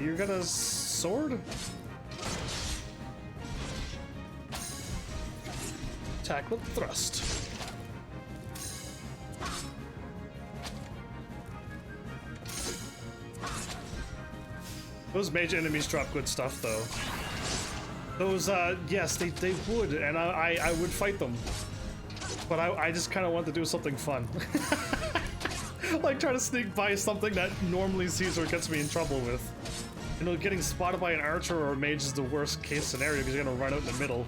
You got a sword? Attack with thrust. Those mage enemies drop good stuff, though. Those, yes, they would, and I would fight them. But I just kind of want to do something fun. Like try to sneak by something that normally Caesar gets me in trouble with. You know, getting spotted by an archer or a mage is the worst case scenario because you're gonna run out in the middle.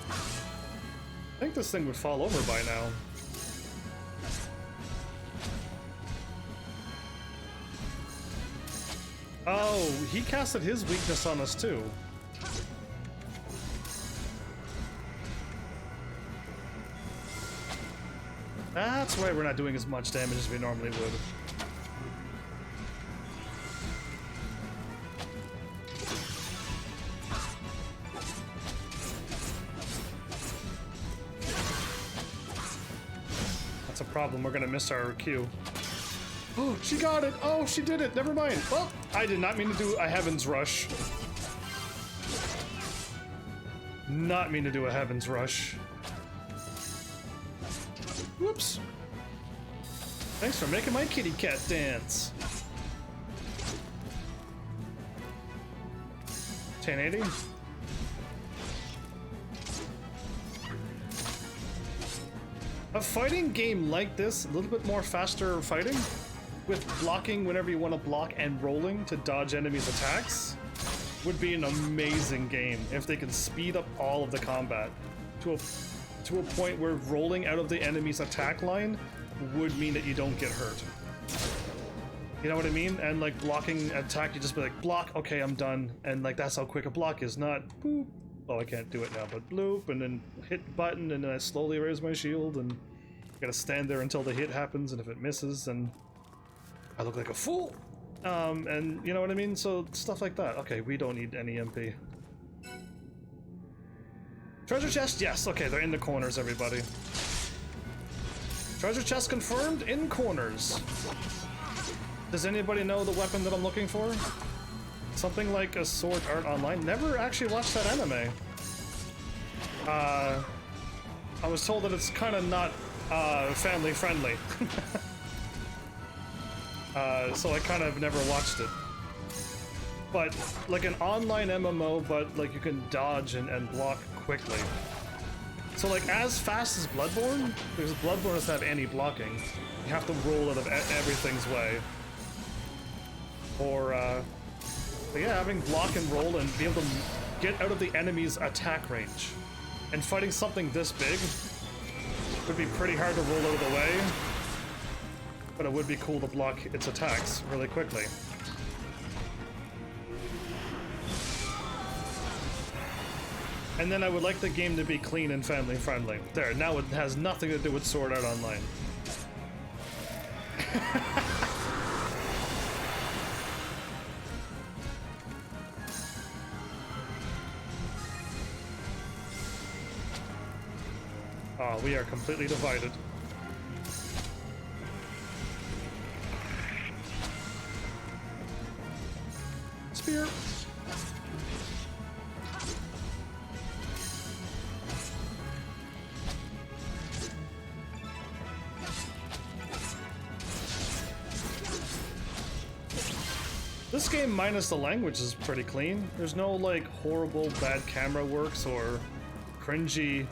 I think this thing would fall over by now. Oh, he casted his weakness on us too. That's why we're not doing as much damage as we normally would. that's a problem. We're gonna miss our cue. Oh, she got it! Oh, she did it! Never mind. Oh, I did not mean to do a Heaven's Rush. Not mean to do a Heaven's Rush. Whoops. Thanks for making my kitty cat dance. 1080. A fighting game like this, a little bit more faster fighting, with blocking whenever you want to block and rolling to dodge enemies' attacks, would be an amazing game if they can speed up all of the combat to a point where rolling out of the enemy's attack line would mean that you don't get hurt. You know what I mean? And like blocking attack, you just be like, block, okay, I'm done. And like that's how quick a block is, not boop. Oh, I can't do it now, but bloop, and then hit button, and then I slowly raise my shield, and I gotta stand there until the hit happens, and if it misses, then I look like a fool. And you know what I mean? So stuff like that. Okay, we don't need any MP. Treasure chest? Yes, okay, they're in the corners, everybody. Treasure chest confirmed, in corners. Does anybody know the weapon that I'm looking for? Something like a Sword Art Online. Never actually watched that anime. I was told that it's kind of not family friendly. So I kind of never watched it. But like an online MMO, but like you can dodge and block quickly. So like as fast as Bloodborne, because Bloodborne doesn't have any blocking. You have to roll out of everything's way. Or but yeah, having block and roll and be able to get out of the enemy's attack range. And fighting something this big would be pretty hard to roll out of the way, but it would be cool to block its attacks really quickly. And then I would like the game to be clean and family friendly. There, now it has nothing to do with Sword Art Online. Oh, we are completely divided. Spear. This game minus the language is pretty clean. There's no like horrible bad camera works or cringy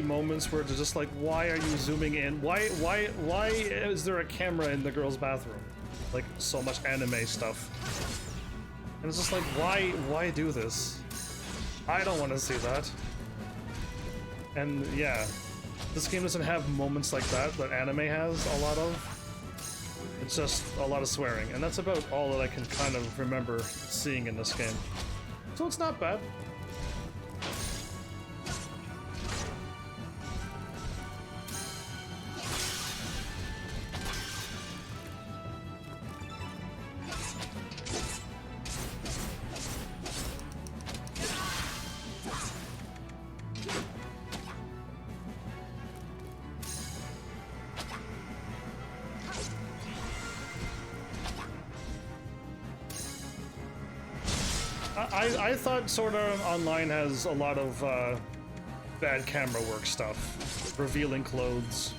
moments where it's just like, why are you zooming in? Why is there a camera in the girl's bathroom? Like so much anime stuff. And it's just like, why do this? I don't want to see that. And yeah, this game doesn't have moments like that anime has a lot of. It's just a lot of swearing, and that's about all that I can kind of remember seeing in this game. So it's not bad. I thought Sword Art Online has a lot of bad camera work stuff, revealing clothes,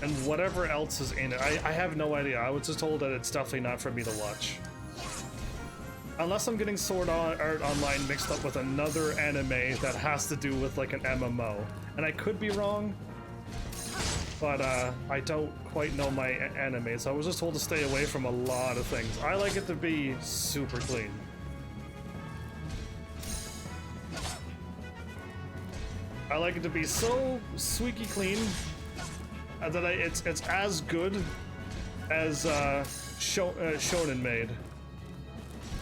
and whatever else is in it. I have no idea. I was just told that it's definitely not for me to watch. Unless I'm getting Sword Art Online mixed up with another anime that has to do with like an MMO. And I could be wrong, but I don't quite know my anime, so I was just told to stay away from a lot of things. I like it to be super clean. I like it to be so squeaky clean that it's as good as Shonen made.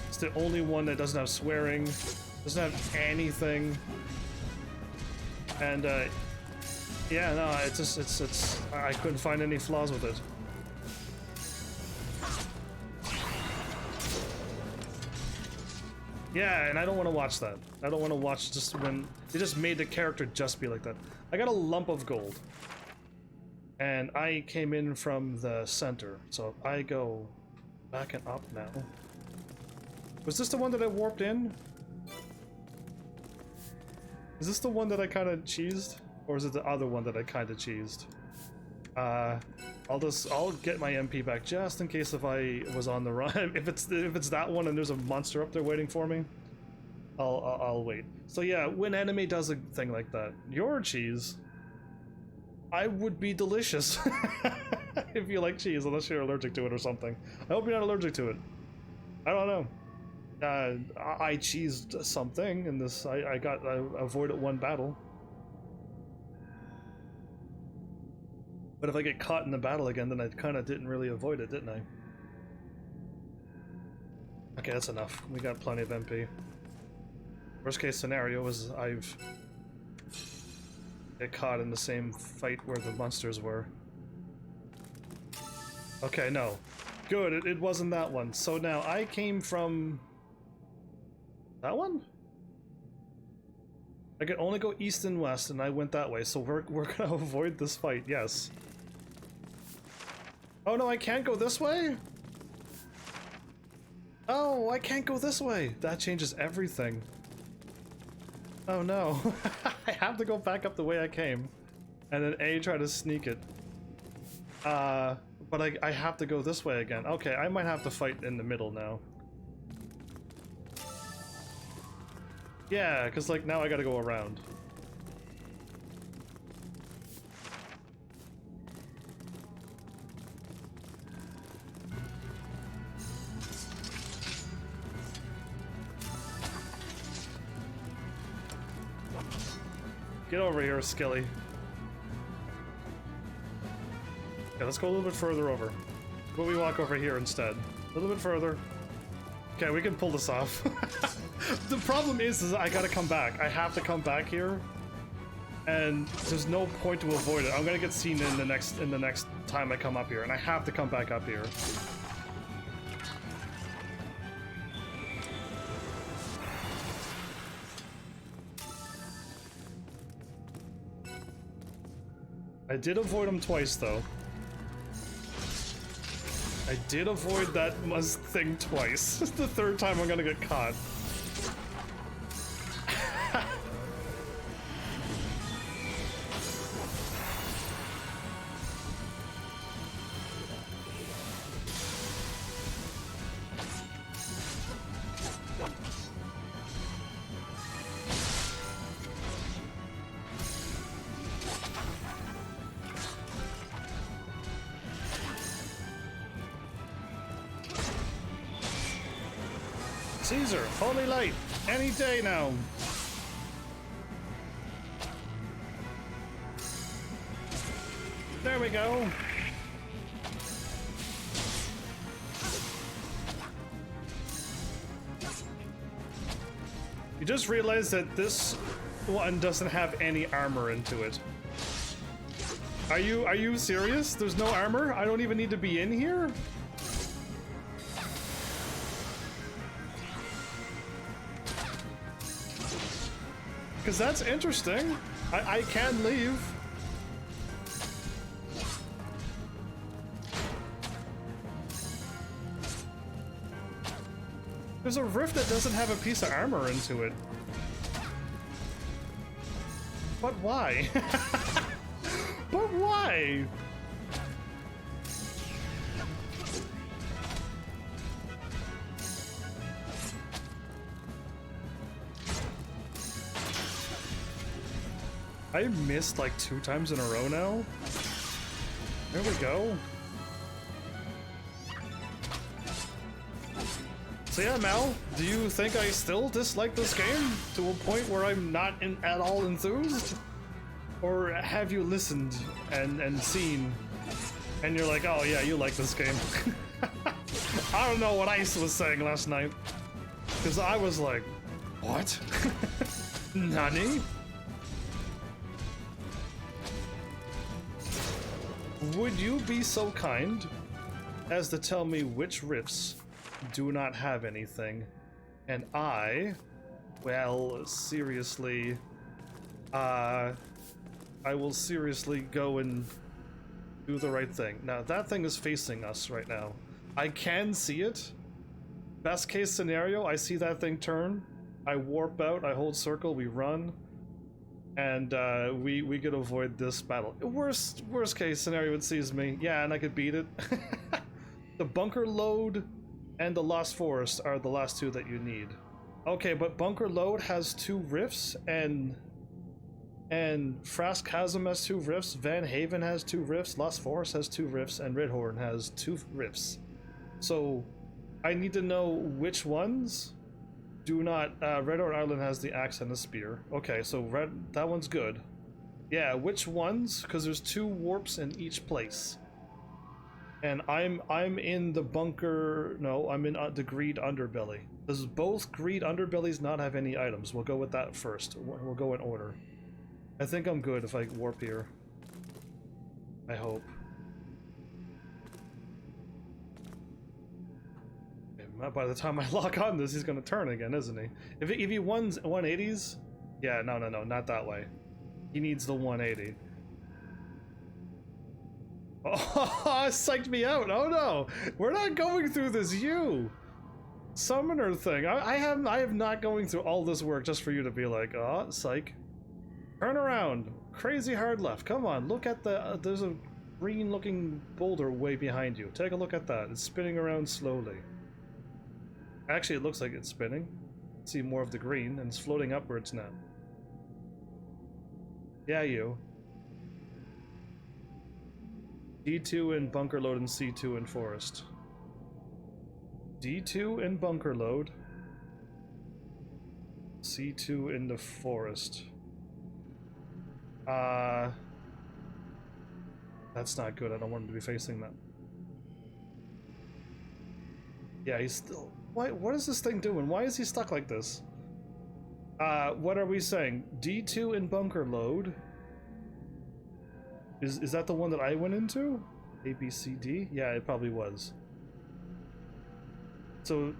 It's the only one that doesn't have swearing, doesn't have anything, and yeah, no, it's I couldn't find any flaws with it. Yeah, and I don't want to watch that. I don't want to watch just when they just made the character just be like that. I got a lump of gold. And I came in from the center, so if I go back and up now. Was this the one that I warped in? Is this the one that I kind of cheesed? Or is it the other one that I kind of cheesed? I'll get my MP back just in case if I was on the run. If it's that one and there's a monster up there waiting for me, I'll wait. So yeah, when anime does a thing like that, your cheese, I would be delicious if you like cheese, unless you're allergic to it or something. I hope you're not allergic to it. I don't know. I cheesed something in this. I avoided one battle. But if I get caught in the battle again, then I kind of didn't really avoid it, didn't I? Okay, that's enough. We got plenty of MP. Worst case scenario is I've get caught in the same fight where the monsters were. Okay, no. Good, it wasn't that one. So now I came from... that one? I could only go east and west, and I went that way, so we're gonna avoid this fight, yes. Oh no, I can't go this way? Oh, I can't go this way! That changes everything. Oh no. I have to go back up the way I came. And then A, try to sneak it. But I have to go this way again. Okay, I might have to fight in the middle now. Yeah, because like now I gotta go around. Get over here, Skilly. Okay, let's go a little bit further over. Will we walk over here instead? A little bit further. Okay, we can pull this off. The problem is I gotta come back. I have to come back here, and there's no point to avoid it. I'm gonna get seen in the next time I come up here, and I have to come back up here. I did avoid him twice, though. I did avoid that thing twice. The third time I'm gonna get caught. Caesar, holy light, any day now. There we go. You just realized that this one doesn't have any armor into it. Are you serious? There's no armor? I don't even need to be in here? Because that's interesting. I can leave. There's a rift that doesn't have a piece of armor into it. But why? But why? I missed like 2 times in a row now. There we go. So yeah, Mal, do you think I still dislike this game to a point where I'm not at all enthused? Or have you listened and seen and you're like, oh yeah, you like this game? I don't know what Ice was saying last night. Because I was like, what? Nani? Would you be so kind as to tell me which rifts do not have anything And well, seriously, I will seriously go and do the right thing. Now, that thing is facing us right now. I can see it. Best case scenario, I see that thing turn. I warp out, I hold circle, we run. And we could avoid this battle. Worst case scenario, it sees me. Yeah, and I could beat it. The bunker load and the Lost Forest are the last two that you need. Okay, but bunker load has 2 rifts, and Frask Chasm has 2 rifts, Van Haven has 2 rifts, Lost Forest has 2 rifts, and Redhorn has 2 rifts. So I need to know which ones do not. Redhorn Island has the axe and the spear. Okay, so that one's good. Yeah, which ones? Because there's 2 warps in each place. And I'm in the bunker. No, I'm in the Greed Underbelly. Does both Greed Underbellies not have any items? We'll go with that first. We'll go in order. I think I'm good if I warp here. I hope. By the time I lock on this, he's gonna turn again, isn't he? If he won 180s, yeah, no, not that way. He needs the 180. Oh, it psyched me out. Oh no, we're not going through this summoner thing. I have not going through all this work just for you to be like, oh, psych. Turn around. Crazy hard left. Come on, look at the. There's a green-looking boulder way behind you. Take a look at that. It's spinning around slowly. Actually, it looks like it's spinning. See more of the green, and it's floating upwards now. Yeah, you. D2 in bunker load and C2 in forest. D2 in bunker load. C2 in the forest. That's not good. I don't want him to be facing that. Yeah, he's still... What is this thing doing? Why is he stuck like this? What are we saying? D2 in bunker load. Is that the one that I went into? A, B, C, D? Yeah, it probably was. So,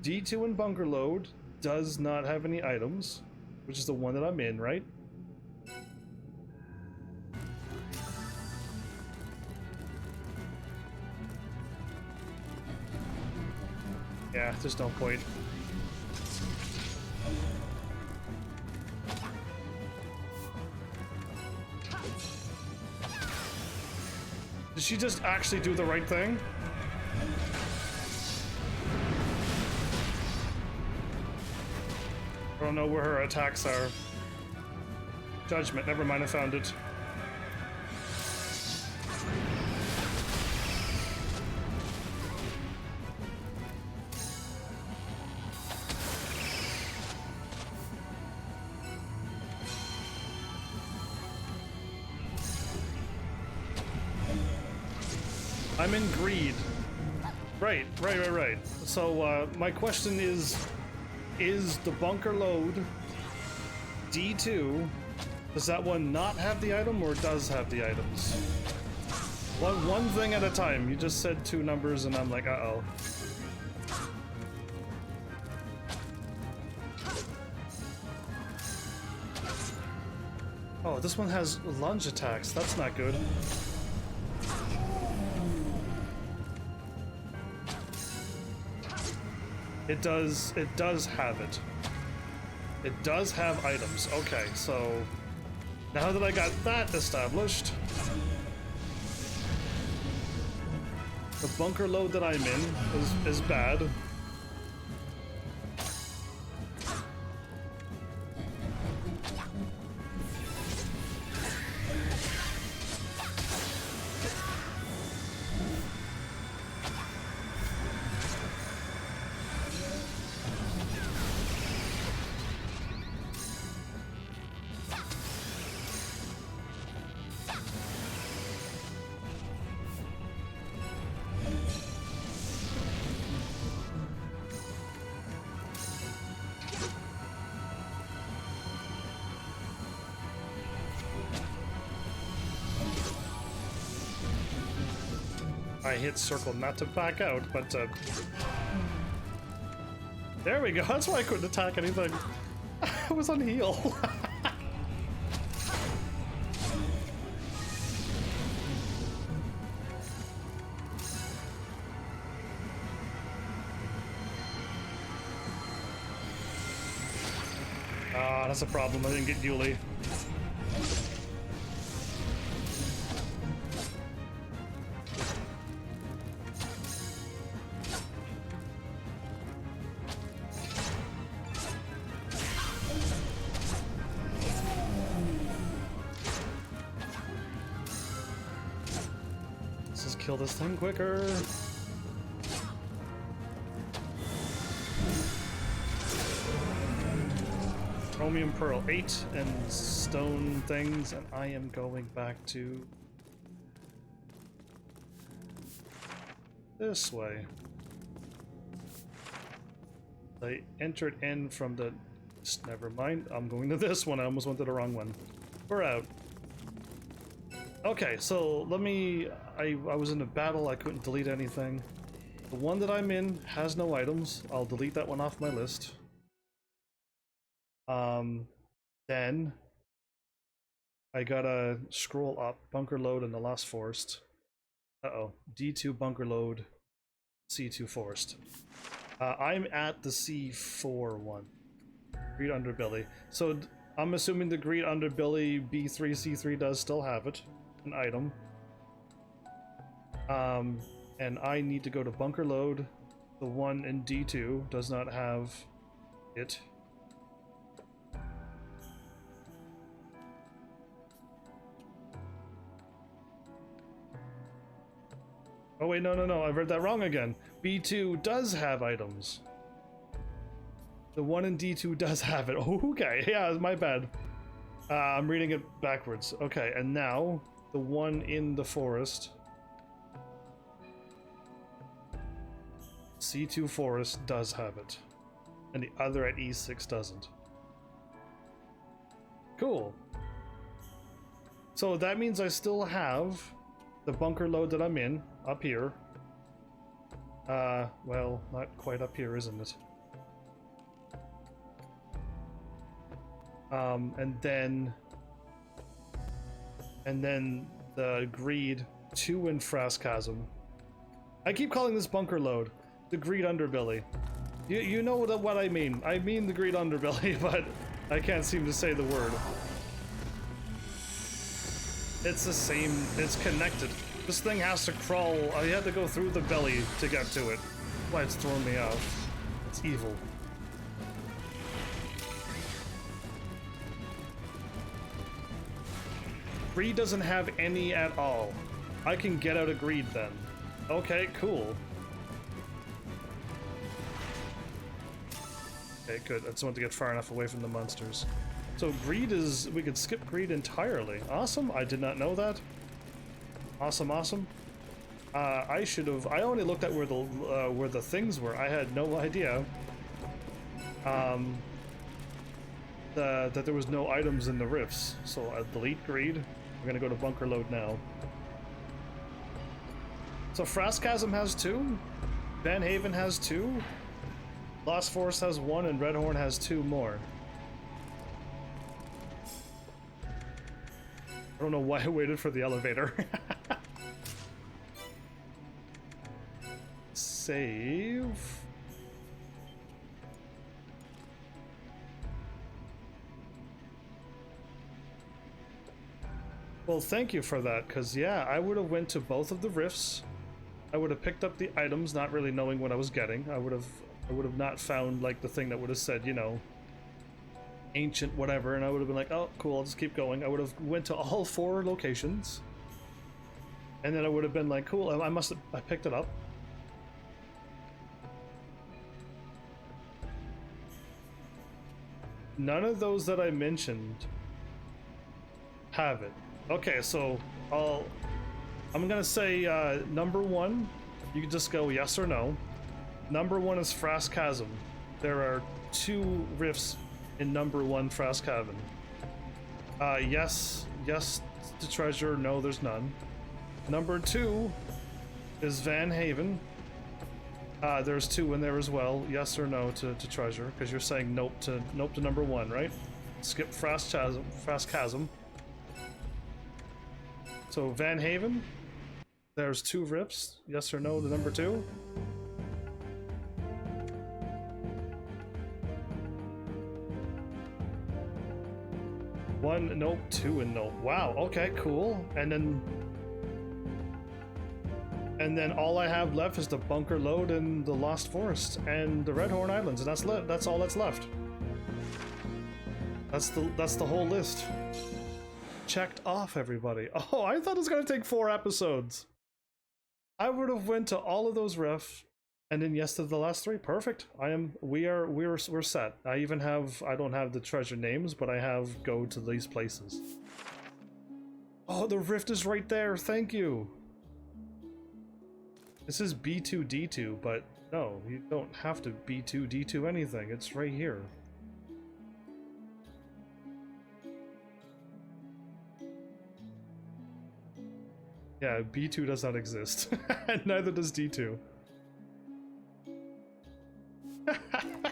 D2 in bunker load does not have any items, which is the one that I'm in, right? Yeah, there's no point. Did she just actually do the right thing? I don't know where her attacks are. Judgment, never mind, I found it. I'm in greed. Right. So, my question is the bunker load D2, does that one not have the item or does have the items? One thing at a time. You just said 2 numbers and I'm like, uh-oh. Oh, this one has lunge attacks. That's not good. It does have it. It does have items. Okay, so now that I got that established, the bunker load that I'm in is bad. I hit circle not to back out, but There we go. That's why I couldn't attack anything. I was on heal. Ah, that's a problem. I didn't get Yuli. Let's just kill this thing quicker. Chromium Pearl 8 and stone things, and I am going back to this way. I entered in from the... Never mind, I'm going to this one. I almost went to the wrong one. We're out. Okay, so let me... I was in a battle, I couldn't delete anything. The one that I'm in has no items. I'll delete that one off my list. Then I gotta scroll up, bunker load in the Lost Forest. Uh-oh, D2 bunker load, C2 forest. I'm at the C4 one, Greed Underbelly. So I'm assuming the Greed Underbelly B3, C3 does still have it, an item. And I need to go to bunker load. The one in D2 does not have it. Oh wait, no, I read that wrong again. B2 does have items. The one in D2 does have it. Oh, okay, yeah, my bad. I'm reading it backwards. Okay, and now the one in the forest. C2 forest does have it. And the other at E6 doesn't. Cool. So that means I still have the bunker load that I'm in, up here. Well, not quite up here, isn't it? And then the Greed 2 in Frascasm. I keep calling this bunker load the Greed Underbelly. You know what I mean. I mean the Greed Underbelly, but I can't seem to say the word. It's the same, it's connected. This thing has to crawl, I had to go through the belly to get to it. Why it's throwing me off. It's evil. Greed doesn't have any at all. I can get out of Greed then. Okay, cool. Okay, good. I just want to get far enough away from the monsters. So Greed is... we could skip Greed entirely. Awesome, I did not know that. Awesome, awesome. I should have... I only looked at where the things were. I had no idea that there was no items in the rifts. So I'll delete Greed. We're gonna go to bunker load now. So Frascasm has 2, Van Haven has 2, Lost Forest has 1, and Redhorn has 2 more. I don't know why I waited for the elevator. Save. Well, thank you for that, because yeah, I would have went to both of the rifts. I would have picked up the items, not really knowing what I was getting. I would have not found like the thing that would have said, you know, ancient whatever, and I would have been like, oh cool, I'll just keep going. I would have went to all 4 locations, and then I would have been like, cool, I picked it up. None of those that I mentioned have it. Okay, so I'm gonna say number 1, you can just go yes or no. Number 1 is Frascasm. There are 2 rifts in number 1 Frascasm. Yes to treasure, no there's none. Number 2 is Van Haven. There's 2 in there as well. Yes or no to treasure, because you're saying nope to number 1, right? Skip Fast Chasm. So Van Haven, there's 2 rifts. Yes or no to number 2? One nope, 2 and nope. Wow, okay, cool. And then all I have left is the Bunker Lode and the Lost Forest and the Redhorn Islands, and that's all that's left. That's the whole list. Checked off, everybody. Oh, I thought it was gonna take 4 episodes. I would have went to all of those rifts, and then yes to the last 3. Perfect. We're set. I don't have the treasure names, but I have go to these places. Oh, the rift is right there. Thank you. This is B2D2, but no, you don't have to B2D2 anything. It's right here. Yeah, B2 does not exist. Neither does D2.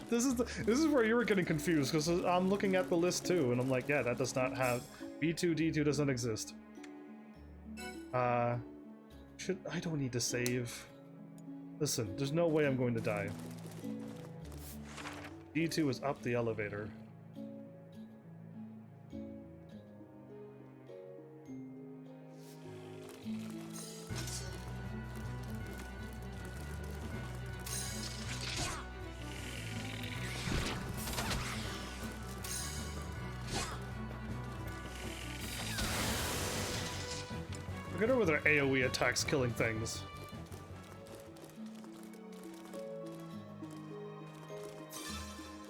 This is where you were getting confused, because I'm looking at the list too, and I'm like, yeah, that does not have B2, D2 doesn't exist. I don't need to save. Listen, there's no way I'm going to die. D2 is up the elevator. Forget her with her AoE attacks killing things.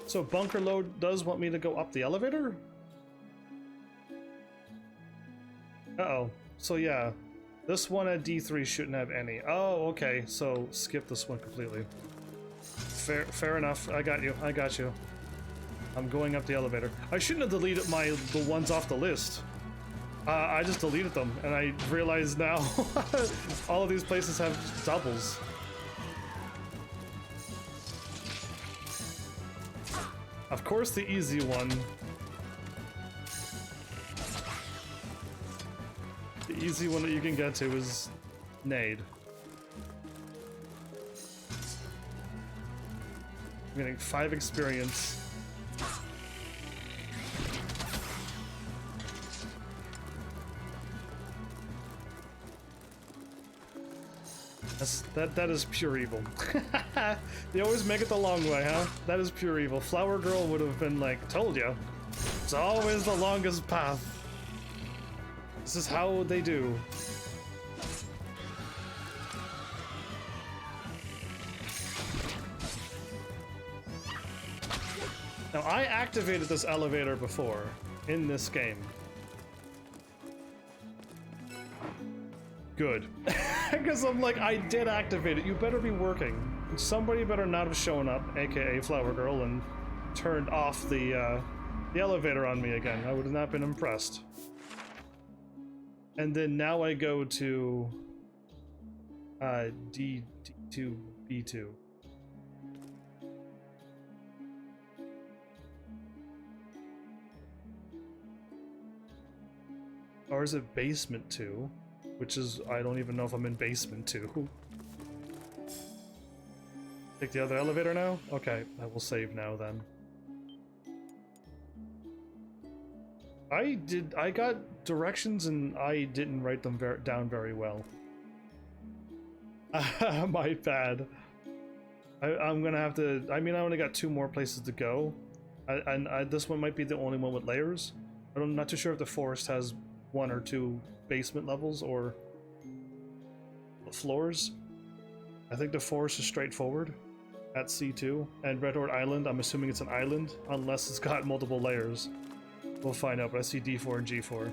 So Bunker Lode does want me to go up the elevator? Uh-oh. So yeah, this one at D3 shouldn't have any. Oh, okay, so skip this one completely. Fair enough. I got you. I'm going up the elevator. I shouldn't have deleted the ones off the list. I just deleted them, and I realize now all of these places have doubles. Of course, the easy one. The easy one that you can get to is Nade. I'm getting 5 experience. That is pure evil. They always make it the long way, huh? That is pure evil. Flower Girl would have been like, told ya. It's always the longest path. This is how they do. Now, I activated this elevator before in this game. Good. Because I'm like, I did activate it. You better be working. Somebody better not have shown up, aka Flower Girl, and turned off the elevator on me again. I would have not been impressed. And then now I go to D2, B2. Or is it basement 2? Which is, I don't even know if I'm in basement 2. Take the other elevator now? Okay, I will save now then. I got directions and I didn't write them down very well. My bad. I'm gonna have to, I mean, I only got 2 more places to go. And this one might be the only one with layers. I'm not too sure if the forest has 1 or 2 basement levels or floors. I think the forest is straightforward at C2, and Redhorn Island, I'm assuming it's an island unless it's got multiple layers. We'll find out, but I see D4 and G4.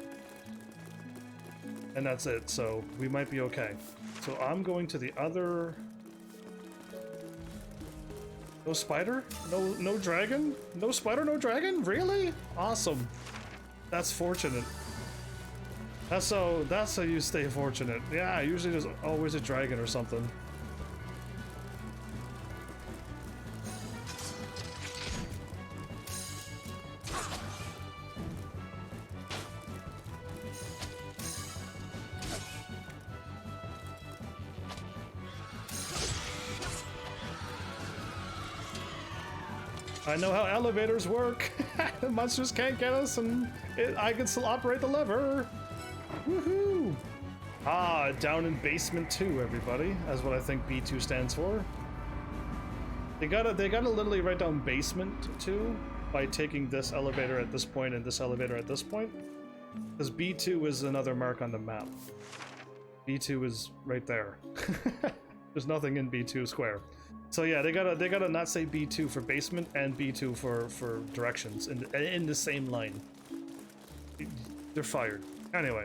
And that's it, so we might be okay. So I'm going to the other... No spider? No dragon? No spider, no dragon? Really? Awesome. That's fortunate. That's how you stay fortunate. Yeah, usually there's always a dragon or something. I know how elevators work. The monsters can't get us, and I can still operate the lever. Woohoo! Ah, down in basement 2, everybody. That's what I think B2 stands for. They gotta literally write down basement 2 by taking this elevator at this point and this elevator at this point. Because B2 is another mark on the map. B2 is right there. There's nothing in B2 square. So yeah, they gotta not say B2 for basement and B2 for directions in the same line. They're fired. Anyway.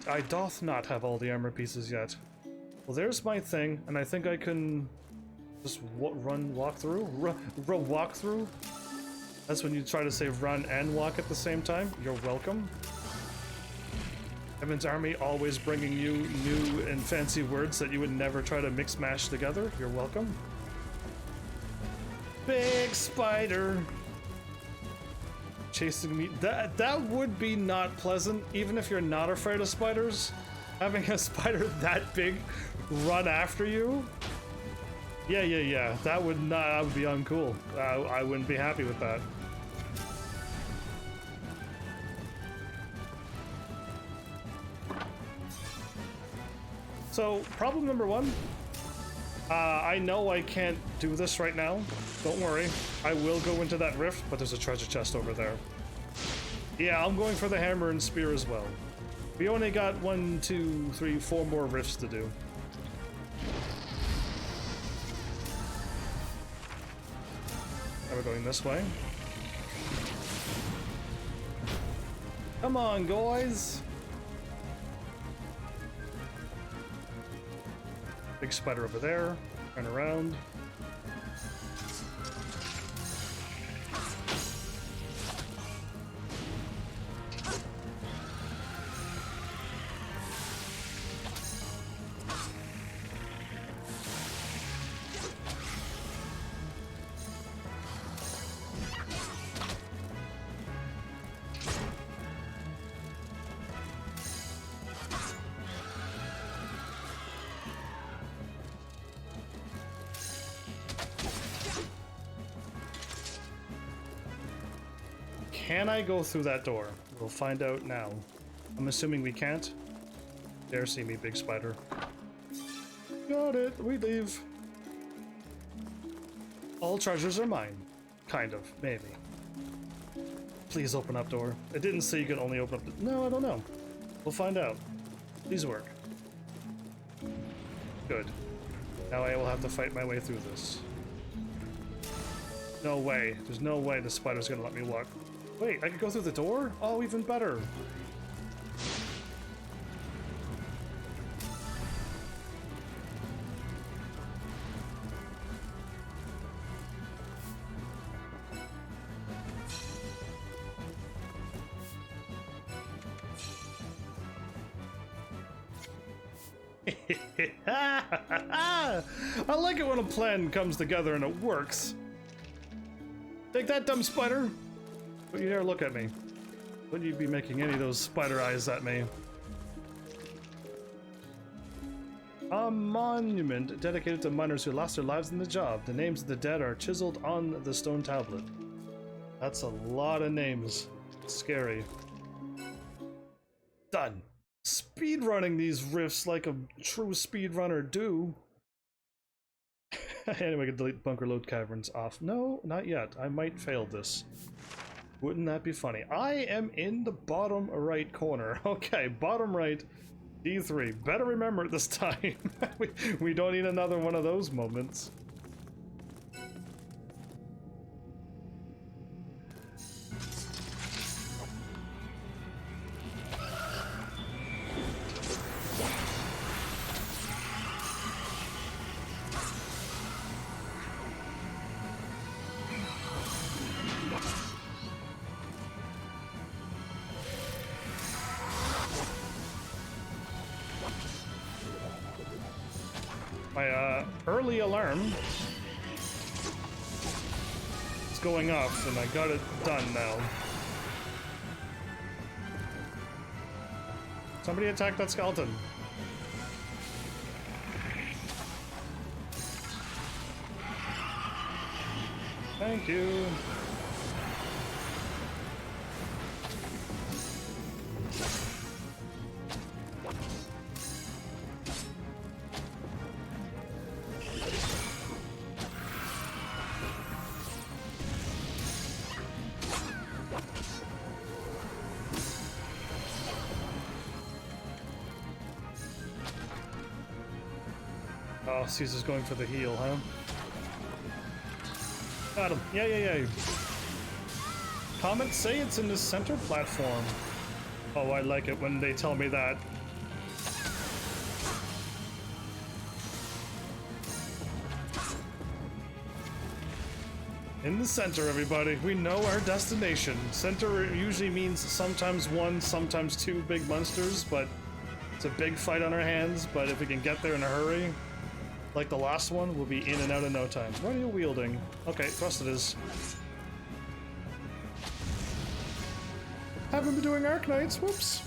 I doth not have all the armor pieces yet. Well, there's my thing, and I think I can just walk through? Walk through? That's when you try to say run and walk at the same time. You're welcome. Heaven's Army always bringing you new and fancy words that you would never try to mix mash together. You're welcome. Big spider chasing me. That would be not pleasant, even if you're not afraid of spiders. Having a spider that big run after you. Yeah. That would be uncool. I wouldn't be happy with that. So, problem number 1. I know I can't do this right now. Don't worry. I will go into that rift, but there's a treasure chest over there. Yeah, I'm going for the hammer and spear as well. We only got 1, 2, 3, 4 more rifts to do. Now we're going this way. Come on, guys! Big spider over there. Turn around. Can I go through that door? We'll find out now. I'm assuming we can't. Dare see me, big spider. Got it, we leave. All treasures are mine. Kind of, maybe. Please open up door. It didn't say you could only open up the... No, I don't know. We'll find out. Please work. Good. Now I will have to fight my way through this. No way. There's no way the spider's gonna let me walk. Wait, I could go through the door? Oh, even better. I like it when a plan comes together and it works. Take that, dumb spider. Don't you dare look at me. Wouldn't you be making any of those spider eyes at me? A monument dedicated to miners who lost their lives in the job. The names of the dead are chiseled on the stone tablet. That's a lot of names. Scary. Done. Speedrunning these rifts like a true speedrunner do. Anyway, I can delete bunker load caverns off. No, not yet. I might fail this. Wouldn't that be funny? I am in the bottom right corner. Okay, bottom right, D3. Better remember it this time. we don't need another one of those moments. My early alarm is going off, and I got it done now. Somebody attack that skeleton. Thank you. Oh, Caesar's going for the heal, huh? Got him. Yeah. Comments say it's in the center platform. Oh, I like it when they tell me that. In the center, everybody. We know our destination. Center usually means sometimes one, sometimes two big monsters, but it's a big fight on our hands. But if we can get there in a hurry, like the last one, we'll be in and out in no time. What are you wielding? Okay, thrust it is. Haven't been doing Arc Knights, whoops.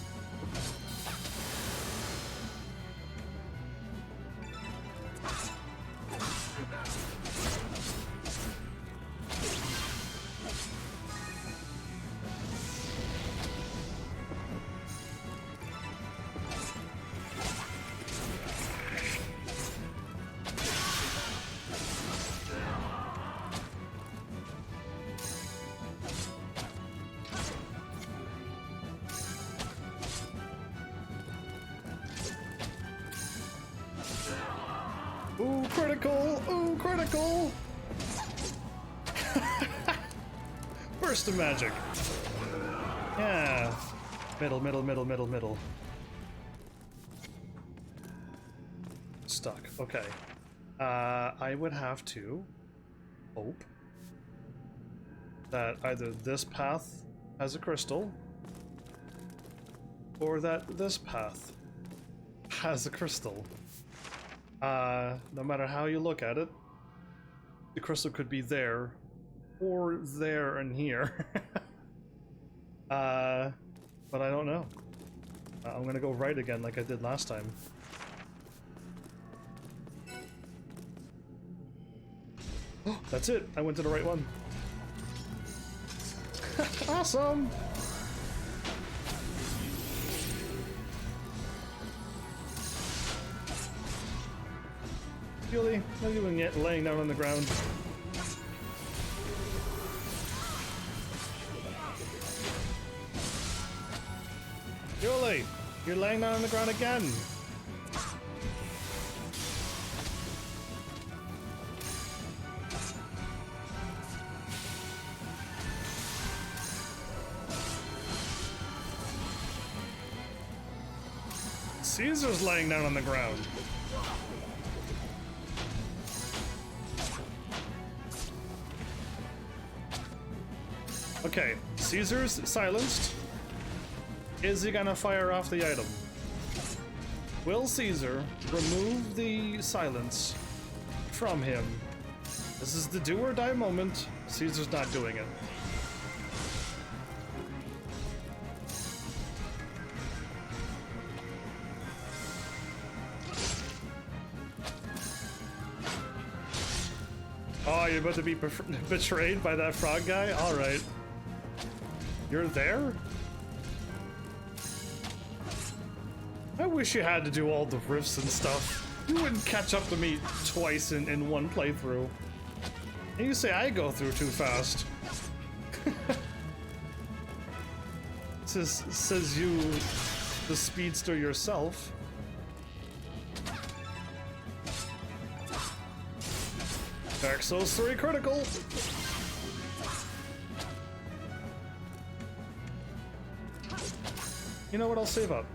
Ooh, critical! Ooh, critical! Burst of magic. Yeah. Middle. Stuck. Okay. I would have to hope that either this path has a crystal or that this path has a crystal. No matter how you look at it, the crystal could be there, or there and here. But I don't know. I'm gonna go right again like I did last time. Oh, that's it! I went to the right one. Awesome! Julie, what are you doing yet laying down on the ground? Julie, you're laying down on the ground again. Caesar's laying down on the ground. Okay, Caesar's silenced. Is he gonna fire off the item? Will Caesar remove the silence from him? This is the do or die moment. Caesar's not doing it. Oh, you're about to be betrayed by that frog guy? Alright. You're there? I wish you had to do all the rifts and stuff. You wouldn't catch up to me twice in one playthrough. And you say I go through too fast. says you, the speedster yourself. Dark Souls 3 critical! You know what, I'll save up.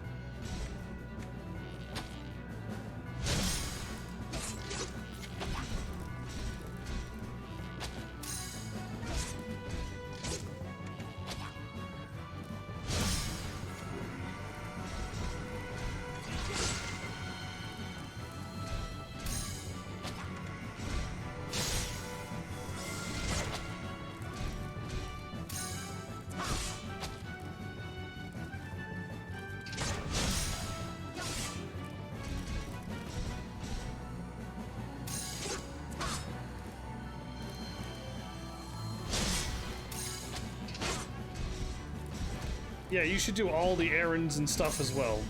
Yeah, you should do all the errands and stuff as well.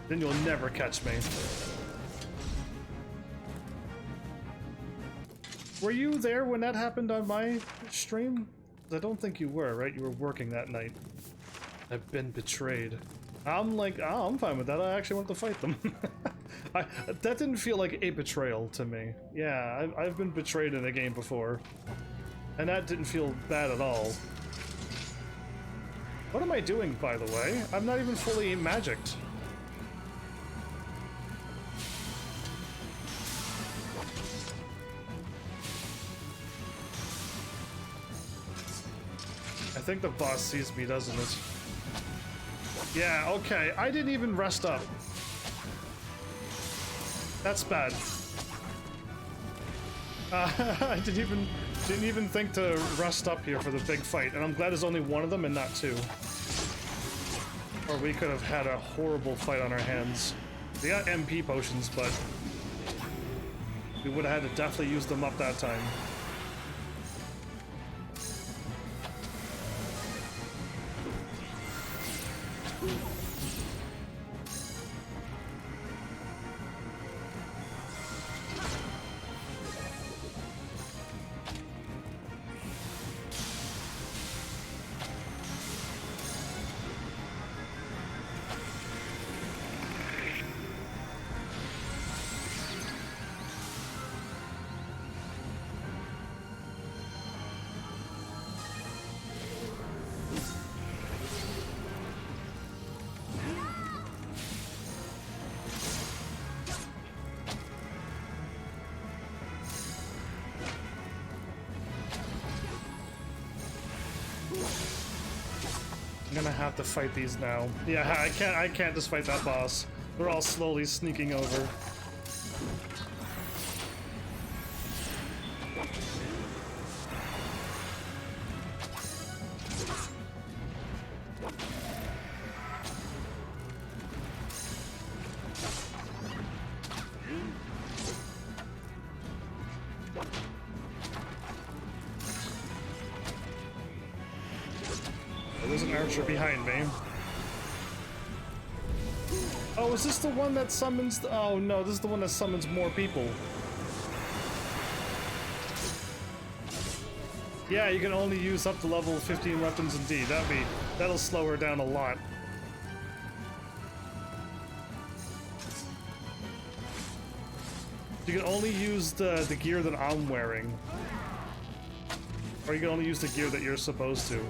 Then you'll never catch me. Were you there when that happened on my stream? I don't think you were, right? You were working that night. I've been betrayed. I'm like, oh, I'm fine with that. I actually want to fight them. That didn't feel like a betrayal to me. Yeah, I've been betrayed in a game before. And that didn't feel bad at all. What am I doing, by the way? I'm not even fully magicked. I think the boss sees me, doesn't it? Yeah, okay. I didn't even rest up. That's bad. I didn't even think to rest up here for the big fight, and I'm glad there's only one of them and not two. Or we could have had a horrible fight on our hands. We got MP potions, but we would have had to definitely use them up that time. I'm gonna have to fight these now. Yeah, I can't just fight that boss. They're all slowly sneaking over. There's an archer behind me. Oh, is this the one that summons the— oh no, this is the one that summons more people. Yeah, you can only use up to level 15 weapons indeed. That'll slow her down a lot. You can only use the gear that I'm wearing. Or you can only use the gear that you're supposed to.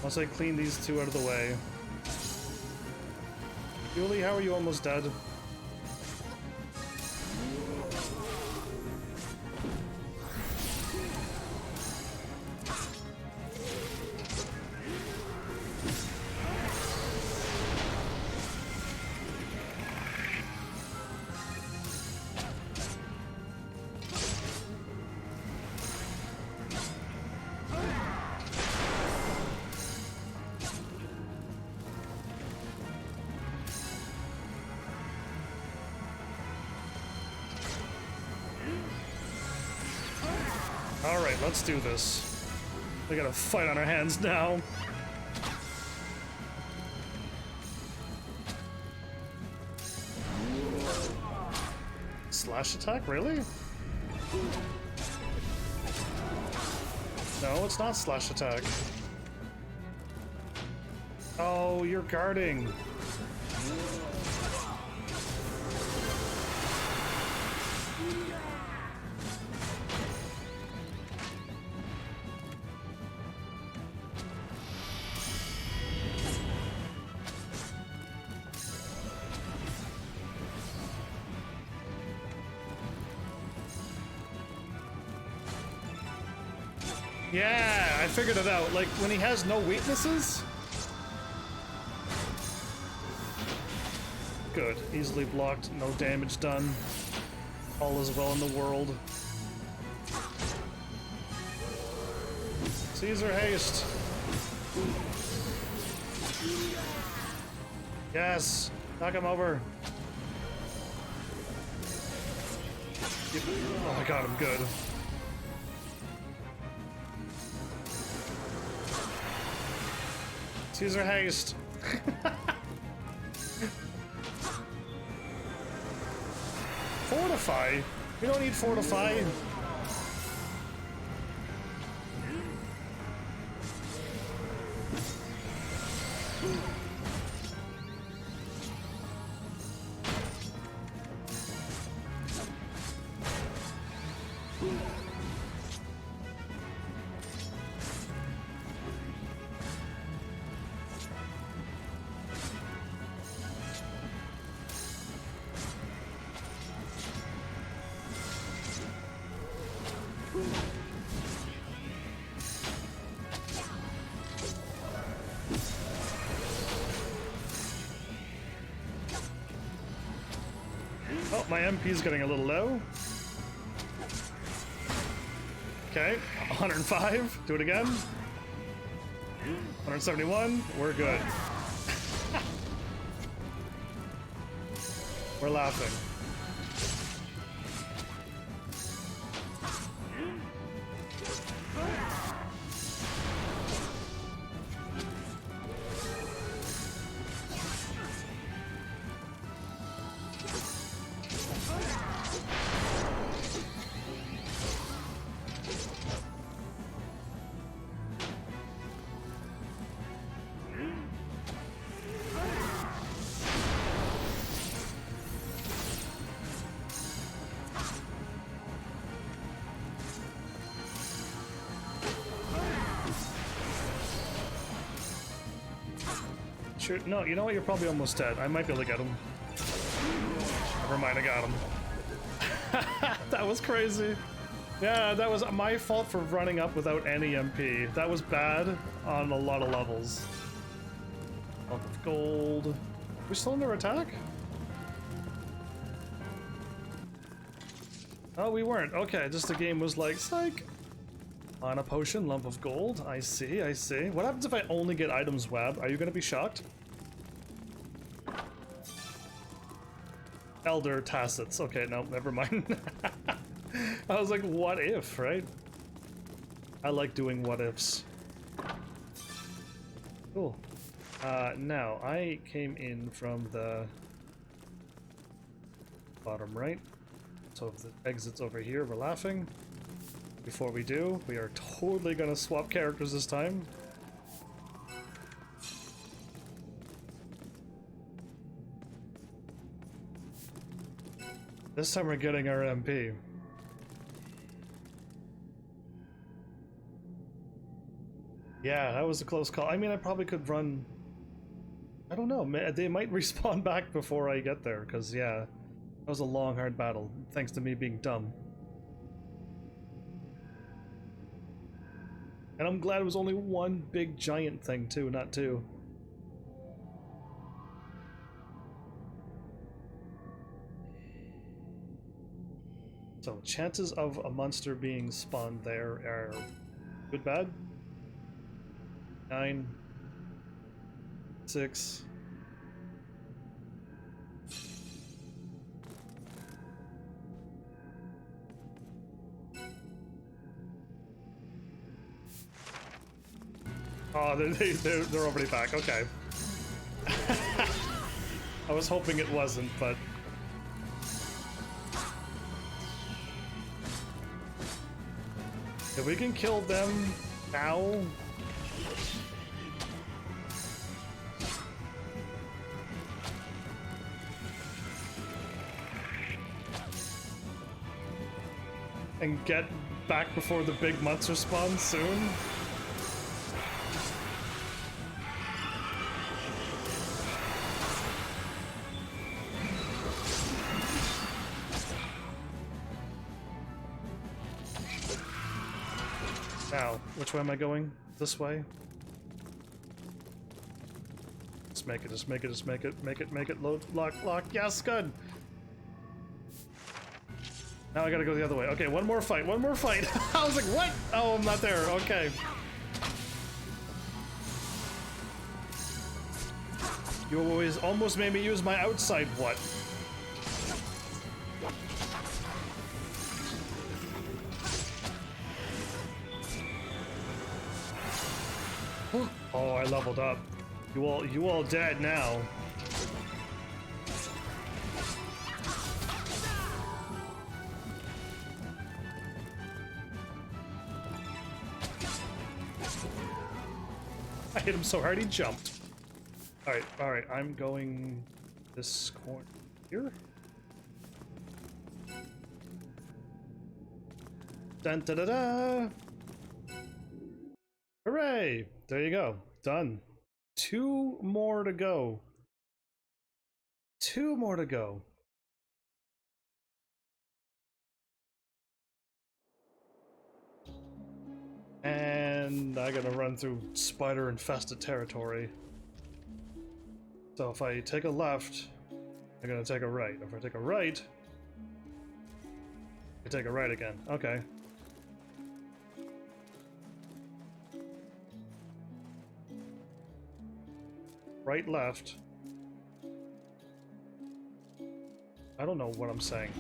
Once I clean these two out of the way. Julie, how are you almost dead? Alright, let's do this. We got a fight on our hands now. Slash attack, really? No, it's not slash attack. Oh, you're guarding. Yeah, I figured it out. Like, when he has no weaknesses? Good. Easily blocked, no damage done. All is well in the world. Caesar haste! Yes! Knock him over! Oh my god, I'm good. Caesar haste. Fortify? We don't need fortify. Oh, my MP's getting a little low. Okay, 105. Do it again. 171. We're good. We're laughing. Sure. No, you know what? You're probably almost dead. I might be able to get him. Never mind, I got him. That was crazy. Yeah, that was my fault for running up without any MP. That was bad on a lot of levels. Lump of gold. We're still under attack? Oh, we weren't. Okay, just the game was like, psych. On a potion, lump of gold. I see, I see. What happens if I only get items web? Are you gonna be shocked? Elder Tacits. Okay, no, never mind. I was like, what if, right? I like doing what ifs. Cool. Now, I came in from the bottom right. So if the exit's over here, we're laughing. Before we do, we are totally gonna swap characters this time. This time we're getting our MP. Yeah, that was a close call. I mean, I probably could run... I don't know, they might respawn back before I get there, because yeah, that was a long, hard battle, thanks to me being dumb. And I'm glad it was only one big giant thing too, not two. So chances of a monster being spawned there are good, bad. 9, 6. Oh, they're already back. Okay. I was hoping it wasn't, but if we can kill them now. And get back before the big monster spawns soon. Now, which way am I going? This way? Just make it, just make it, just make it, make it, load, lock, lock, yes, good! Now I gotta go the other way. Okay, one more fight, one more fight! I was like, what? Oh, I'm not there, okay. You always almost made me use my outside what? Oh, I leveled up. You all dead now. I hit him so hard he jumped. Alright, I'm going this corner here. Dun da da da! Hooray! There you go. Done. 2 more to go. 2 more to go. And I gotta run through spider-infested territory. So if I take a left, I'm gonna take a right. If I take a right, I take a right again. Okay. Right, left. I don't know what I'm saying.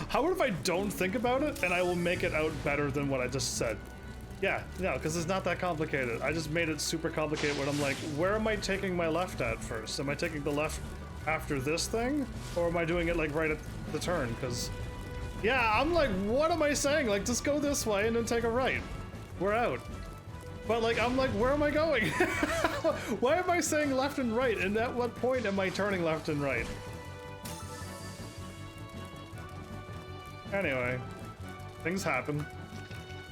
How about if I don't think about it and I will make it out better than what I just said? Yeah, no, because it's not that complicated. I just made it super complicated when I'm like, where am I taking my left at first? Am I taking the left after this thing? Or am I doing it like right at the turn? Because, yeah, I'm like, what am I saying? Like, just go this way and then take a right. We're out. But like, I'm like, where am I going? Why am I saying left and right? And at what point am I turning left and right? Anyway, things happen.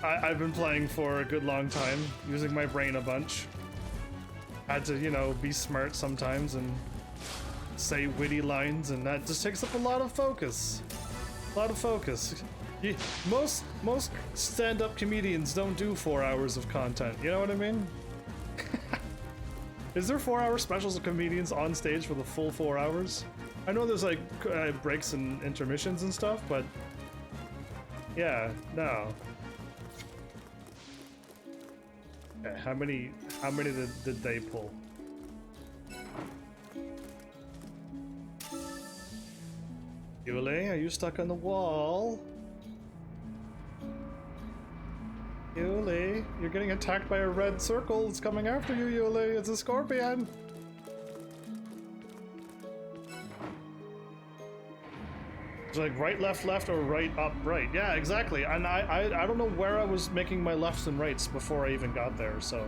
I've been playing for a good long time, using my brain a bunch. Had to, you know, be smart sometimes and say witty lines, and that just takes up a lot of focus. A lot of focus. Most stand-up comedians don't do 4 hours of content, you know what I mean? Is there 4-hour specials of comedians on stage for the full 4 hours? I know there's like breaks and intermissions and stuff, but yeah, no. Okay, how many did they pull? Yule, are you stuck on the wall? Yule, you're getting attacked by a red circle. It's coming after you, Yule. It's a scorpion. It's like right, left, or right, up, right. Yeah, exactly. And I don't know where I was making my lefts and rights before I even got there, so.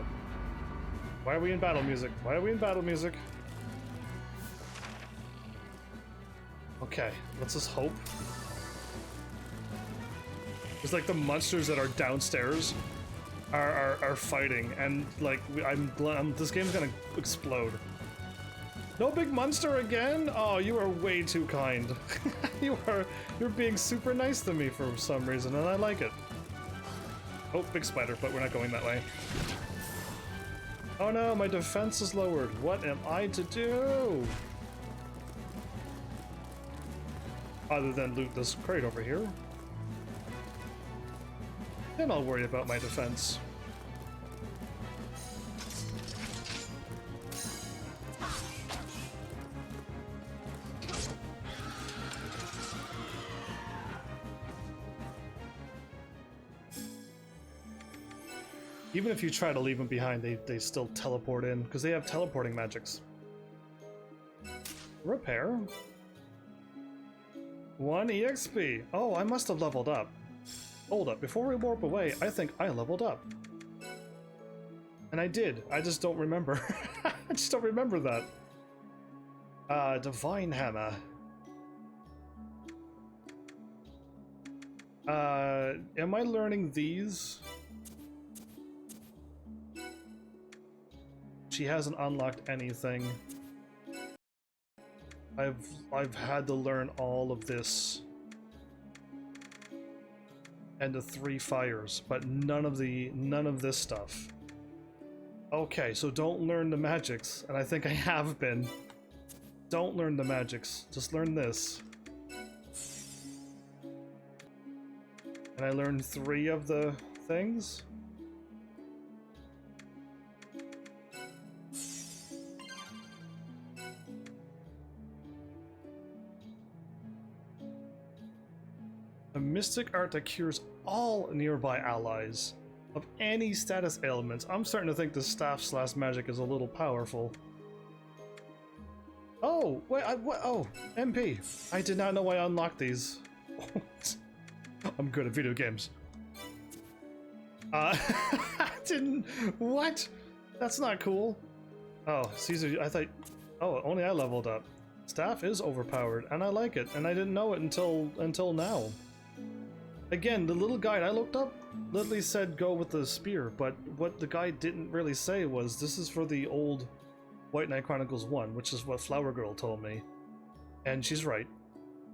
Why are we in battle music? Why are we in battle music? Okay, let's just hope. It's like the monsters that are downstairs are fighting, and like this game's gonna explode. No big monster again? Oh, you are way too kind. You're being super nice to me for some reason, and I like it. Oh, big spider, but we're not going that way. Oh no, my defense is lowered. What am I to do? Other than loot this crate over here. Then I'll worry about my defense. Even if you try to leave them behind, they still teleport in, because they have teleporting magics. Repair. 1 EXP. Oh, I must have leveled up. Hold up, before we warp away, I think I leveled up. And I did, I just don't remember. I just don't remember that. Divine Hammer. Am I learning these? She hasn't unlocked anything. I've had to learn all of this. And the 3 fires, but none of this stuff. Okay, so don't learn the magics, and I think I have been. Don't learn the magics, just learn this. And I learned 3 of the things. A mystic art that cures all nearby allies. of any status ailments. I'm starting to think the staff slash magic is a little powerful. Oh, wait, what? Oh, MP. I did not know I unlocked these. I'm good at video games. Didn't, what? That's not cool. Oh, Caesar, I thought, oh, only I leveled up. Staff is overpowered, and I like it, and I didn't know it until now. Again, the little guide I looked up literally said go with the spear, but what the guide didn't really say was this is for the old White Knight Chronicles 1, which is what Flower Girl told me. And she's right.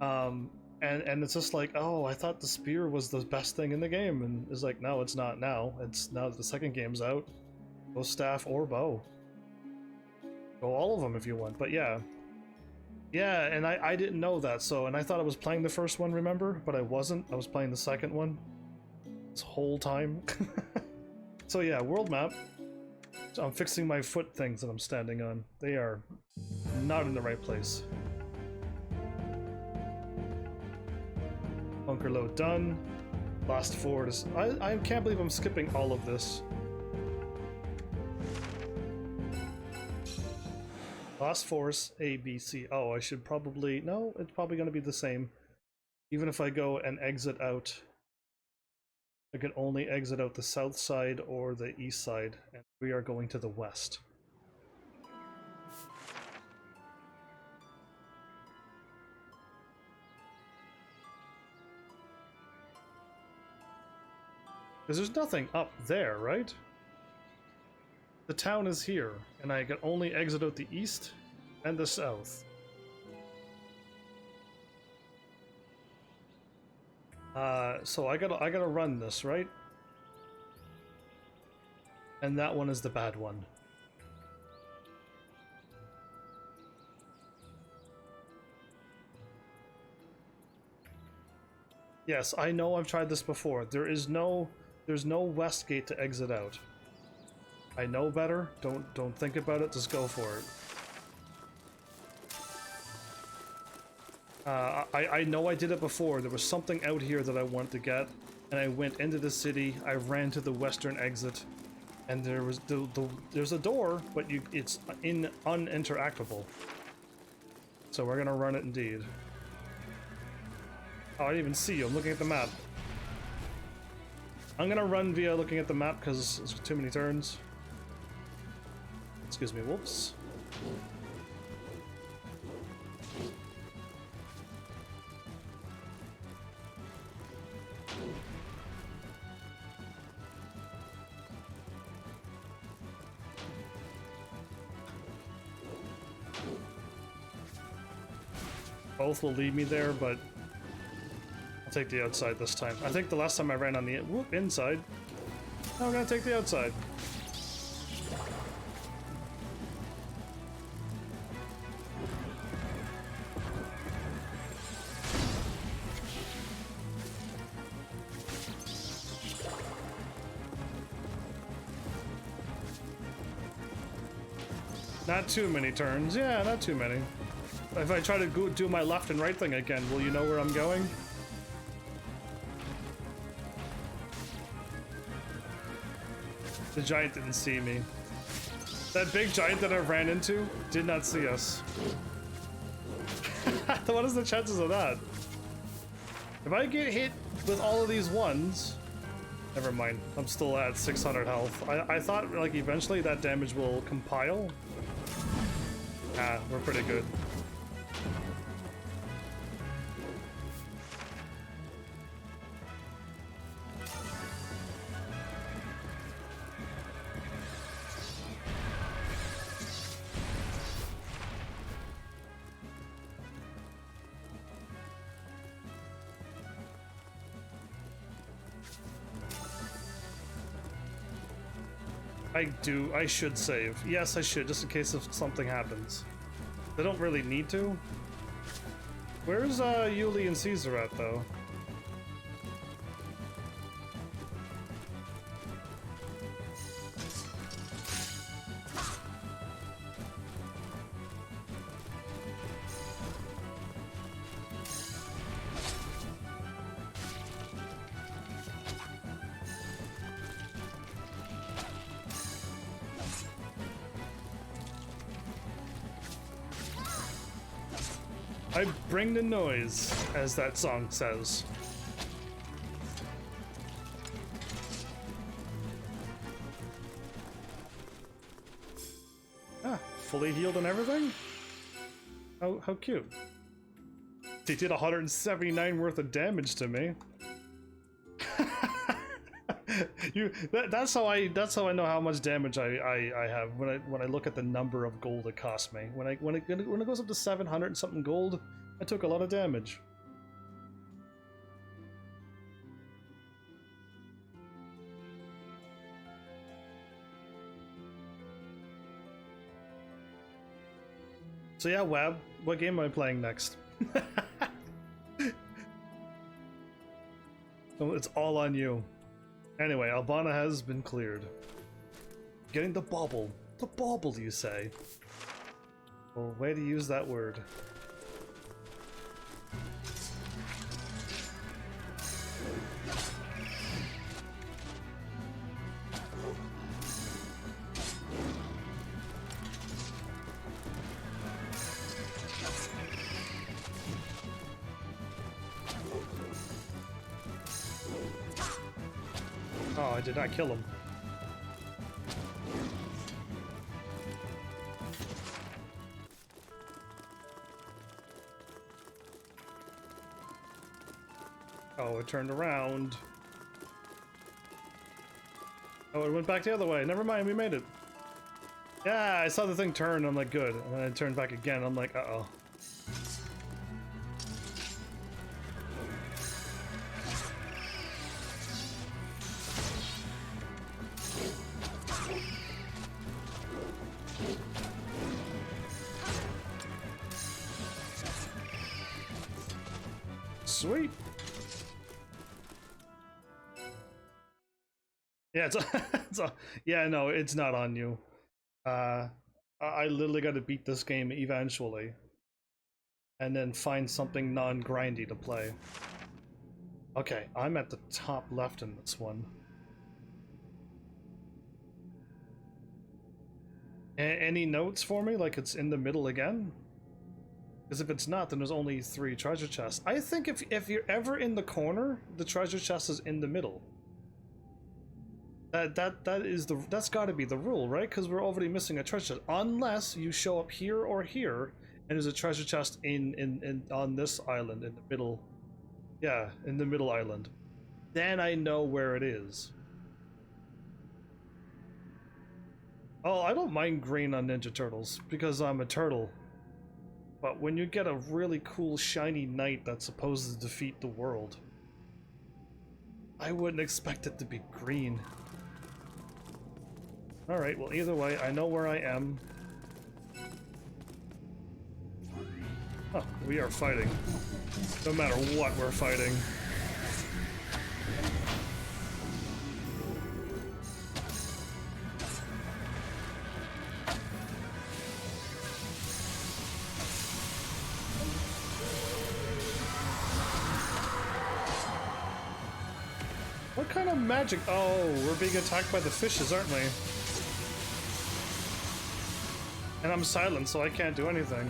And it's just like, oh, I thought the spear was the best thing in the game, and it's like, no, it's not now. It's now that the second game's out. Go staff or bow. Go all of them if you want, but yeah. Yeah, and I didn't know that, so, and I thought I was playing the first one, remember? But I wasn't. I was playing the second one this whole time. So yeah, world map. So I'm fixing my foot things that I'm standing on. They are not in the right place. Bunker load done. Last forward is... I can't believe I'm skipping all of this. Last force, A, B, C. Oh, I should probably... No, it's probably going to be the same. Even if I go and exit out, I can only exit out the south side or the east side, and we are going to the west. Because there's nothing up there, right? The town is here, and I can only exit out the east and the south. So I gotta run this, right? And that one is the bad one. Yes, I know I've tried this before. There's no west gate to exit out. I know better. Don't think about it. Just go for it. I know I did it before. There was something out here that I wanted to get, and I went into the city. I ran to the western exit, and there was there's a door, but it's uninteractable. So we're gonna run it indeed. Oh, I didn't even see you. I'm looking at the map. I'm gonna run via looking at the map because it's too many turns. Excuse me, whoops. Both will lead me there, but I'll take the outside this time. I think the last time I ran on the inside. Now we're gonna take the outside. Not too many turns. Yeah, not too many. If I try to do my left and right thing again, will you know where I'm going? The giant didn't see me. That big giant that I ran into did not see us. What is the chances of that? If I get hit with all of these ones... Never mind, I'm still at 600 health. I thought like eventually that damage will compile. Ah, we're pretty good. I should save. Yes, I should, just in case if something happens. They don't really need to. Where's Yuli and Caesar at, though? I bring the noise, as that song says. Ah, fully healed and everything? How cute. They did 179 worth of damage to me. That's how I know how much damage I have when I look at the number of gold it cost me. When it goes up to 700 and something gold, I took a lot of damage. So yeah, Wab, what game am I playing next? It's all on you. Anyway, Albana has been cleared. Getting the bauble. The bauble, you say? Well, way to use that word. Oh, I did not kill him. Oh, it turned around. Oh, it went back the other way. Never mind, we made it. Yeah, I saw the thing turn, I'm like, good. And then it turned back again, I'm like, uh-oh. Sweet. Yeah, yeah, no, it's not on you. I literally got to beat this game eventually, and then find something non-grindy to play. Okay, I'm at the top left in this one. Any notes for me? Like it's in the middle again? Because if it's not, then there's only 3 treasure chests. I think if you're ever in the corner, the treasure chest is in the middle. That's got to be the rule, right? Because we're already missing a treasure chest, unless you show up here or here, and there's a treasure chest on this island in the middle. Yeah, in the middle island. Then I know where it is. Oh, I don't mind green on Ninja Turtles because I'm a turtle. But when you get a really cool shiny knight that's supposed to defeat the world, I wouldn't expect it to be green. Alright, well either way, I know where I am. Oh, we are fighting. No matter what, we're fighting. What kind of magic? Oh, we're being attacked by the fishes, aren't we? And I'm silent, so I can't do anything.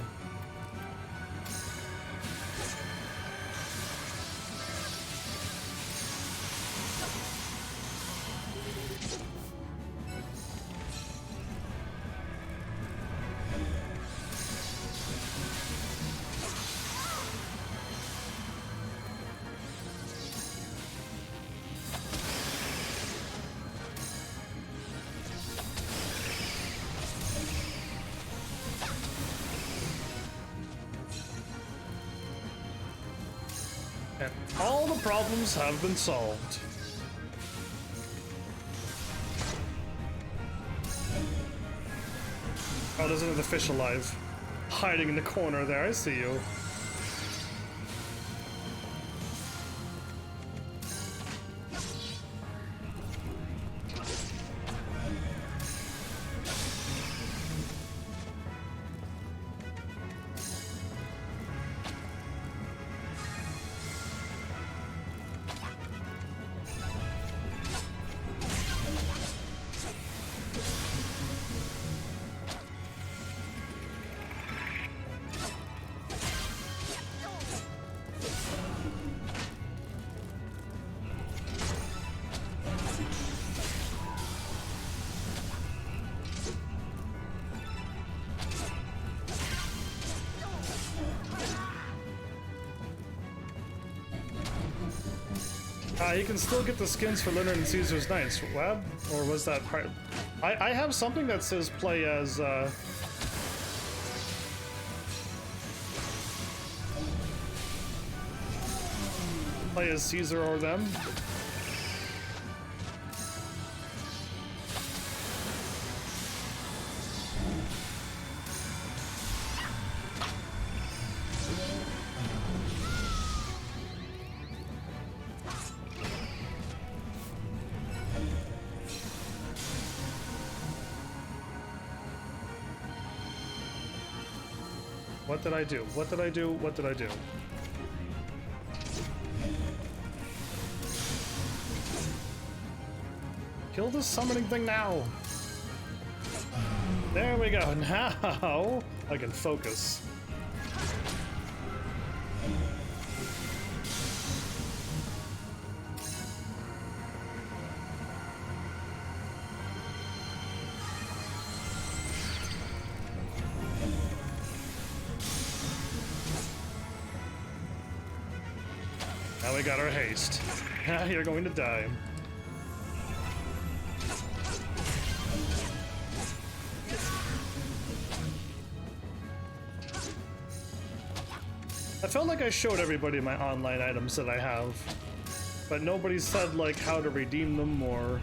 And all the problems have been solved. Oh, there's another fish alive. Hiding in the corner there, I see you. You can still get the skins for Leonard and Caesar's Knights. Web? Or was that part? I have something that says play as, play as Caesar or them. What did I do? What did I do? What did I do? Kill this summoning thing now! There we go. Now I can focus. Now we got our haste. You're going to die. I felt like I showed everybody my online items that I have, but nobody said like how to redeem them or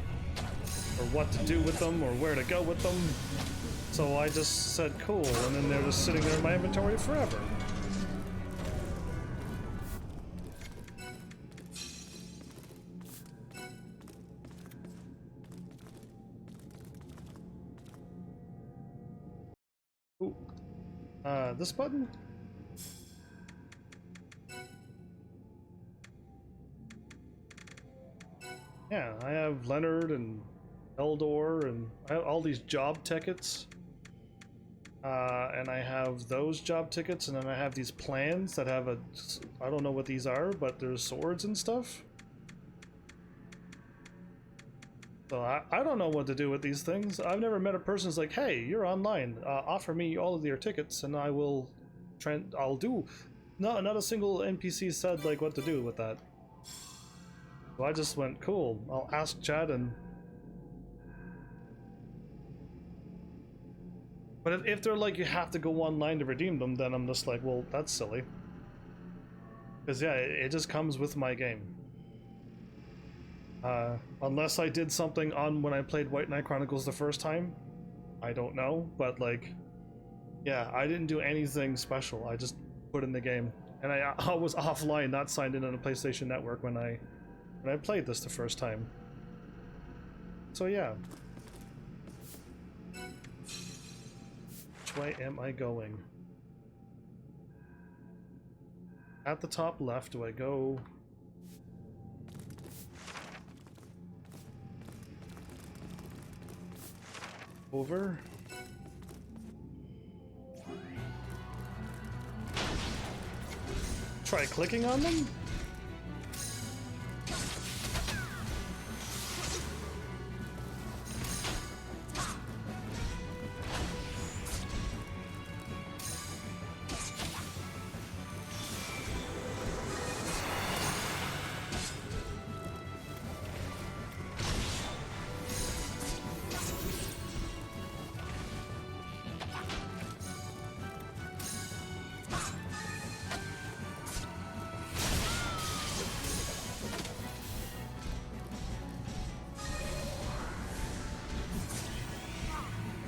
what to do with them or where to go with them. So I just said cool, and then they're just sitting there in my inventory forever. Ooh. This button? Yeah, I have Leonard and Eldor, and I have all these job tickets. And I have those job tickets, and then I have these plans that have I don't know what these are, but there's swords and stuff. So I don't know what to do with these things. I've never met a person who's like, hey, you're online, offer me all of your tickets and I will I'll do. No, not a single NPC said like what to do with that. So I just went, cool, I'll ask Chad. And but if they're like you have to go online to redeem them, then I'm just like, well, that's silly. Because yeah, it just comes with my game. Unless I did something on when I played White Knight Chronicles the first time, I don't know, but like, yeah, I didn't do anything special. I just put in the game, and I was offline, not signed in on a PlayStation Network when I played this the first time. So yeah. Which way am I going? At the top left, do I go? Over. Try clicking on them?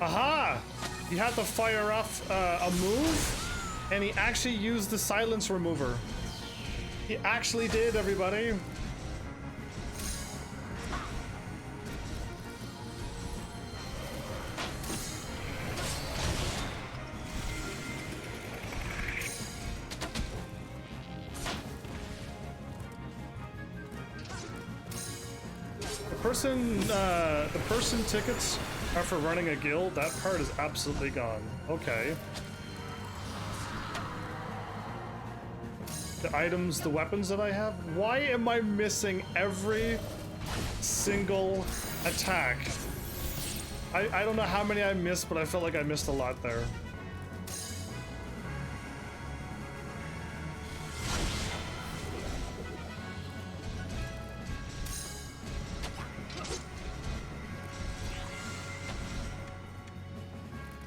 Aha! You had to fire off a move, and he actually used the silence remover. He actually did, everybody. The person tickets are for running a guild. That part is absolutely gone. Okay. The items, the weapons that I have. Why am I missing every single attack? I don't know how many I missed, but I felt like I missed a lot there.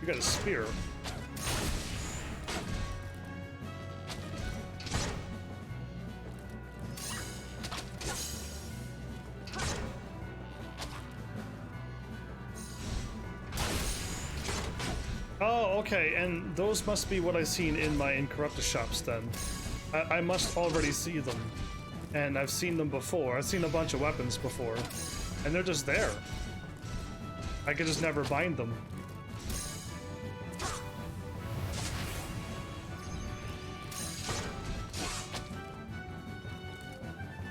You got a spear. Oh, okay, and those must be what I've seen in my Incorrupted shops then. I must already see them. And I've seen them before. I've seen a bunch of weapons before. And they're just there. I could just never bind them.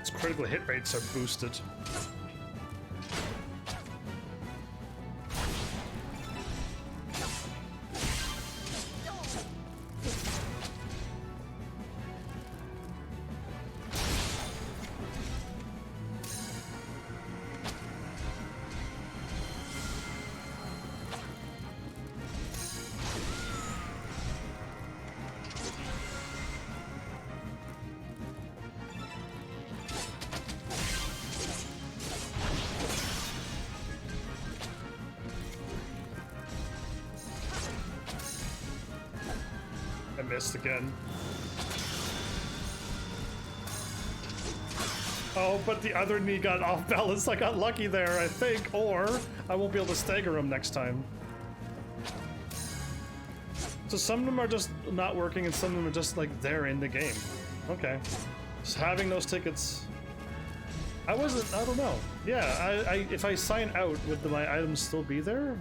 Its critical hit rates are boosted. Missed again. Oh, but the other knee got off balance. I got lucky there, I think, or I won't be able to stagger him next time. So some of them are just not working and some of them are just like there in the game. Okay. Just having those tickets. I don't know. Yeah, if I sign out, would my items still be there?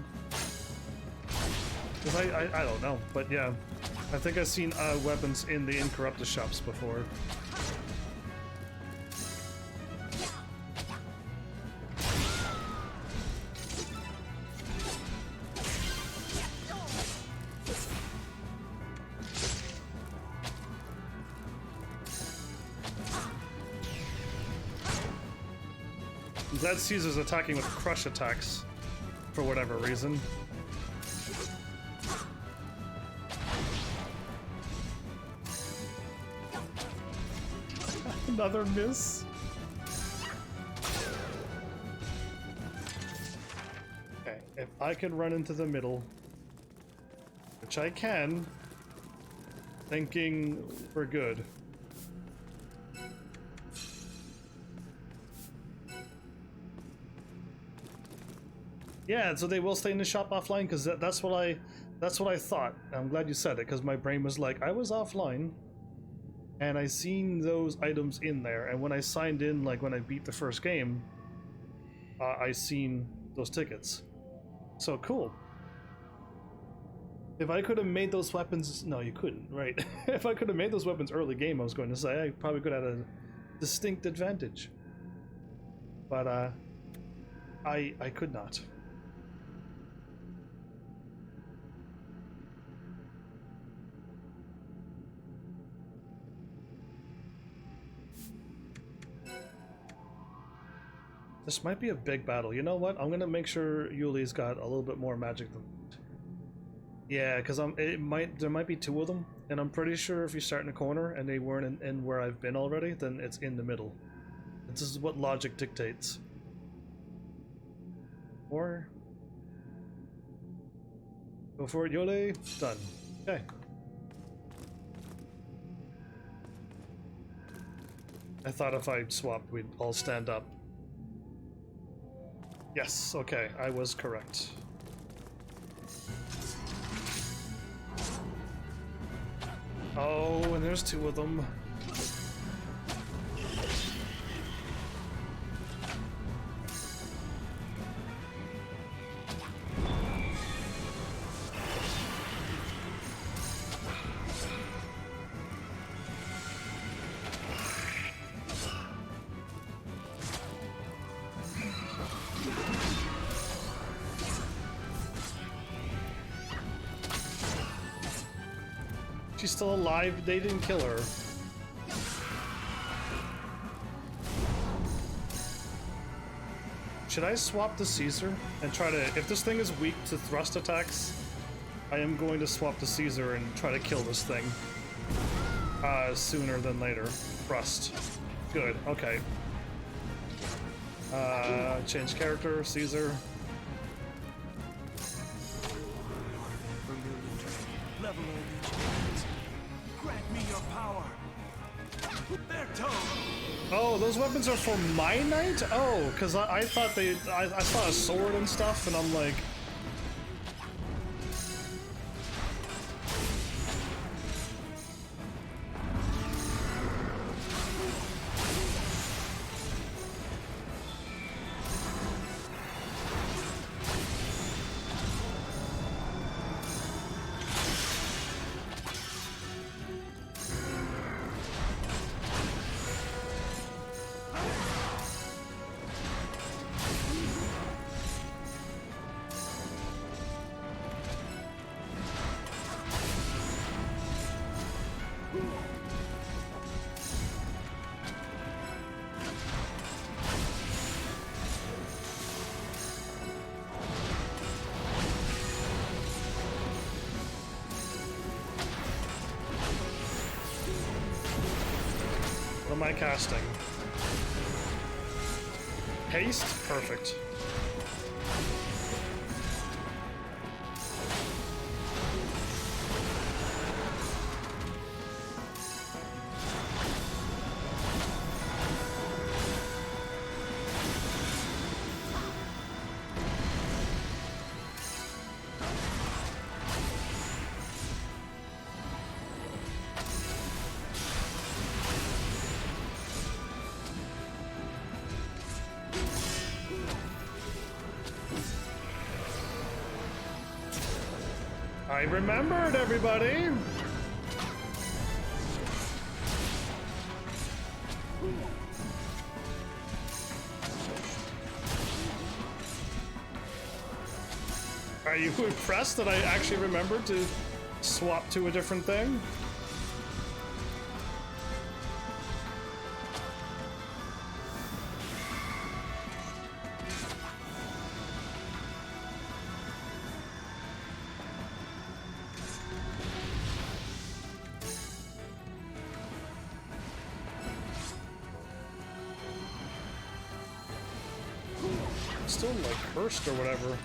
Because I don't know, but yeah. I think I've seen weapons in the Incorrupted shops before. I'm glad Caesar's attacking with crush attacks for whatever reason. Another miss. Okay, if I could run into the middle, which I can, thinking we're good. Yeah, so they will stay in the shop offline because that's what I thought. I'm glad you said it because my brain was like, I was offline. And I seen those items in there, and when I signed in, like when I beat the first game, I seen those tickets. So cool. If I could have made those weapons, no, you couldn't, right? If I could have made those weapons early game, I was going to say I probably could have had a distinct advantage. But I could not. This might be a big battle. You know what? I'm gonna make sure Yuli's got a little bit more magic than. Yeah, because there might be two of them, and I'm pretty sure if you start in a corner and they weren't in where I've been already, then it's in the middle. This is what logic dictates. Or go for it, Yuli. Done. Okay. I thought if I swapped, we'd all stand up. Yes, okay, I was correct. Oh, and there's two of them. She's still alive. They didn't kill her. Should I swap to Caesar and try to... If this thing is weak to thrust attacks, I am going to swap to Caesar and try to kill this thing. Sooner than later. Thrust. Good, okay. Change character, Caesar. Oh, those weapons are for my knight? Oh, because I thought I saw a sword and stuff, and I'm like... What am I casting? Haste? Perfect. I remembered, everybody! Are you impressed that I actually remembered to swap to a different thing? Still like cursed or whatever.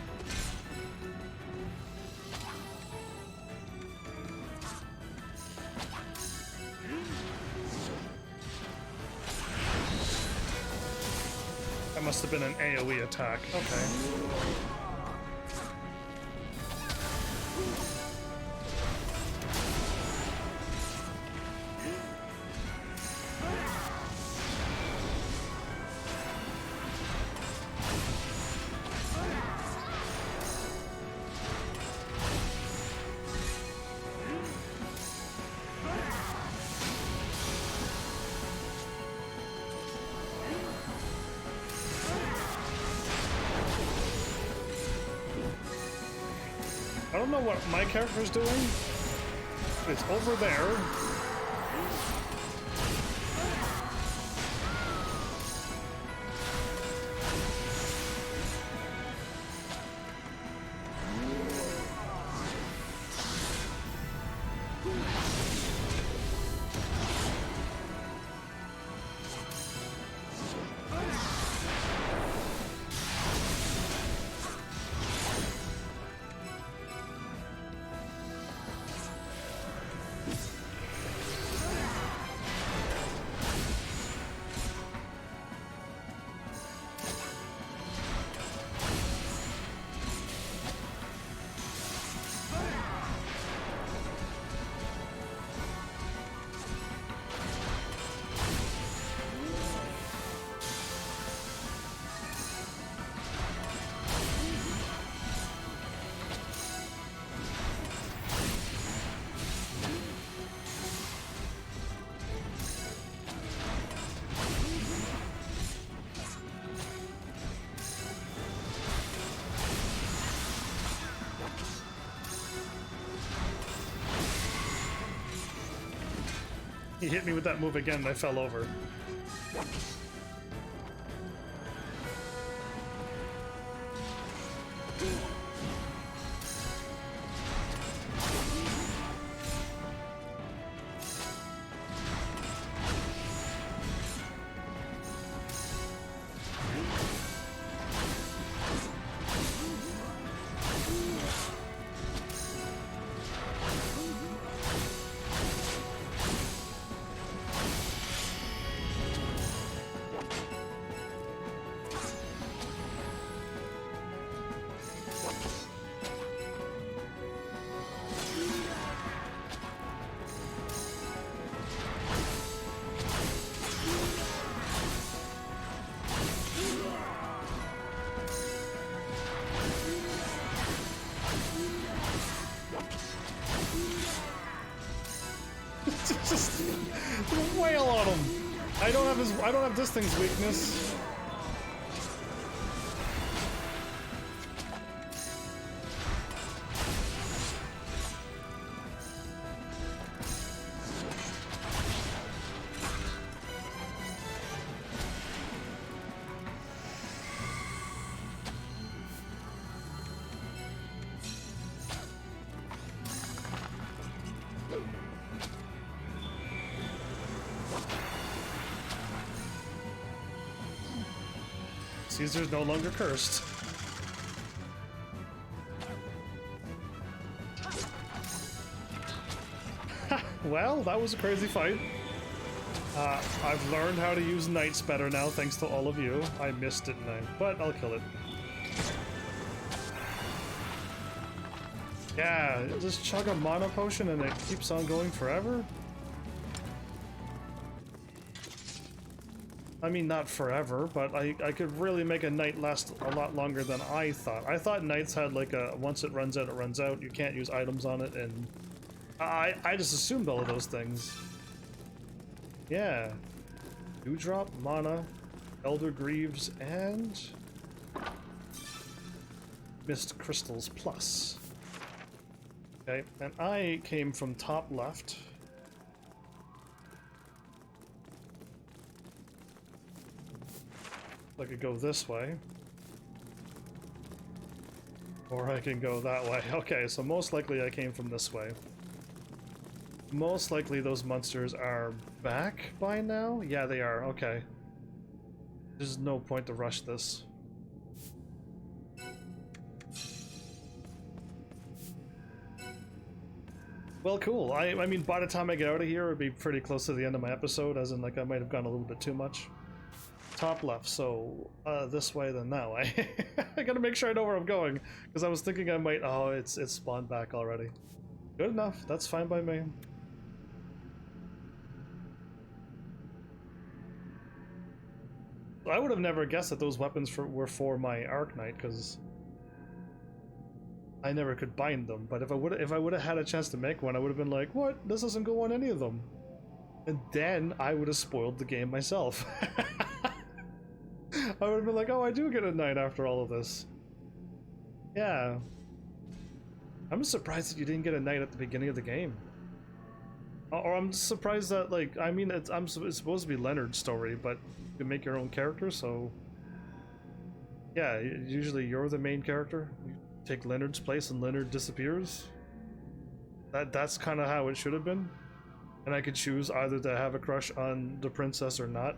That must have been an AoE attack. Okay. I don't know what my character's doing. It's over there. He hit me with that move again and I fell over. I don't have this thing's weakness. Caesar's no longer cursed. Well, that was a crazy fight. I've learned how to use knights better now, thanks to all of you. I missed it, didn't I? But I'll kill it. Yeah, just chug a mana potion and it keeps on going forever? I mean, not forever, but I could really make a knight last a lot longer than I thought. I thought knights had like a, once it runs out, it runs out. You can't use items on it, and I just assumed all of those things. Yeah. Dewdrop, mana, Elder Greaves, and Mist Crystals Plus. Okay, and I came from top left. I could go this way. Or I can go that way. Okay, so most likely I came from this way. Most likely those monsters are back by now? Yeah, they are. Okay. There's no point to rush this. Well, cool. I mean, by the time I get out of here, it'd be pretty close to the end of my episode, as in, like, I might have gone a little bit too much. Top left, so this way then that way. I gotta make sure I know where I'm going, because I was thinking I might. Oh, it's spawned back already. Good enough. That's fine by me. I would have never guessed that those weapons were for my Arc Knight, because I never could bind them. But if I would have had a chance to make one, I would have been like, what? This doesn't go on any of them. And then I would have spoiled the game myself. I would have been like, oh, I do get a knight after all of this. Yeah. I'm surprised that you didn't get a knight at the beginning of the game. Or I'm surprised that, like, I mean, it's supposed to be Leonard's story, but you can make your own character, so... Yeah, usually you're the main character. You take Leonard's place and Leonard disappears. That's kind of how it should have been. And I could choose either to have a crush on the princess or not.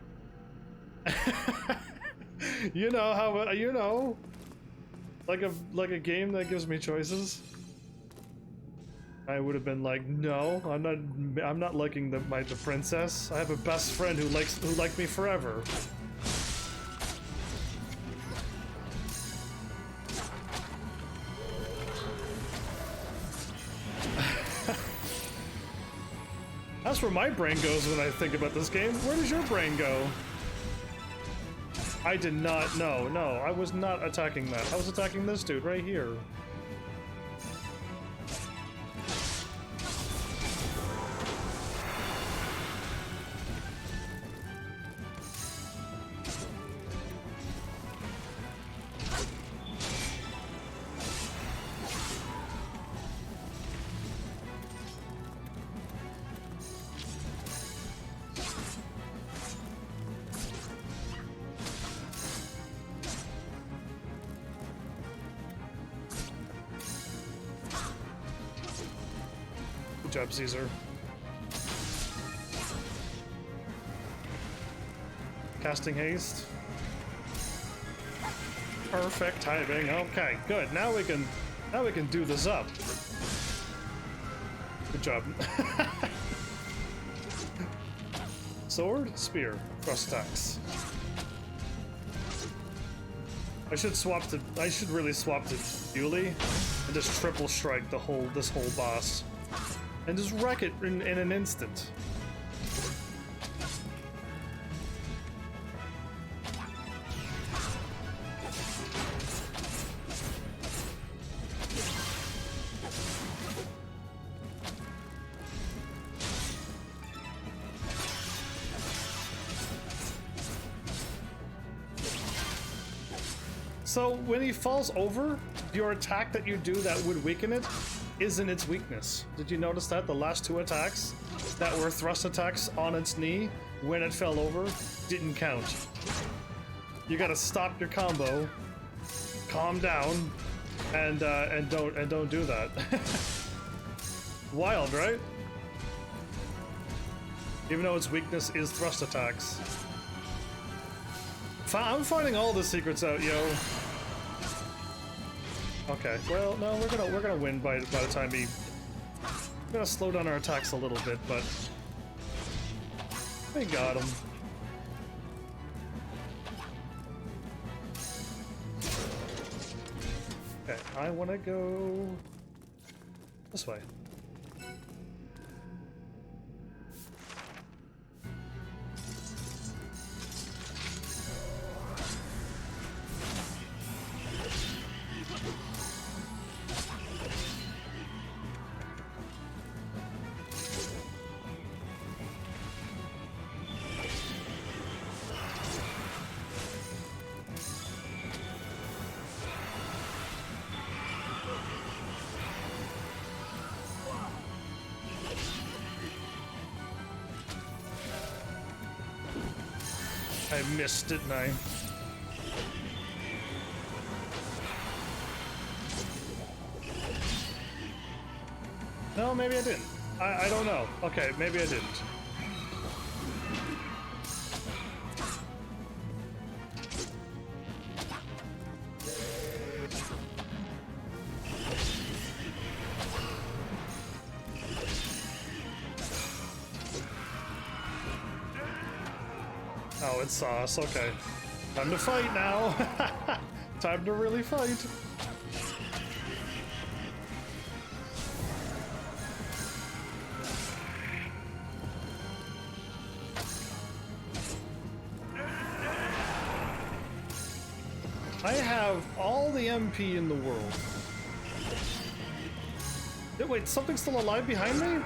You know how, you know, like a game that gives me choices. I would have been like, no, I'm not liking the princess. I have a best friend who liked me forever. That's where my brain goes when I think about this game. Where does your brain go? I did not. No, I was not attacking that. I was attacking this dude right here. Good job, Caesar. Casting haste. Perfect timing. Okay, good. Now we can do this up. Good job. Sword, spear, thrust attacks. I should really swap to Yuli and just triple strike this whole boss. And just wreck it in an instant. So when he falls over, your attack that you do that would weaken it isn't its weakness. Did you notice that? The last two attacks that were thrust attacks on its knee when it fell over didn't count. You gotta stop your combo, calm down, and don't do that. Wild, right? Even though its weakness is thrust attacks. I'm finding all the secrets out, yo. Okay, well, no, we're gonna win by the time we're gonna slow down our attacks a little bit, but we got him. Okay, I wanna go this way. I missed, didn't I? No, maybe I didn't. I don't know. Okay, maybe I didn't. Oh, it's sauce. Okay. Time to fight now. Time to really fight. I have all the MP in the world. Wait, something's still alive behind me?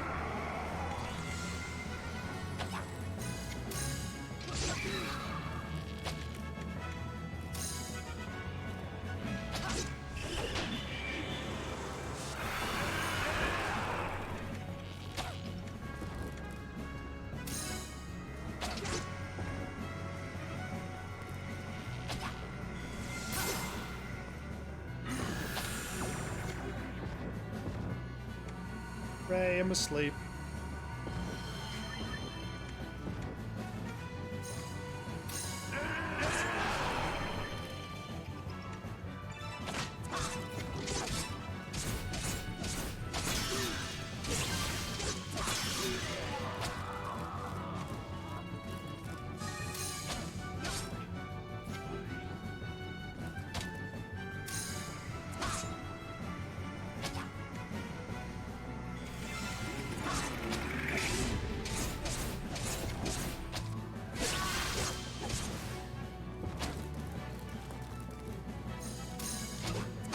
Ray, I'm asleep.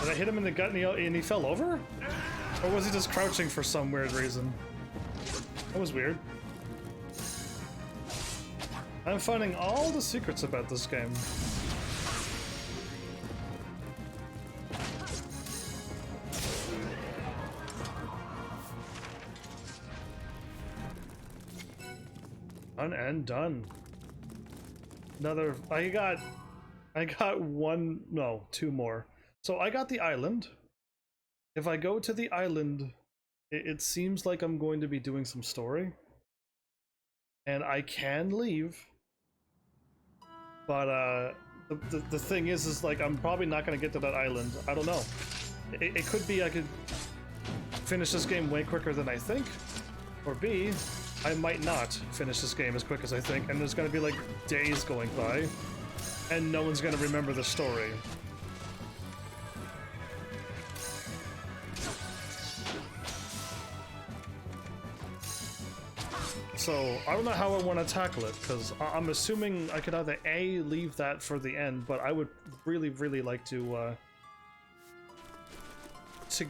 Did I hit him in the gut and he fell over? Or was he just crouching for some weird reason? That was weird. I'm finding all the secrets about this game. Done and done. Another, I got one, no, two more. So I got the island. If I go to the island, it seems like I'm going to be doing some story. And I can leave. But the thing is like I'm probably not going to get to that island. I don't know. It could be I could finish this game way quicker than I think. Or B, I might not finish this game as quick as I think. And there's going to be like days going by. And no one's going to remember the story. So, I don't know how I want to tackle it, because I'm assuming I could either A, leave that for the end, but I would really, really like to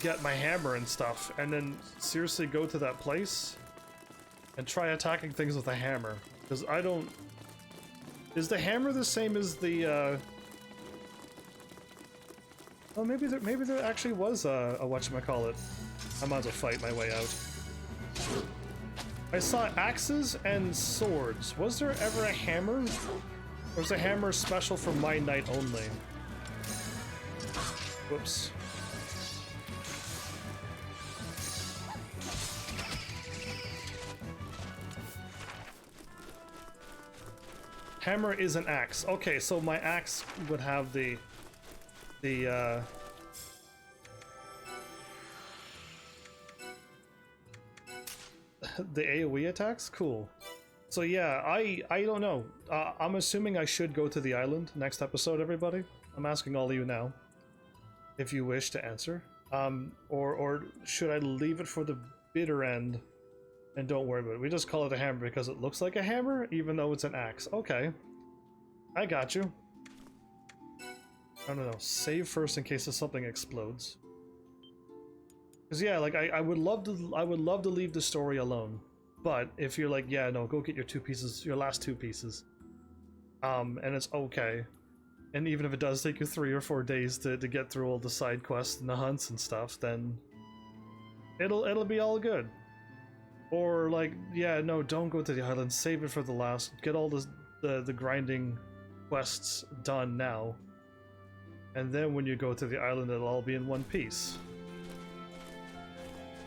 get my hammer and stuff, and then seriously go to that place and try attacking things with a hammer. Because I don't... Is the hammer the same as the Oh, maybe there actually was a whatchamacallit. I might as well fight my way out. I saw axes and swords. Was there ever a hammer? Or was a hammer special for my knight only? Whoops. Hammer is an axe. Okay, so my axe would have the the AoE attacks? Cool. So yeah, I don't know. I'm assuming I should go to the island next episode, everybody. I'm asking all of you now, if you wish to answer. Or should I leave it for the bitter end and don't worry about it? We just call it a hammer because it looks like a hammer, even though it's an axe. Okay. I got you. I don't know. Save first in case something explodes. Cause yeah, like I would love to leave the story alone. But if you're like, yeah, no, go get your your last two pieces. And it's okay. And even if it does take you 3 or 4 days to get through all the side quests and the hunts and stuff, then it'll be all good. Or like, yeah, no, don't go to the island, save it for the last, get all the grinding quests done now. And then when you go to the island, it'll all be in one piece.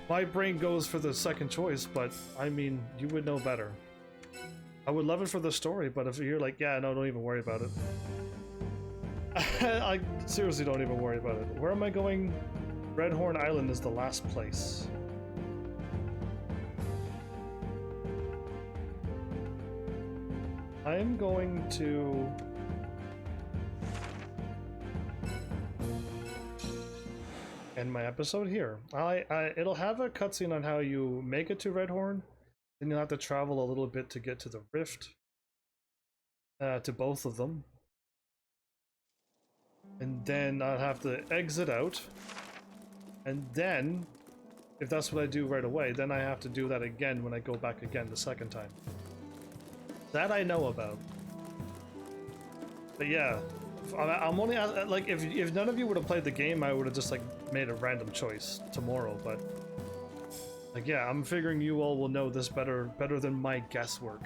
My brain goes for the second choice, but I mean, you would know better. I would love it for the story, but if you're like, yeah, no, don't even worry about it. I seriously don't even worry about it. Where am I going? Redhorn Island is the last place. I'm going to... end my episode here. It'll have a cutscene on how you make it to Redhorn. Then you'll have to travel a little bit to get to the rift. To both of them. And then I'll have to exit out. And then, if that's what I do right away, then I have to do that again when I go back again the second time. That I know about. But yeah, I'm only like if none of you would have played the game, I would have just like made a random choice tomorrow. But like yeah, I'm figuring you all will know this better than my guesswork.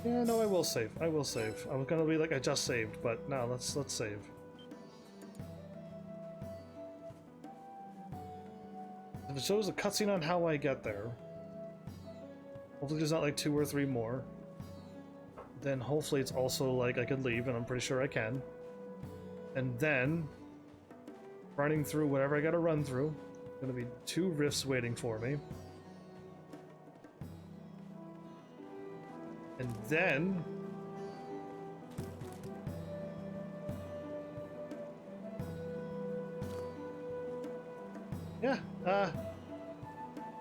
Yeah, no, I will save. I will save. I was gonna be like I just saved, but no, let's save. If it shows a cutscene on how I get there, hopefully there's not like 2 or 3 more. Then hopefully it's also like I could leave, and I'm pretty sure I can. And then running through whatever I gotta run through. Gonna be 2 rifts waiting for me. And then yeah,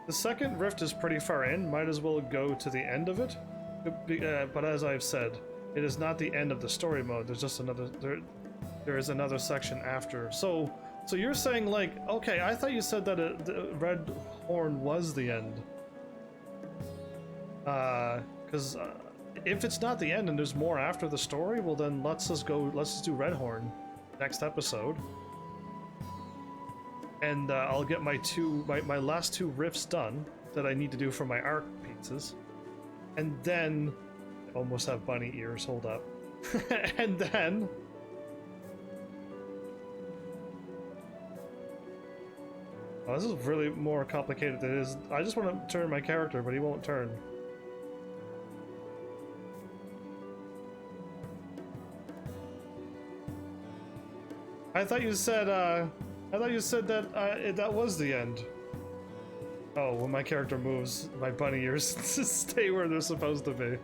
the second rift is pretty far in. Might as well go to the end of it. But as I've said, it is not the end of the story mode. There's just another there is another section after. So you're saying like, okay, I thought you said that Redhorn was the end. Because if it's not the end and there's more after the story, well then let's just do Redhorn next episode. And I'll get my last 2 rifts done that I need to do for my arc pizzas. And then I almost have bunny ears, hold up. And then oh, this is really more complicated than it is. I just want to turn my character, but he won't turn. I thought you said that that was the end. Oh, when my character moves, my bunny ears stay where they're supposed to be.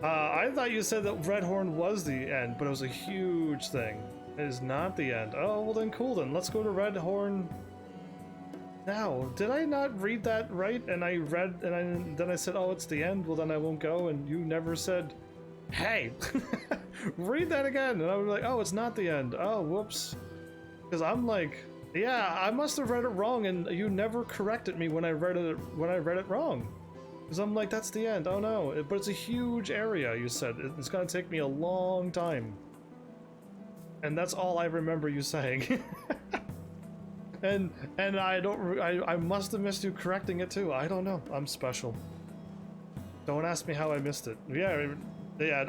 I thought you said that Redhorn was the end, but it was a huge thing. It is not the end. Oh, well then cool then. Let's go to Redhorn now. Did I not read that right? And I read, and then I said, oh, it's the end. Well, then I won't go. And you never said, hey, read that again. And I was like, oh, it's not the end. Oh, whoops. Because I'm like, yeah, I must have read it wrong, and you never corrected me when I read it wrong. Because I'm like, that's the end. Oh no, but it's a huge area. You said it's gonna take me a long time. And that's all I remember you saying. and I must have missed you correcting it too. I don't know. I'm special. Don't ask me how I missed it. Yeah,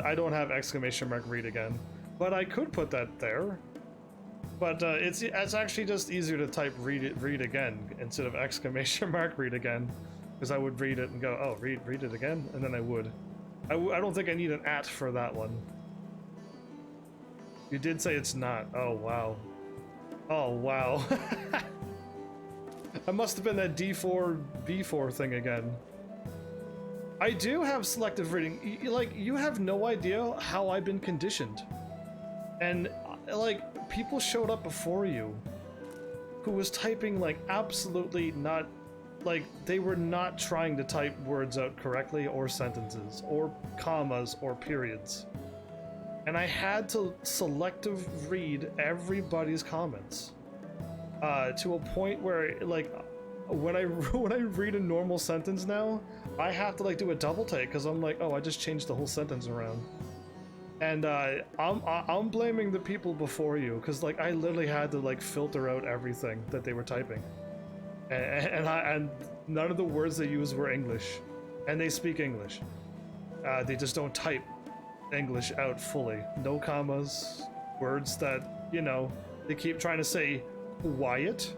I don't have exclamation mark read again. But I could put that there. But it's actually just easier to type read again instead of exclamation mark read again, because I would read it and go, oh, read it again, and then I would. I don't think I need an at for that one. You did say it's not. Oh wow. Oh wow. I must have been that D4 B4 thing again. I do have selective reading. Like, you have no idea how I've been conditioned. And like, people showed up before you who was typing like absolutely not, like they were not trying to type words out correctly, or sentences or commas or periods, and I had to selective read everybody's comments to a point where like when I read a normal sentence now, I have to like do a double take because I'm like, oh, I just changed the whole sentence around. And I'm blaming the people before you, because like I literally had to like filter out everything that they were typing, and none of the words they used were English, and they speak English. They just don't type English out fully. No commas, words that, you know, they keep trying to say quiet,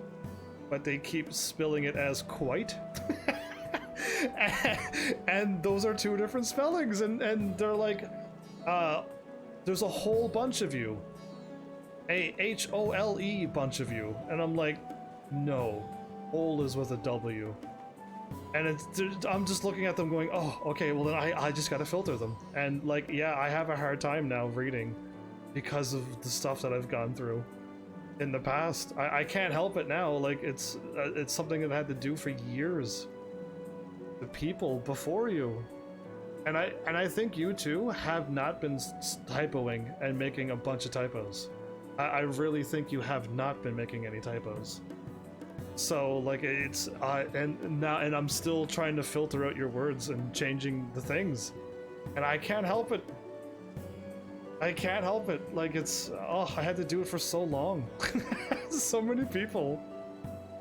but they keep spelling it as quite. And those are two different spellings, and they're like, there's a whole bunch of you, a HOLE bunch of you, and I'm like, no, hole is with a W, and I'm just looking at them going, oh, okay, well then I just gotta filter them, and like, yeah, I have a hard time now reading because of the stuff that I've gone through in the past. I can't help it now. Like, it's something that I had to do for years. The people before you. And I think you too have not been typoing and making a bunch of typos. I really think you have not been making any typos. So like it's and I'm still trying to filter out your words and changing the things, and I can't help it. I can't help it. Like, it's, oh, I had to do it for so long. So many people.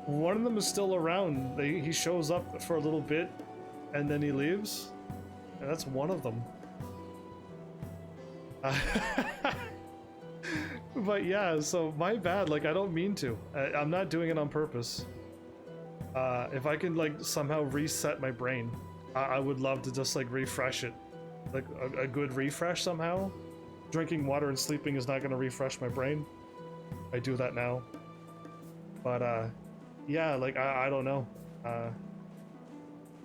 One of them is still around. He shows up for a little bit and then he leaves. And that's one of them. But yeah, so my bad. Like, I don't mean to. I'm not doing it on purpose. If I can like somehow reset my brain, I would love to just like refresh it. Like a good refresh somehow. Drinking water and sleeping is not going to refresh my brain. I do that now. But yeah, like I don't know.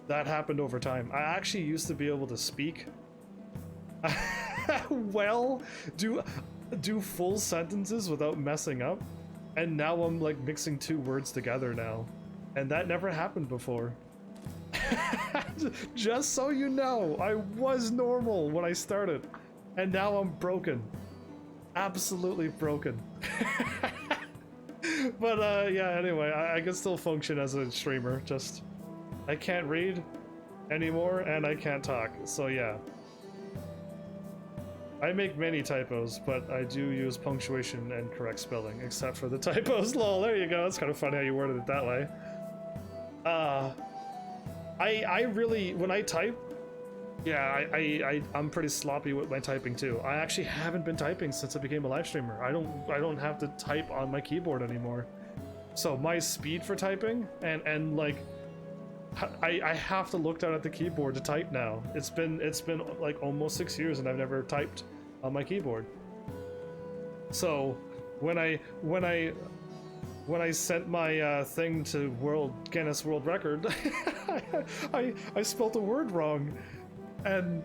That happened over time. I actually used to be able to speak well, do full sentences without messing up, and now I'm like mixing two words together now, and that never happened before. Just so you know, I was normal when I started, and now I'm broken. Absolutely broken. But yeah, anyway, I can still function as a streamer, just I can't read anymore and I can't talk, so yeah. I make many typos, but I do use punctuation and correct spelling, except for the typos. Lol, there you go. It's kind of funny how you worded it that way. I really, when I type, yeah, I'm pretty sloppy with my typing too. I actually haven't been typing since I became a live streamer. I don't have to type on my keyboard anymore. So my speed for typing and like I have to look down at the keyboard to type now. It's been like almost 6 years and I've never typed on my keyboard. So when I sent my thing to Guinness World Record, I spelled a word wrong, and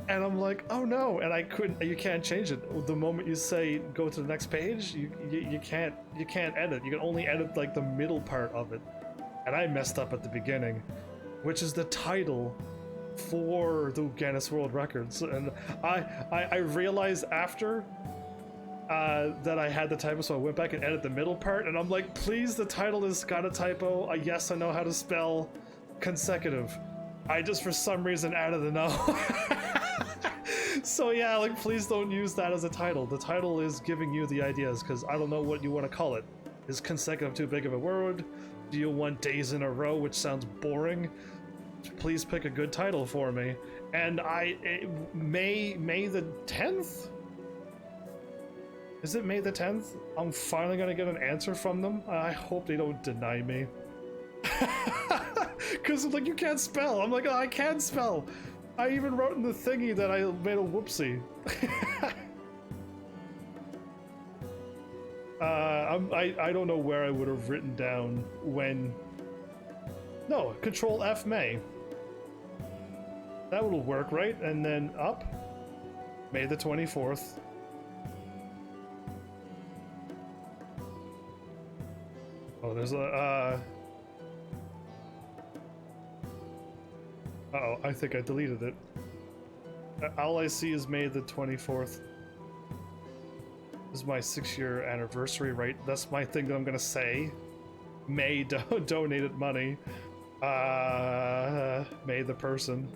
I'm like, oh no, and I couldn't. You can't change it. The moment you say go to the next page, you can't edit. You can only edit like the middle part of it, and I messed up at the beginning, which is the title for the Guinness World Records, and I realized after that I had the typo, so I went back and edited the middle part, and I'm like, please, the title has got a typo. Yes, I know how to spell consecutive. I just for some reason added a no. So yeah, like, please don't use that as a title. The title is giving you the ideas, because I don't know what you want to call it. Is consecutive too big of a word? Do you want days in a row, which sounds boring? Please pick a good title for me. And May the 10th? Is it May the 10th? I'm finally gonna get an answer from them. I hope they don't deny me. Because like, you can't spell. I'm like, oh, I can spell. I even wrote in the thingy that I made a whoopsie. I don't know where I would have written down when. No, Control F May. That will work, right? And then up. May the 24th. Oh, there's a, uh-oh, I think I deleted it. All I see is May the 24th. This is my 6-year anniversary, right? That's my thing that I'm gonna say. May donated money. May the person.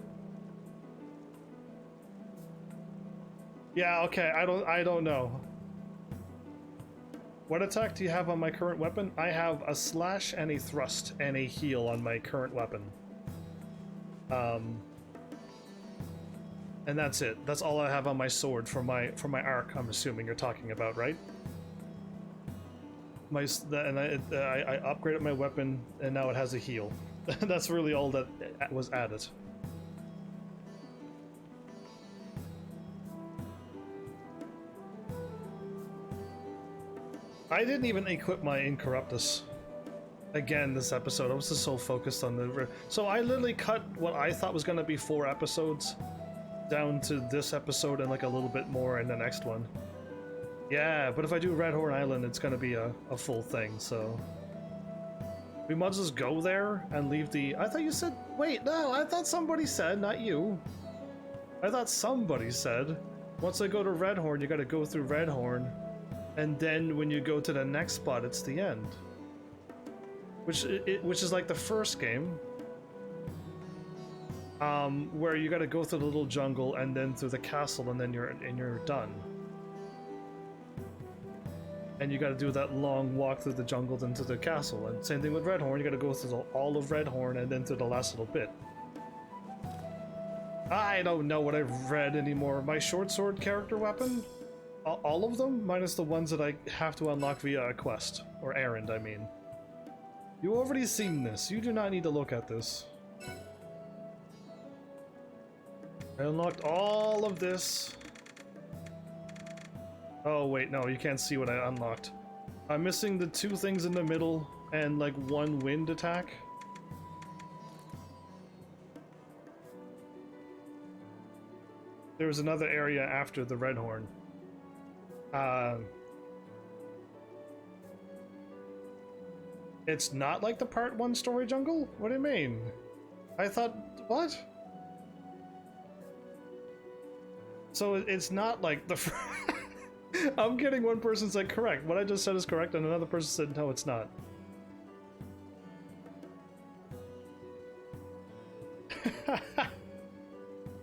Yeah, okay, I don't know. What attack do you have on my current weapon? I have a slash and a thrust and a heal on my current weapon. And that's it. That's all I have on my sword for my arc. I'm assuming you're talking about, right? I upgraded my weapon and now it has a heal. That's really all that was added. I didn't even equip my Incorruptus. Again, this episode, I was just so focused on the... So I literally cut what I thought was going to be 4 episodes down to this episode and like a little bit more in the next one. Yeah, but if I do Redhorn Island, it's going to be a full thing, so... We might just go there and leave the... I thought you said... Wait, no, I thought somebody said, not you. I thought somebody said, once I go to Redhorn, you gotta go through Redhorn, and then when you go to the next spot, it's the end. Which is like the first game. Where you gotta go through the little jungle and then through the castle and then you're done. And you gotta do that long walk through the jungle then to the castle. And same thing with Redhorn, you gotta go through all of Redhorn and then through the last little bit. I don't know what I've read anymore. My short sword character weapon? All of them? Minus the ones that I have to unlock via a quest. Or errand, I mean. You already seen this. You do not need to look at this. I unlocked all of this. Oh wait, no, you can't see what I unlocked. I'm missing the 2 things in the middle and like 1 wind attack. There was another area after the Redhorn. It's not like the part 1 story jungle? What do you mean? I thought... what? So it's not like the... I'm getting one person said correct. What I just said is correct and another person said no, it's not.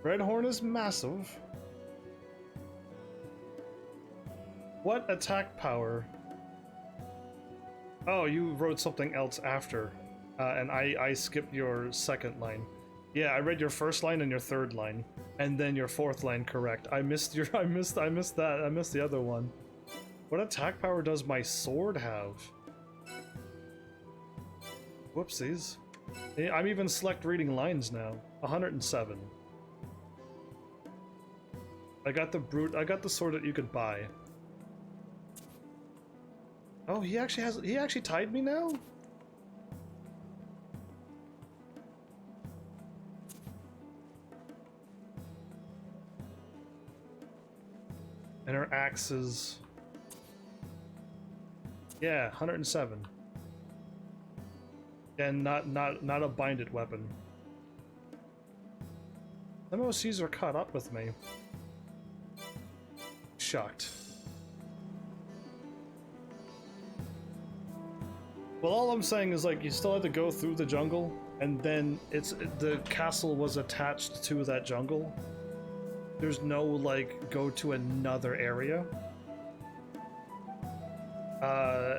Redhorn is massive. What attack power? Oh, you wrote something else after, and I skipped your second line. Yeah, I read your first line and your third line, and then your 4th line correct. I missed that. I missed the other one. What attack power does my sword have? Whoopsies. I'm even select reading lines now. 107. I got the sword that you could buy. Oh, he actually tied me now? And her axes. Yeah, 107. And not a binded weapon. MOCs are caught up with me. Shocked. Well, all I'm saying is, like, you still had to go through the jungle, and then the castle was attached to that jungle. there's no, like, go to another area.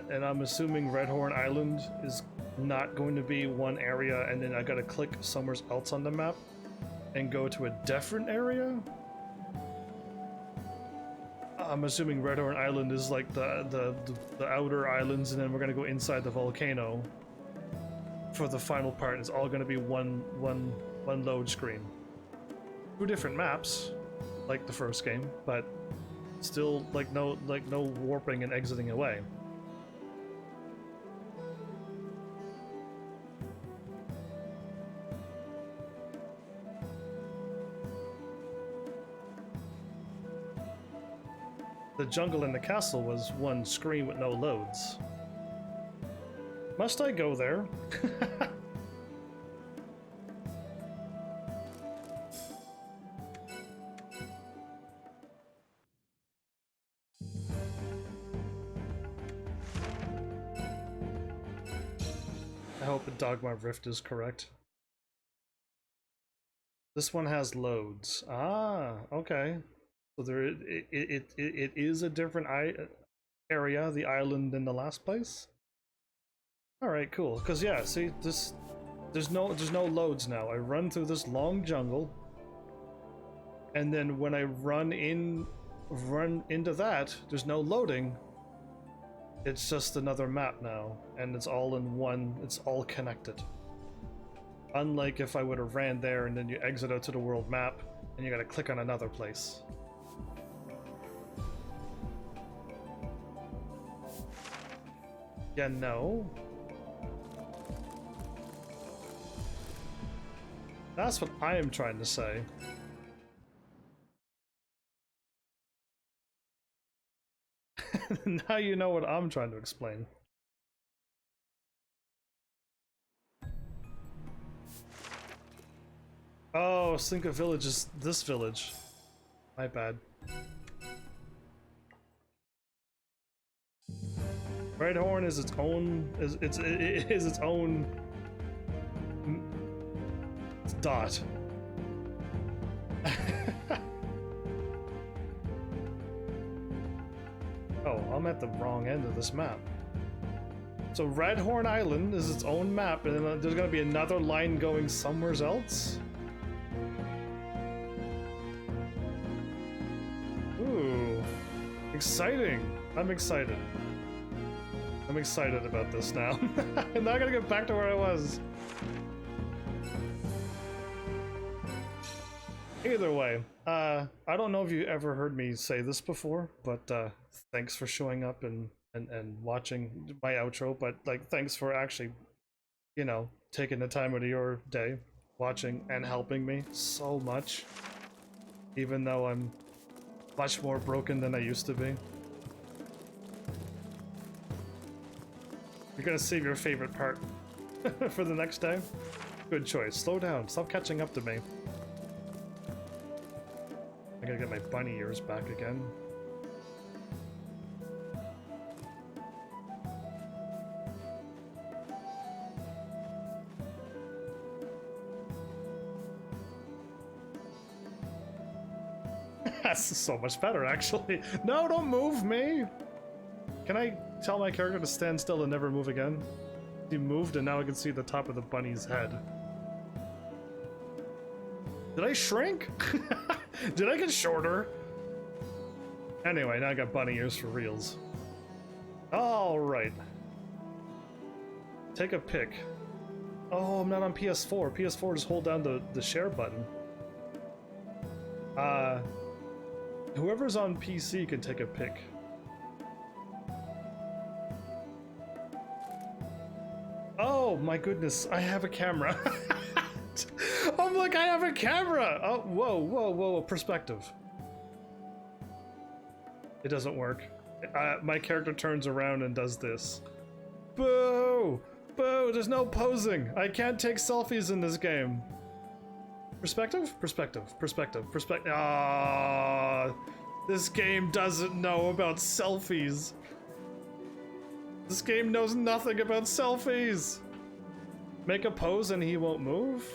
And I'm assuming Redhorn Island is not going to be one area, and then I gotta click somewhere else on the map and go to a different area? I'm assuming Redhorn Island is like the outer islands, and then we're gonna go inside the volcano for the final part. It's all gonna be one load screen. 2 different maps, like the first game, but still like no warping and exiting away. The jungle and the castle was one screen with no loads. Must I go there? I hope the Dogma Rift is correct. This one has loads. Ah, okay. So there, it is a different area, the island in the last place. All right, cool. Cause yeah, see this, there's no loads now. I run through this long jungle, and then when I run into that, there's no loading. It's just another map now, and it's all in one. It's all connected. Unlike if I would have ran there and then you exit out to the world map, and you gotta click on another place. Yeah, no. That's what I am trying to say. Now you know what I'm trying to explain. Oh, Slinka Village is this village. My bad. Redhorn is its own. It is its own dot. Oh, I'm at the wrong end of this map. So Redhorn Island is its own map, and then there's gonna be another line going somewhere else. Ooh, exciting! I'm excited. I'm excited about this now. I'm not gonna get back to where I was. Either way, I don't know if you ever heard me say this before, but thanks for showing up and watching my outro, but like thanks for actually, you know, taking the time out of your day, watching and helping me so much, even though I'm much more broken than I used to be. You're gonna save your favorite part for the next day? Good choice. Slow down. Stop catching up to me. I gotta get my bunny ears back again. That's so much better, actually. No, don't move me! Can I tell my character to stand still and never move again? He moved and now I can see the top of the bunny's head. Did I shrink? Did I get shorter? Anyway, now I got bunny ears for reals. Alright. Take a pic. Oh, I'm not on PS4. PS4 just hold down the share button. Whoever's on PC can take a pic. Oh my goodness, I have a camera. I'm like, I have a camera! Oh, whoa, whoa, whoa, perspective. It doesn't work. My character turns around and does this. Boo! Boo! There's no posing! I can't take selfies in this game. Perspective? Perspective. Perspective. Perspective. Ah, this game doesn't know about selfies. This game knows nothing about selfies. Make a pose and he won't move?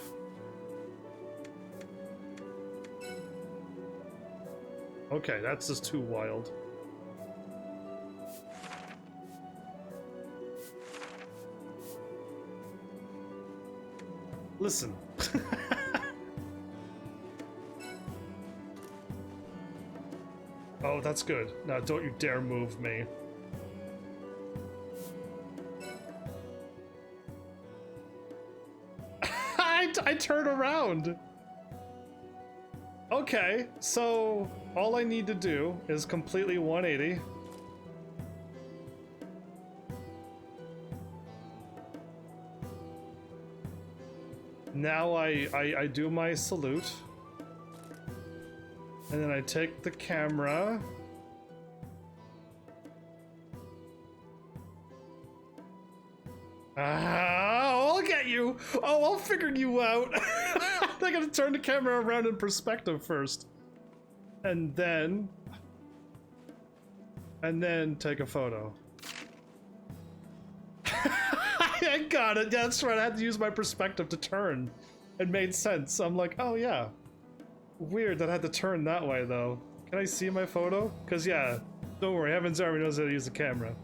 Okay, that's just too wild. Listen. Oh, that's good. Now, don't you dare move me. I turn around. Okay, so all I need to do is completely 180. Now I do my salute. And then I take the camera. I'll get you. Oh, I'll figure you out. I gotta turn the camera around in perspective first. And then take a photo. I got it. Yeah, that's right. I had to use my perspective to turn. It made sense. I'm like, oh yeah. Weird that I had to turn that way though. Can I see my photo? Cause yeah, don't worry, Heaven's Army knows how to use a camera.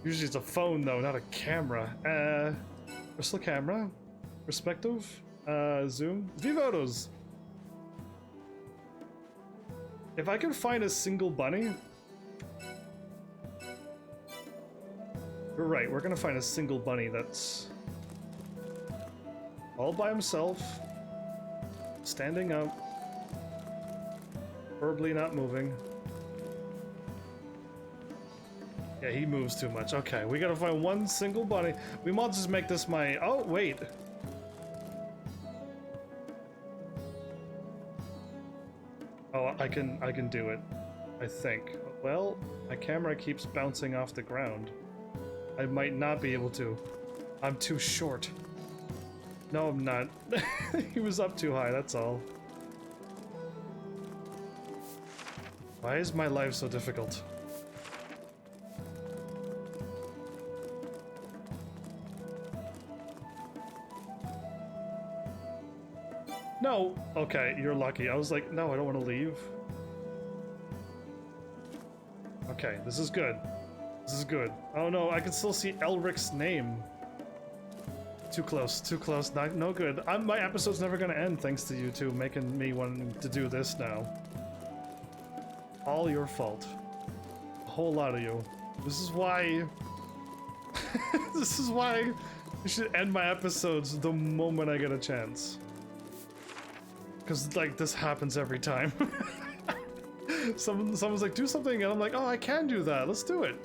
Usually it's a phone though, not a camera. Where's the camera? Perspective? Zoom? View photos! If I can find a single bunny... You're right, we're gonna find a single bunny that's... all by himself. Standing up. Verbally not moving. Yeah, he moves too much. Okay, we gotta find one single bunny. We might just make this my... Oh, wait. Oh, I can do it. I think. Well, my camera keeps bouncing off the ground. I might not be able to. I'm too short. No, I'm not. He was up too high, that's all. Why is my life so difficult? No! Okay, you're lucky. I was like, no, I don't want to leave. Okay, this is good. This is good. Oh no, I can still see Elric's name. Too close, too close. Not, no good. My episode's never gonna end thanks to you two making me want to do this now. All your fault. A whole lot of you. This is why... this is why I should end my episodes the moment I get a chance. Because, like, this happens every time. Someone's like, do something, and I'm like, oh, I can do that. Let's do it.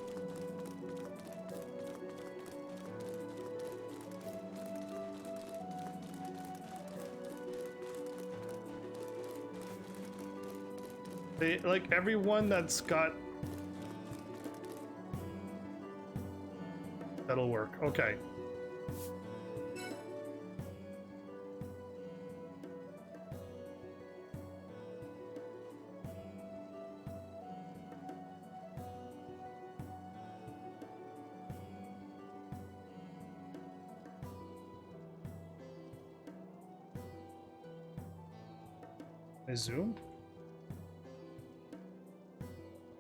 They, like, everyone that's got... That'll work. Okay. I zoom?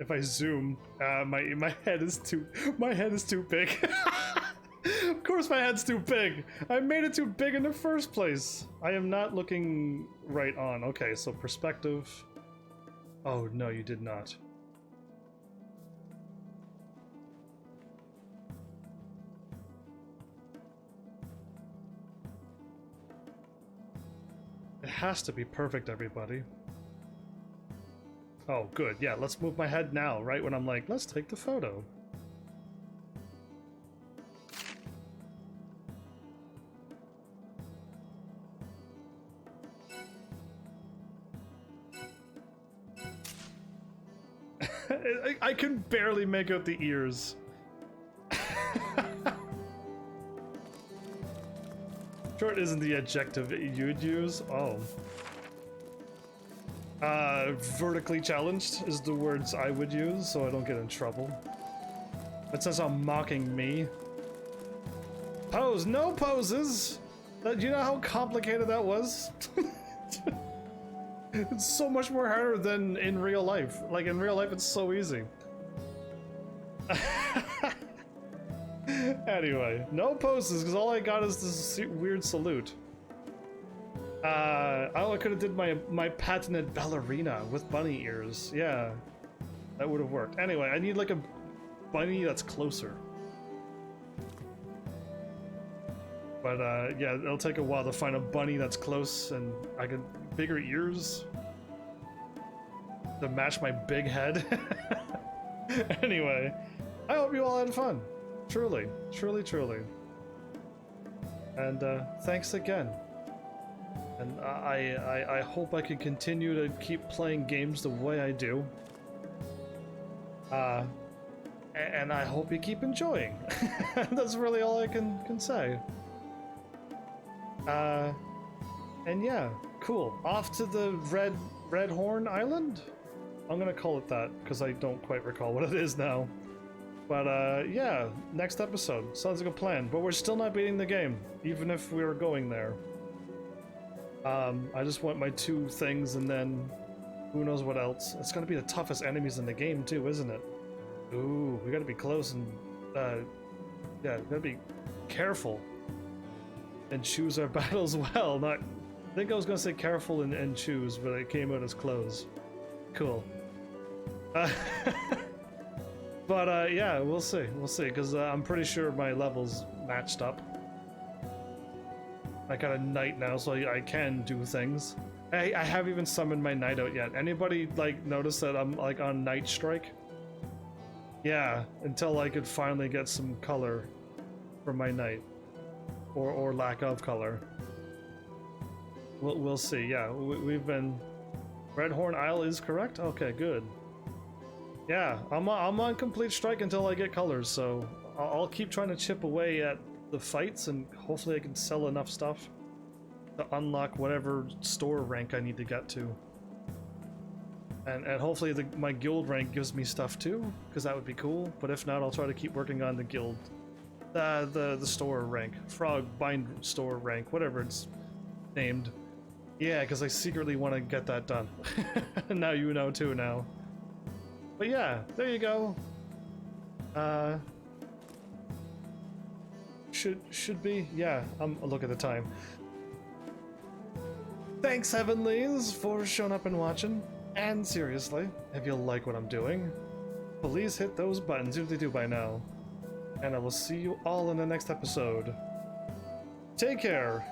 If I zoom, my head is too big. Of course my head's too big. I made it too big in the first place. I am not looking right on. Okay, so perspective. Oh no, you did not. It has to be perfect, everybody. Oh, good. Yeah, let's move my head now, right when I'm like, let's take the photo. I can barely make out the ears. Short isn't the adjective you'd use. Oh. Vertically challenged is the words I would use, so I don't get in trouble. It says I'm mocking me. Pose, no poses! Do you know how complicated that was? It's so much more harder than in real life. Like, in real life, it's so easy. Anyway, no poses, because all I got is this weird salute. I could have did my patented ballerina with bunny ears. Yeah, that would have worked. Anyway, I need like a bunny that's closer. But yeah, it'll take a while to find a bunny that's close and I can bigger ears to match my big head. Anyway, I hope you all had fun. Truly, truly, truly. And thanks again. And I hope I can continue to keep playing games the way I do. And I hope you keep enjoying. That's really all I can say. And yeah, cool. Off to the Redhorn Island? I'm gonna call it that, because I don't quite recall what it is now. But yeah, next episode. Sounds like a plan. But we're still not beating the game, even if we were going there. I just want my 2 things, and then who knows what else. It's gonna be the toughest enemies in the game too, isn't it? Ooh, we gotta be close and yeah, gotta be careful and choose our battles well. Not, I think I was gonna say careful and choose, but it came out as close. Cool. But yeah, we'll see, because I'm pretty sure my levels matched up. I got a knight now, so I can do things. I haven't even summoned my knight out yet. Anybody like notice that I'm like on night strike? Yeah, until I could finally get some color from my knight, or lack of color. We'll see. Yeah, we've been. Redhorn Isle is correct. Okay, good. Yeah, I'm on complete strike until I get colors, so I'll keep trying to chip away at the fights, and hopefully I can sell enough stuff to unlock whatever store rank I need to get to. And hopefully my guild rank gives me stuff too, because that would be cool. But if not, I'll try to keep working on the guild, the store rank, frog bind store rank, whatever it's named. Yeah, because I secretly want to get that done. Now you know too now. But yeah, there you go. Should be, yeah. Look at the time. Thanks, Heavenlies, for showing up and watching. And seriously, if you like what I'm doing, please hit those buttons if they do by now. And I will see you all in the next episode. Take care.